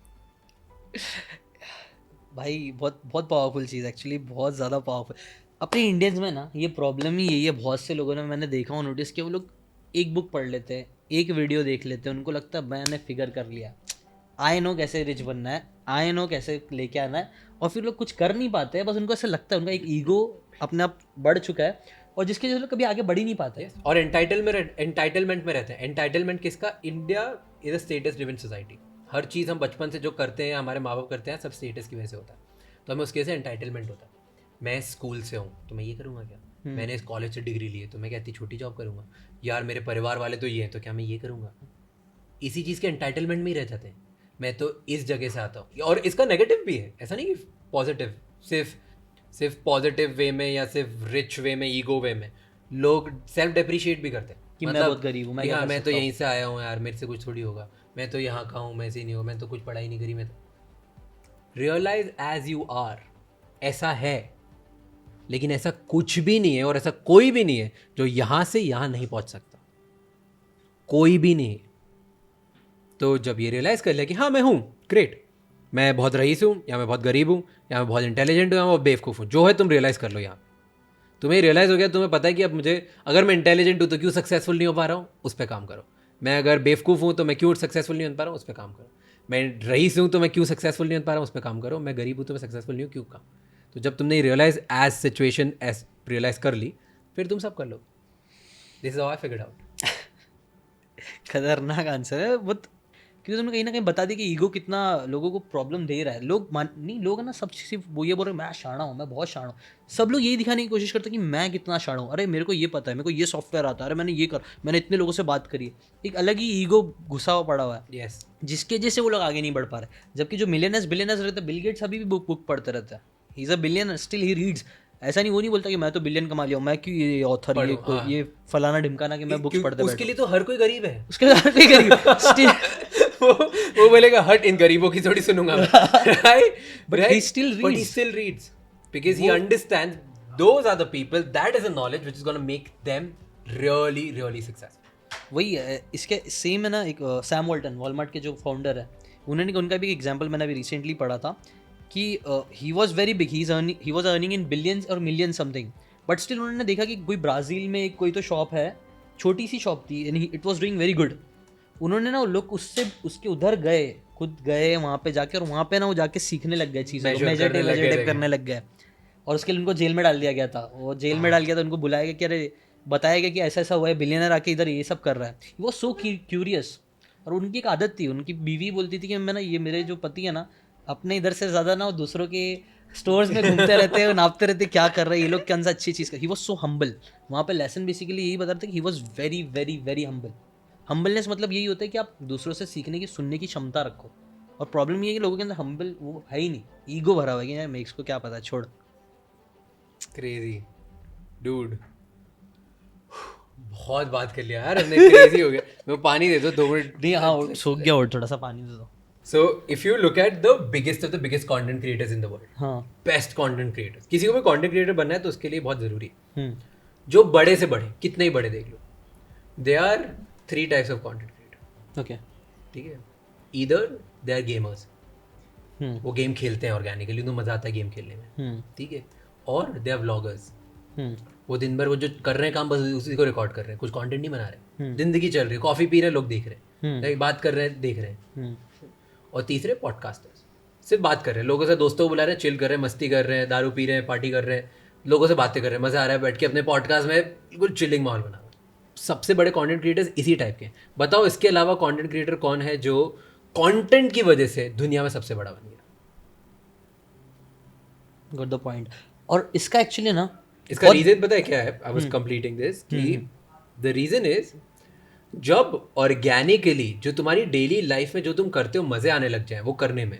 भाई बहुत बहुत powerful चीज़, actually बहुत ज़्यादा powerful. अपने Indians में ना ये problem ही यही है, बहुत से लोगों ने मैंने देखा हूँ, नोटिस किया, वो लोग एक बुक पढ़ लेते हैं, एक वीडियो देख लेते हैं, उनको लगता है मैंने फिगर कर लिया, आई नो कैसे रिच बनना है, आई नो कैसे लेके आना है, और फिर लोग कुछ कर नहीं पाते हैं। बस उनको ऐसा लगता है उनका एक ईगो अपने आप बढ़ चुका है, और जिसके वजह से कभी आगे बढ़ ही नहीं पाते। और एंटाइटलमेंट में रहते हैं। एंटाइटलमेंट किसका? India is a status driven society. हर चीज़ हम बचपन से जो करते हैं, हमारे माँ बाप करते हैं, सब स्टेटस की वजह से होता है। तो हमें उसके से एंटाइटलमेंट होता है। मैं स्कूल से हूँ तो मैं ये करूँगा क्या, मैंने इस कॉलेज से डिग्री ली है तो मैं क्या इतनी छोटी जॉब करूँगा, यार मेरे परिवार वाले तो ये हैं तो क्या मैं ये करूँगा। इसी चीज़ के एंटाइटलमेंट में ही रह जाते हैं। मैं तो इस जगह से आता हूँ, और इसका नेगेटिव भी है, ऐसा नहीं कि पॉजिटिव। सिर्फ पॉजिटिव वे में या सिर्फ रिच वे में, ईगो वे में लोग सेल्फ डेप्रिशिएट भी करते हैं कि मैं बहुत गरीब हूँ, मैं तो यहीं से आया हूँ यार, मेरे से कुछ थोड़ी होगा, मैं तो यहाँ का हूँ, मैं से नहीं हूँ, मैं तो कुछ पढ़ाई नहीं करी। मैं तो रियलाइज एज यू आर, ऐसा है, लेकिन ऐसा कुछ भी नहीं है और ऐसा कोई भी नहीं है जो यहाँ से यहाँ नहीं पहुँच सकता, कोई भी नहीं। तो जब ये रियलाइज़ कर लिया कि हाँ मैं हूँ ग्रेट, मैं बहुत रईस हूँ या मैं बहुत गरीब हूँ या मैं बहुत इंटेलिजेंट हूँ या मैं बेवकूफ़ हूँ, जो है तुम रियलाइज़ कर लो। यहाँ तुम्हें रियलाइज़ हो गया, तुम्हें पता है कि अब मुझे, अगर मैं इंटेलिजेंट हूँ तो क्यों सक्सेसफुल नहीं हो पा रहा हूँ, उस पर काम करो। मैं अगर बेवकूफ़ हूँ तो मैं क्यों सक्सेसफुल नहीं हो पा रहा हूँ, उस पर काम करो। मैं रईस हूँ तो मैं क्यों सक्सेसफुल नहीं हो पा रहा हूँ, उस पर काम करो। मैं गरीब हूँ तो मैं सक्सेसफुल नहीं हूँ, क्यों काम। तो जब तुमने realise as situation as realise कर ली, फिर तुम सब कर लो। This is how I figured out. खतरनाक आंसर है बहुत, क्योंकि तुमने कहीं ना कहीं बता दी कि ईगो कितना लोगों को प्रॉब्लम दे रहा है। लोग नहीं, लोग है ना, सब सिर्फ वो ये बोल रहे हैं मैं शाना हूँ, मैं बहुत शाना हूँ। सब लोग यही दिखाने की कोशिश करते हैं कि मैं कितना शाना हूँ, अरे मेरे को ये पता है, मेरे को ये सॉफ्टवेयर आता है, अरे मैंने ये कर, मैंने इतने लोगों से बात करी है। एक अलग ही ईगो घुसा हुआ पड़ा हुआ है, यस, जिसकी वजह से वो लोग आगे नहीं बढ़ पा रहे। जबकि जो मिलियनर्स बिलियनर्स रहते हैं, बिल गेट्स अभी भी बुक पढ़ते रहता है, he is a billionaire still, he reads. ऐसा नहीं, वो नहीं बोलता कि मैं तो बिलियन कमा लिया हूँ, मैं क्यों ये ऑथर, ये फलाना ढिमकाना कि मैं बुक्स पढ़ते उसके लिए तो हर कोई गरीब है, उसके साथ नहीं करी स्टिल वो बोलेगा हट, इन गरीबों की थोड़ी सुनूंगा मैं, right? But he still reads. But he still reads because he understands those are the people, that is a knowledge which is going to make them really really successful. वही है, इसके सेम है ना। एक सैम वॉल्टन, वॉलमार्ट के जो founder है, उन्होंने, उनका भी एक एग्जांपल मैंने अभी रिसेंटली पढ़ा था कि he was very big, he was earning in billions और मिलियन समथिंग, बट स्टिल उन्होंने देखा कि कोई ब्राज़ील में कोई तो शॉप है, छोटी सी शॉप थी, and it was doing very good. उन्होंने ना, लोग उसके उधर गए, खुद गए वहाँ पे जाके, और वहाँ पे ना वो जाके सीखने लग गए चीज़ें, मेजर टेप करने लग गए, और उसके लिए उनको जेल में डाल दिया गया था। वो जेल में डाल गया था, उनको बुलाया गया कि अरे बताया गया कि ऐसा ऐसा हुआ है, बिलियनर आके इधर ये सब कर रहा है। वो सो क्यूरियस। और उनकी एक आदत थी, उनकी बीवी बोलती थी कि मैं ना, ये मेरे जो पति है ना, अपने इधर से ज़्यादा ना दूसरों के स्टोर्स में घूमते रहते हैं, नापते रहते क्या कर रहे हैं ये लोग, कौन सा अच्छी चीज़ का। He was so humble. वहाँ पे लेसन बेसिकली यही बता रहे थे कि he was very very very humble. Humbleness मतलब यही होता है कि आप दूसरों से सीखने की, सुनने की क्षमता रखो। और प्रॉब्लम ये है कि लोगों के अंदर हम्बल वो है ही नहीं, ईगो भरा हुआ है कि यार मैं इसको क्या पता, छोड़। क्रेजी डूड, बहुत बात कर लिया यार हमने, क्रेजी हो गया। मैं पानी दे दो 2 मिनट। नहीं, हाँ सूख गया, और थोड़ा सा पानी दे दो। So if you look at the biggest of the biggest content creators in the world, हाँ, बेस्ट कंटेंट क्रिएटर्स, किसी को भी कंटेंट क्रिएटर बनना है तो उसके लिए बहुत ज़रूरी है, हम्म, जो बड़े से बड़े, कितने ही बड़े देख लो, they are 3 types of content creator. Okay, ठीक है, ईदर दे आर गेमर्स, वो गेम खेलते हैं ऑर्गेनिकली, उनको मज़ा आता है गेम खेलने में, ठीक है, और दे आर व्लॉगर्स, वो दिन भर वो जो कर रहे हैं काम बस उसी को रिकॉर्ड कर रहे हैं, कुछ कंटेंट नहीं बना रहे, जिंदगी चल रही है, कॉफी पी रहे हैं, लोग देख रहे हैं, बात कर रहे हैं, देख रहे हैं। और तीसरे पॉडकास्टर्स सिर्फ बात कर रहे हैं, लोगों से दोस्तों को बुला रहे हैं, चिल कर रहे हैं, मस्ती कर रहे हैं, दारू पी रहे हैं, पार्टी कर रहे हैं, लोगों से बातें कर रहे हैं, मजा आ रहा है, बैठ के अपने पॉडकास्ट में बिल्कुल चिलिंग माहौल बना हुआ है। सबसे बड़े कंटेंट क्रिएटर्स इसी टाइप के हैं। बताओ इसके अलावा कंटेंट क्रिएटर कौन है जो कंटेंट की वजह से दुनिया में सबसे बड़ा बन गया? Got the point. और इसका एक्चुअली ना इसका रीजन पता है क्या है? आई वाज कंप्लीटिंग दिस कि द रीजन इज जब ऑर्गेनिकली जो तुम्हारी डेली लाइफ में जो तुम करते हो मजे आने लग जाए वो करने में,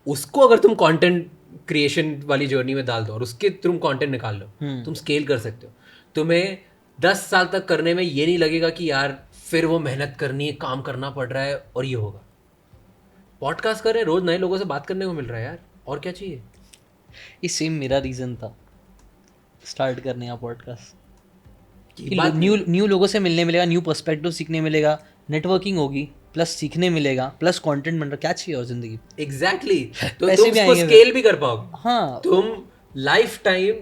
उसको अगर तुम कंटेंट क्रिएशन वाली जर्नी में डाल दो और उसके तुम कंटेंट निकाल लो, तुम स्केल कर सकते हो। तुम्हें 10 साल तक करने में ये नहीं लगेगा कि यार फिर वो मेहनत करनी है, काम करना पड़ रहा है और ये होगा। पॉडकास्ट कर रहे हैं, रोज नए लोगों से बात करने को मिल रहा है यार, और क्या चाहिए? ये सेम मेरा रीज़न था स्टार्ट करने का पॉडकास्ट। की बात न्यू लोगों से मिलने मिलेगा, न्यू पर्सपेक्टिव सीखने मिलेगा, नेटवर्किंग होगी, प्लस सीखने मिलेगा, प्लस कंटेंट बन रहा, क्या चाहिए और जिंदगी? एग्जैक्टली तो पैसे तुम भी उसको आएंगे स्केल भी कर पाओगे। हाँ, तुम लाइफ टाइम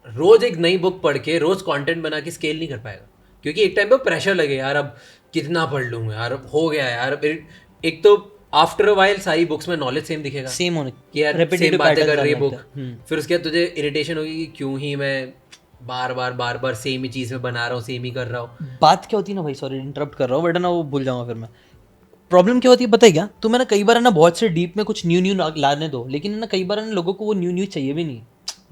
रोज एक नई बुक पढ़ के रोज कंटेंट बना के स्केल नहीं कर पाएगा, क्योंकि एक टाइम पे प्रेशर लगे यार अब कितना पढ़ लूंगा यार, अब हो गया यार, अब एक तो आफ्टर अ वाइल सारी बुक्स में नॉलेज सेम दिखेगा, सेम होने कि यार सेम बातें कर रही है बुक। फिर उसके बाद तुझे इरिटेशन होगी कि क्यों ही मैं बार बार सेम ही चीज में बना रहा हूँ, सेम ही कर रहा हूँ। बात क्या होती है ना भाई, सॉरी इंटरप्ट कर रहा हूँ बट ना वो भूल जाऊंगा फिर मैं। प्रॉब्लम क्या होती है पता है क्या? तो मैंने कई बार है ना बहुत से डीप में कुछ न्यू लाने दो, लेकिन है ना कई बार है ना लोगों को वो न्यू चाहिए भी नहीं।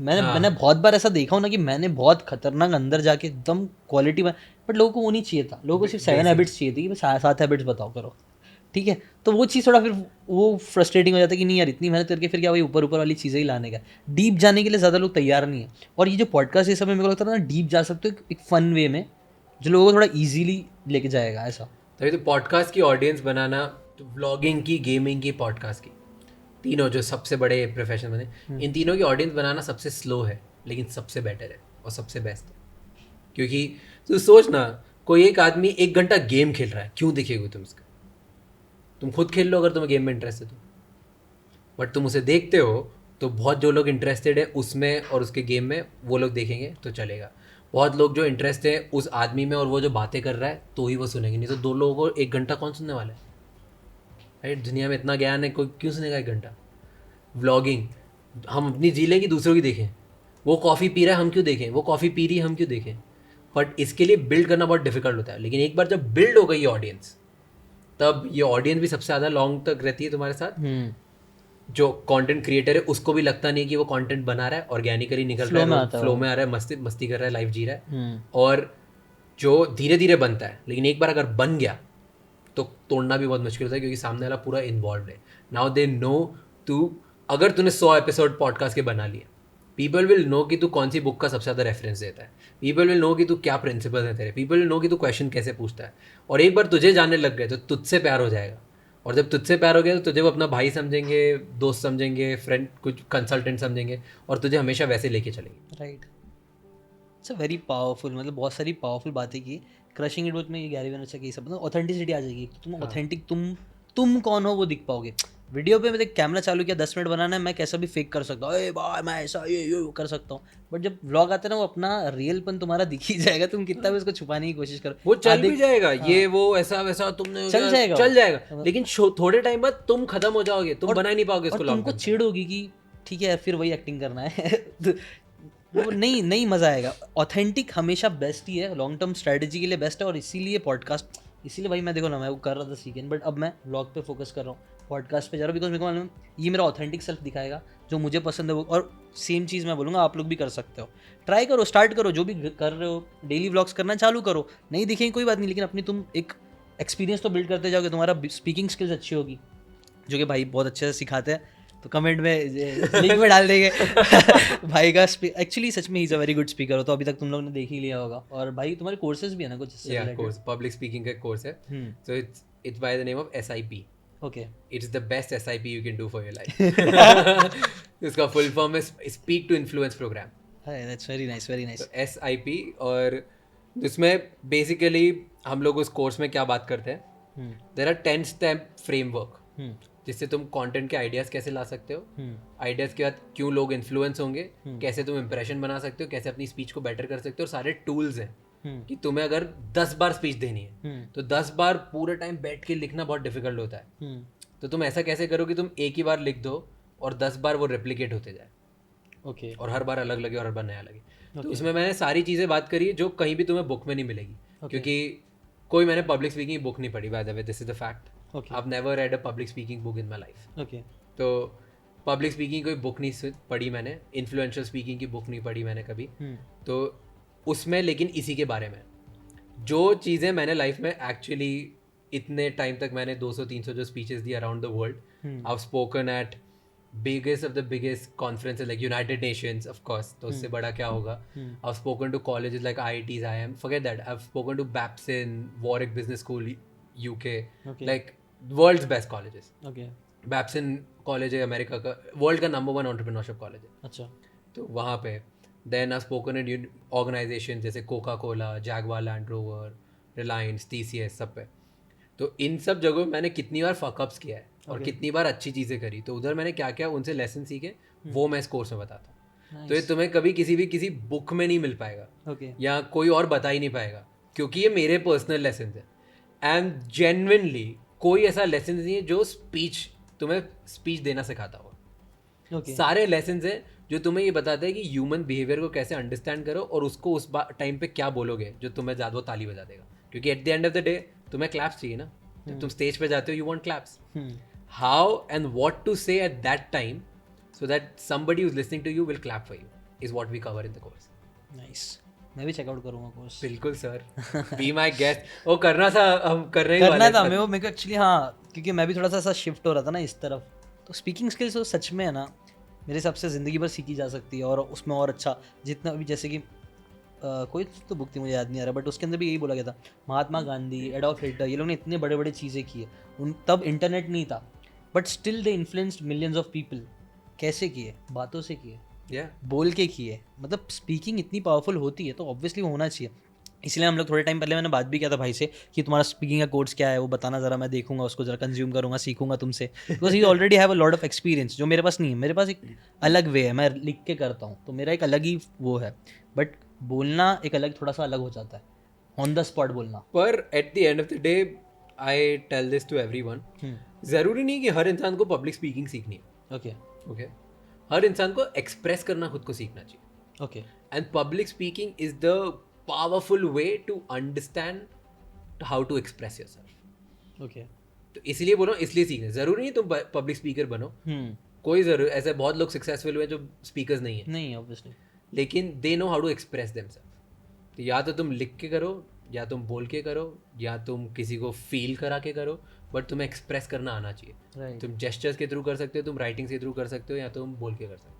मैंने बहुत बार ऐसा देखा हो ना कि मैंने बहुत खतरनाक अंदर जाके एकदम क्वालिटी में, बट लोगों को वो नहीं चाहिए था। लोगों को सिर्फ 7 हैबिट्स चाहिए थी कि बस 7 हैबिट्स बताओ करो, ठीक है? तो वो चीज़ थोड़ा फिर वो फ्रस्ट्रेटिंग हो जाता है कि नहीं यार इतनी मेहनत करके फिर क्या वही ऊपर वाली चीज़ें ही लाने का। डीप जाने के लिए ज़्यादा लोग तैयार नहीं है। और ये जो पॉडकास्ट ये सब मेरे को लगता है ना डीप जा सकते हो एक फन वे में, जो लोगों को थोड़ा ईजिली लेके जाएगा ऐसा। तभी तो पॉडकास्ट की ऑडियंस बनाना, तो व्लॉगिंग की, गेमिंग की, पॉडकास्ट की, तीनों जो सबसे बड़े प्रोफेशन बने, इन तीनों की ऑडियंस बनाना सबसे स्लो है लेकिन सबसे बेटर है और सबसे बेस्ट है। क्योंकि तू सोच ना, कोई एक आदमी 1 घंटा गेम खेल रहा है, क्यों देखेगे तुम उसका? तुम खुद खेल लो अगर तुम्हें गेम में इंटरेस्ट है तो, बट तुम उसे देखते हो तो बहुत जो लोग इंटरेस्टेड है उसमें और उसके गेम में वो लोग देखेंगे तो चलेगा। बहुत लोग जो इंटरेस्ट है उस आदमी में और वो जो बातें कर रहा है तो ही वो सुनेंगे, नहीं तो 2 लोगों को 1 घंटा कौन सुनने वाला है? राइट, दुनिया में इतना ज्ञान है, कोई क्यों सुनेगा 1 घंटा? व्लॉगिंग हम अपनी जी लें कि दूसरों की देखें, वो कॉफ़ी पी रहा है हम क्यों देखें, वो कॉफ़ी पी रही है हम क्यों देखें? बट इसके लिए बिल्ड करना बहुत डिफिकल्ट होता है, लेकिन एक बार जब बिल्ड हो गई ऑडियंस, तब ये ऑडियंस भी सबसे ज़्यादा लॉन्ग तक रहती है तुम्हारे साथ। जो कंटेंट क्रिएटर है उसको भी लगता नहीं है कि वो कंटेंट बना रहा है, ऑर्गेनिकली निकल रहा है, फ्लो में आ रहा है, मस्ती कर रहा है, लाइफ जी रहा है। और जो धीरे धीरे बनता है, लेकिन एक बार अगर बन गया तो तोड़ना भी बहुत मुश्किल होता है, क्योंकि सामने वाला पूरा इन्वॉल्व है। नाउ दे नो तू, अगर तूने 100 एपिसोड पॉडकास्ट के बना लिए, पीपल विल नो कि तू कौन सी बुक का सबसे ज़्यादा रेफरेंस देता है, पीपल विल नो कि तू क्या प्रिंसिपल है तेरे, पीपल विल नो कि तू क्वेश्चन कैसे पूछता है। और एक बार तुझे जानने लग गए तो तुझसे प्यार हो जाएगा, और जब तुझसे प्यार हो गया तो तुझे वो अपना भाई समझेंगे, दोस्त समझेंगे, फ्रेंड, कुछ कंसल्टेंट समझेंगे, और तुझे हमेशा वैसे लेके चलेंगे। Right, it's a very powerful, मतलब बहुत सारी पावरफुल बातें की। क्रशिंग इट विद में गैरी वेनरचक की सब, ऑथेंटिसिटी आ जाएगी। तुम ऑथेंटिक, तुम कौन हो वो दिख पाओगे। वीडियो पे मैंने कैमरा चालू किया, 10 मिनट बनाना है, मैं कैसा भी फेक कर सकता हूँ, भाई मैं ऐसा ये कर सकता हूँ। बट जब व्लॉग आता है ना, वो अपना रियलपन तुम्हारा दिख ही जाएगा, तुम कितना भी उसको छुपाने की कोशिश करो, वो चल भी जाएगा। ये वो ऐसा वैसा तुमने चल जाएगा, लेकिन थोड़े टाइम बाद तुम खत्म हो जाओगे, तुम बना ही नहीं पाओगे इसको। तुमको चिढ़ होगी कि ठीक है फिर वही एक्टिंग करना है वो नहीं मजा आएगा। ऑथेंटिक हमेशा बेस्ट ही है, लॉन्ग टर्म स्ट्रेटेजी के लिए बेस्ट है। और इसीलिए पॉडकास्ट, इसीलिए भाई मैं देखो ना, मैं वो कर रहा था सीकेंड, बट अब मैं व्लॉग पे फोकस कर रहा हूँ, पॉडकास्ट पे जा रहा हूँ, बिकॉज मेरे को मालूम ये मेरा ऑथेंटिक सेल्फ दिखाएगा, जो मुझे पसंद है वो। और सेम चीज़ मैं बोलूँगा आप लोग भी कर सकते हो, ट्राई करो, स्टार्ट करो, जो भी कर रहे हो, डेली व्लॉग्स करना चालू करो। नहीं दिखेंगे कोई बात नहीं, लेकिन अपनी तुम एक एक्सपीरियंस तो बिल्ड करते जाओगे, तुम्हारा स्पीकिंग स्किल्स अच्छी होगी, जो कि भाई बहुत अच्छे से सिखाते हैं। तो कमेंट में लिंक में डाल देंगे भाई का। एक्चुअली सच में he is a very good speaker हो, तो अभी तक तुम लोग ने देख ही लिया होगा। और भाई तुम्हारे कोर्सेज भी है ना कुछ? कोर्स, पब्लिक स्पीकिंग का कोर्स है, so it's by the name of SIP। Okay, it's the best SIP you can do for your life. इसका फुल फॉर्म है speak to influence program. That's very nice, very nice. SIP, और जिसमें basically हम लोग उस course में क्या बात करते हैं, देयर आर 10 स्टेप फ्रेमवर्क जिससे तुम कंटेंट के आइडियाज़ कैसे ला सकते हो, आइडियाज़ के बाद क्यों लोग इन्फ्लुएंस होंगे, कैसे तुम इंप्रेशन बना सकते हो, कैसे अपनी स्पीच को बेटर कर सकते हो, और सारे टूल्स हैं कि तुम्हें अगर 10 बार स्पीच देनी है तो 10 बार पूरे टाइम बैठ के लिखना बहुत डिफिकल्ट होता है। तो तुम ऐसा कैसे करो कि तुम एक ही बार लिख दो और 10 बार वो रेप्लिकेट होते जाए, ओके, और हर बार अलग लगे और हर बार नया लगे। तो उसमें मैंने सारी चीज़ें बात करी जो कहीं भी तुम्हें बुक में नहीं मिलेगी, क्योंकि कोई मैंने पब्लिक स्पीकिंग बुक नहीं पढ़ी, by the way this is the fact. I have never red a public speaking book in my life. Okay, तो पब्लिक स्पीकिंग कोई बुक नहीं पढ़ी मैंने, इन्फ्लुएंशियल स्पीकिंग की बुक नहीं पढ़ी मैंने कभी। तो उसमें लेकिन इसी के बारे में जो चीज़ें मैंने लाइफ में एक्चुअली इतने टाइम तक मैंने 200-300 जो स्पीचेस दी around the world, I have spoken at biggest of the biggest conferences like United Nations, of course, तो उससे बड़ा क्या होगा। I've spoken to colleges like IITs, IIM, forget that, I've spoken to Babson, Warwick Business School, UK, like world's best colleges. Okay, Babson college है America का, world का number 1 entrepreneurship college है। अच्छा, तो वहाँ पे then I spoken in organisation जैसे Coca Cola, Jaguar Land Rover, Reliance, TCS, सब पे। तो इन सब जगहों मैंने कितनी बार फकअप्स किया है और कितनी बार अच्छी चीज़ें करी, तो उधर मैंने क्या क्या उनसे लेसन सीखे वो मैं इस कोर्स में बताता हूँ। तो ये तुम्हें कभी किसी बुक में नहीं मिल पाएगा, या कोई और बता ही नहीं पाएगा, क्योंकि ये मेरे पर्सनल लेसन है। एंड जेन्युइनली कोई ऐसा लेसन नहीं है जो तुम्हें स्पीच देना सिखाता होगा। सारे लेसन हैं जो तुम्हें ये बताते हैं कि ह्यूमन बिहेवियर को कैसे अंडरस्टैंड करो और उसको उस टाइम पे क्या बोलोगे जो तुम्हें ज़्यादा ताली बजा देगा, क्योंकि at the end of the day तुम्हें क्लैप्स चाहिए ना। जब तुम स्टेज पे जाते हो you want claps. How and what to say at that time so that somebody who is listening to you will clap for you is what we cover in the course. Nice, मैं भी checkout करूंगा course. बिल्कुल sir, be my guest. वो करना था, हम करने ही करना था मेरे को एक्चुअली, हाँ, क्योंकि मैं भी थोड़ा सा शिफ्ट हो रहा था ना इस तरफ। तो स्पीकिंग स्किल्स तो सच में है ना मेरे हिसाब से ज़िंदगी भर सीखी जा सकती है, और उसमें और अच्छा जितना भी, जैसे कि कोई तो बुक थी मुझे याद नहीं आ रहा, बट उसके अंदर भी यही बोला गया था, महात्मा गांधी, एडोल्फ हिटलर, ये लोग ने इतने बड़े बड़े चीज़ें की है। तब इंटरनेट नहीं था, but still they influenced millions of people. कैसे किए? बातों से किए, बोल के किए। मतलब स्पीकिंग इतनी पावरफुल होती है, तो ऑब्वियसली होना चाहिए। इसलिए हम लोग थोड़े टाइम पहले मैंने बात भी किया था भाई से कि तुम्हारा स्पीकिंग का कोर्स क्या है, वो बताना ज़रा, मैं देखूंगा उसको, ज़रा कंज्यूम करूंगा, सीखूंगा तुमसे, because he already have a lot of experience जो मेरे पास नहीं है। मेरे पास एक अलग वे है, मैं लिख के करता हूँ, तो मेरा एक अलग ही वो है, बट बोलना एक अलग, थोड़ा सा अलग हो जाता है, ऑन द स्पॉट बोलना। पर at the end of the day I tell this to everyone, ज़रूरी नहीं कि हर इंसान को पब्लिक स्पीकिंग सीखनी है। ओके, हर इंसान को एक्सप्रेस करना खुद को सीखना चाहिए। Okay, and public speaking is the powerful way to understand how to express yourself. Okay, तो इसलिए बोलो, इसलिए सीखना जरूरी नहीं तुम पब्लिक स्पीकर बनो। कोई जरूर ऐसे बहुत लोग सक्सेसफुल हुए जो स्पीकर्स नहीं है, नहीं ऑब्वियसली, लेकिन they know how to express themselves. तो या तो तुम लिख के करो, या तुम बोल के करो, या तुम किसी को फील करा के करो, बट तुम्हें एक्सप्रेस करना आना चाहिए। तुम जेस्चर्स के थ्रू कर सकते हो, तुम राइटिंग के थ्रू कर सकते हो, या तुम बोल के कर सकते हो।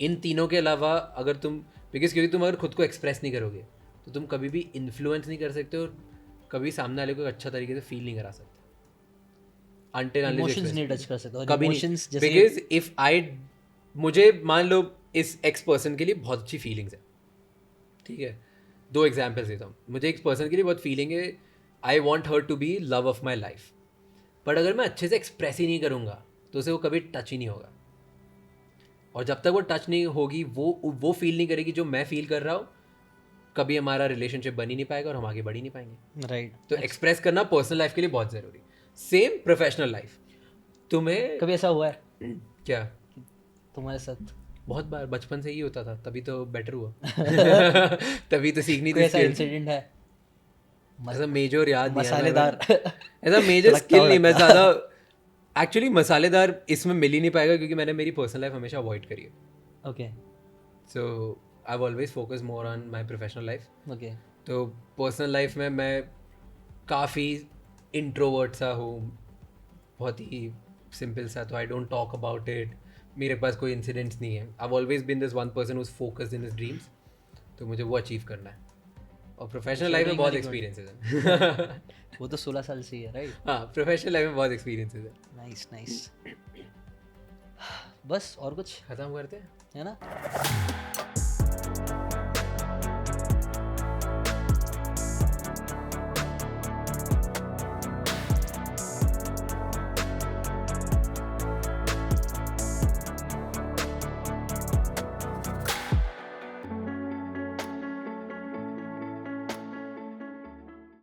इन तीनों के अलावा अगर तुम, बिकॉज क्योंकि तुम अगर खुद को एक्सप्रेस नहीं करोगे तो तुम कभी भी इन्फ्लुएंस नहीं कर सकते और कभी सामने वाले को अच्छा तरीके से फील नहीं करा सकते। इमोशंस नहीं टच कर सकते कभी नहीं, बिकॉज इफ आई, मुझे मान लो इस एक्स पर्सन के लिए बहुत अच्छी फीलिंग्स है, ठीक है, 2 एग्जाम्पल्स देता हूँ। मुझे एक पर्सन के लिए बहुत फीलिंग है, I want her to be love of my life, but अगर मैं अच्छे से एक्सप्रेस ही नहीं करूँगा तो उसे वो कभी टच ही नहीं होगा। और जब तक वो टच नहीं होगी, वो फील नहीं करेगी जो मैं फील कर रहा हूँ, कभी हमारा रिलेशनशिप बन ही नहीं पाएगा और हम आगे बढ़ ही नहीं पाएंगे। राइट। तो एक्सप्रेस करना पर्सनल लाइफ के लिए बहुत ज़रूरी। Same professional life. तुम्हें कभी ऐसा हुआ है क्या तुम्हारे साथ? बहुत बार, बचपन से ही होता था, तभी तो बेटर हुआ। तभी तो सीखनी थी। ऐसा इंसिडेंट है ऐसा मेजर याद नहीं, मसालेदार ऐसा मेजर स्किल नहीं, मैं ज़्यादा एक्चुअली मसालेदार इसमें मिल ही नहीं पाएगा क्योंकि मैंने मेरी पर्सनल लाइफ हमेशा अवॉइड करी है। Okay, so I have always focus more on my professional life. Okay, तो पर्सनल लाइफ में मैं काफ़ी इंट्रोवर्ट सा हूँ, बहुत ही सिंपल सा, तो I don't talk about it. मेरे पास कोई इंसिडेंट्स नहीं है। I have always been this one person who is focused in his dreams, तो मुझे वो अचीव करना है। और प्रोफेशनल लाइफ में बहुत एक्सपीरियंसेस है। वो तो 16 साल से ही है, राइट? हाँ, प्रोफेशनल लाइफ में बहुत एक्सपीरियंसेस है। Nice nice. बस और कुछ खत्म करते हैं, है ना?